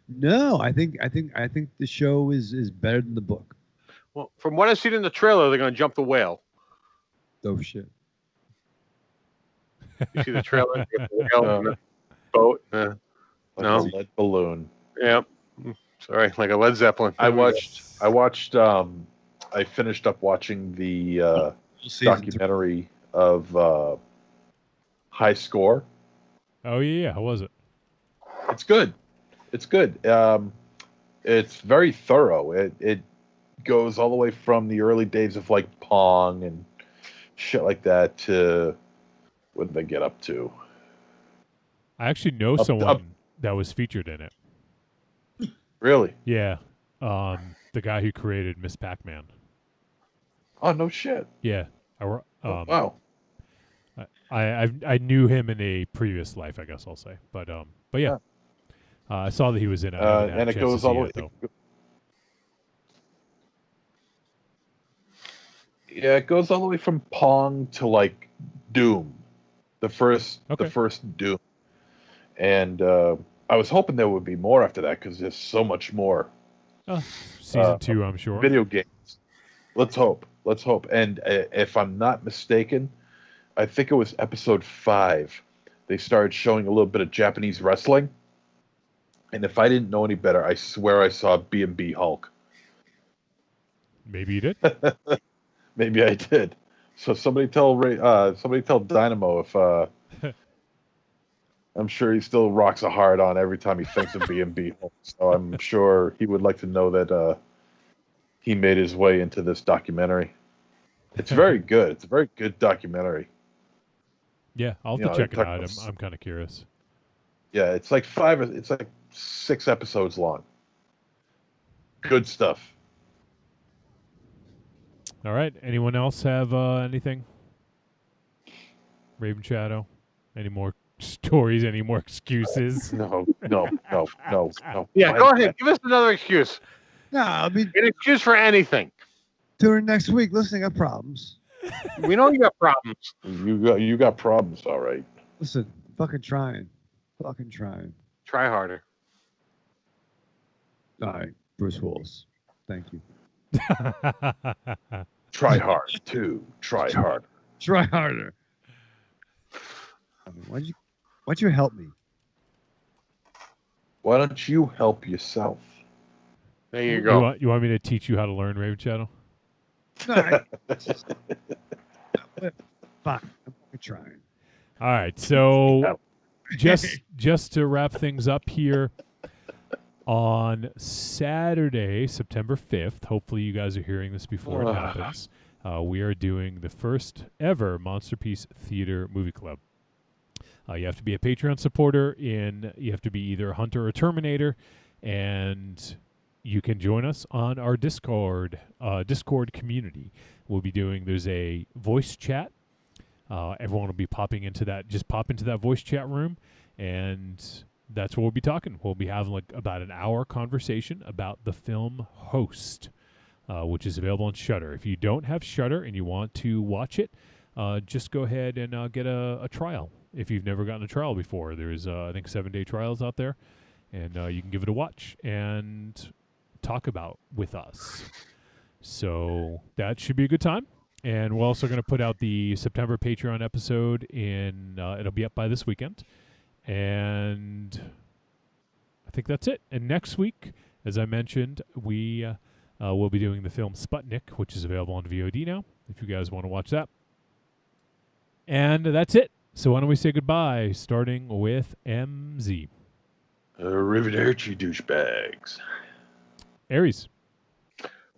No, I think the show is better than the book. Well, from what I've seen in the trailer, they're going to jump the whale. Oh shit! You see the trailer? The whale on the boat? Like No. a lead balloon. Yep. Sorry, like a Led Zeppelin. I finished up watching the documentary of High Score. Oh yeah, how was it? It's good. It's good. It's very thorough. It goes all the way from the early days of like Pong and shit like that to what did they get up to? I actually know someone that was featured in it. Really? Yeah. The guy who created Miss Pac-Man. Oh no shit. Yeah. Wow. I knew him in a previous life, I guess I'll say. But yeah. I saw that he was in it. And it goes all the way. Yeah, it goes all the way from Pong to like Doom, the first Doom, and I was hoping there would be more after that because there's so much more. Season 2, I'm sure. Video games. Let's hope. And if I'm not mistaken, I think it was episode 5. They started showing a little bit of Japanese wrestling. And if I didn't know any better, I swear I saw B&B Hulk. Maybe you did. Maybe I did. So somebody tell Dynamo if I'm sure he still rocks a hard on every time he thinks of B&B Hulk. So I'm sure he would like to know that he made his way into this documentary. It's very good. It's a very good documentary. Yeah, I'll have to check it out. I'm kind of curious. Yeah, it's like 6 episodes long. Good stuff. All right. Anyone else have anything? Raven Shadow? Any more stories? Any more excuses? No. Yeah, go ahead. Give us another excuse. No, I mean, An excuse for anything. tune in next week. Listen, I got problems. We know you got problems. You got problems, all right. Listen, fucking trying. Try harder. All right, Bruce Willis. Thank you. Try hard too. Try hard. Try harder. I mean, why'd you help me? Why don't you help yourself? There you go. You want me to teach you how to learn, Raven Shadow? No, fine. I'm trying. All right, so just to wrap things up here, on Saturday, September 5th, hopefully you guys are hearing this before it happens, we are doing the first ever Monsterpiece Theater Movie Club. You have to be a Patreon supporter, you have to be either a Hunter or Terminator, and you can join us on our Discord community. There's a voice chat. Everyone will be popping into that. Just pop into that voice chat room, and that's what we'll be talking. We'll be having like about an hour conversation about the film Host, which is available on Shudder. If you don't have Shudder and you want to watch it, just go ahead and get a trial. If you've never gotten a trial before, there's I think 7-day trials out there, and you can give it a watch and talk about with us. So that should be a good time. And we're also going to put out the September Patreon episode it'll be up by this weekend. And I think that's it. And next week, as I mentioned, we will be doing the film Sputnik, which is available on VOD now, if you guys want to watch that. And that's it. So why don't we say goodbye, starting with MZ. Arrivederci, douchebags. Aries.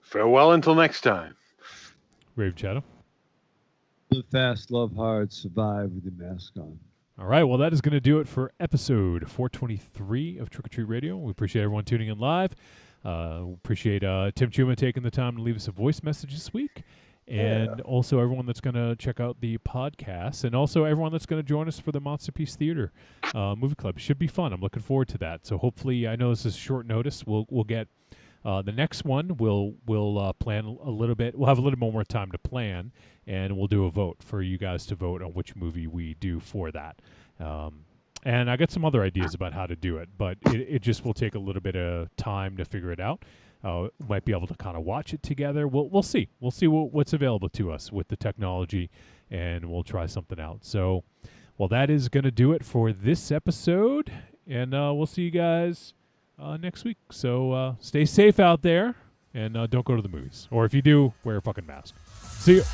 Farewell until next time. Raven Shadow. Live fast, love hard, survive with your mask on. All right, well, that is going to do it for episode 423 of Trick or Treat Radio. We appreciate everyone tuning in live. Appreciate Tim Chuma taking the time to leave us a voice message this week. And also everyone that's going to check out the podcast, and also everyone that's going to join us for the Monsterpiece Theater Movie Club. Should be fun. I'm looking forward to that. So hopefully, I know this is short notice. We'll get the next one. We'll plan a little bit. We'll have a little more time to plan, and we'll do a vote for you guys to vote on which movie we do for that. And I got some other ideas about how to do it, but it just will take a little bit of time to figure it out. Might be able to kind of watch it together. We'll see. We'll see what's available to us with the technology, and we'll try something out. So, well, that is going to do it for this episode, and we'll see you guys next week. So stay safe out there, and don't go to the movies. Or if you do, wear a fucking mask. See you.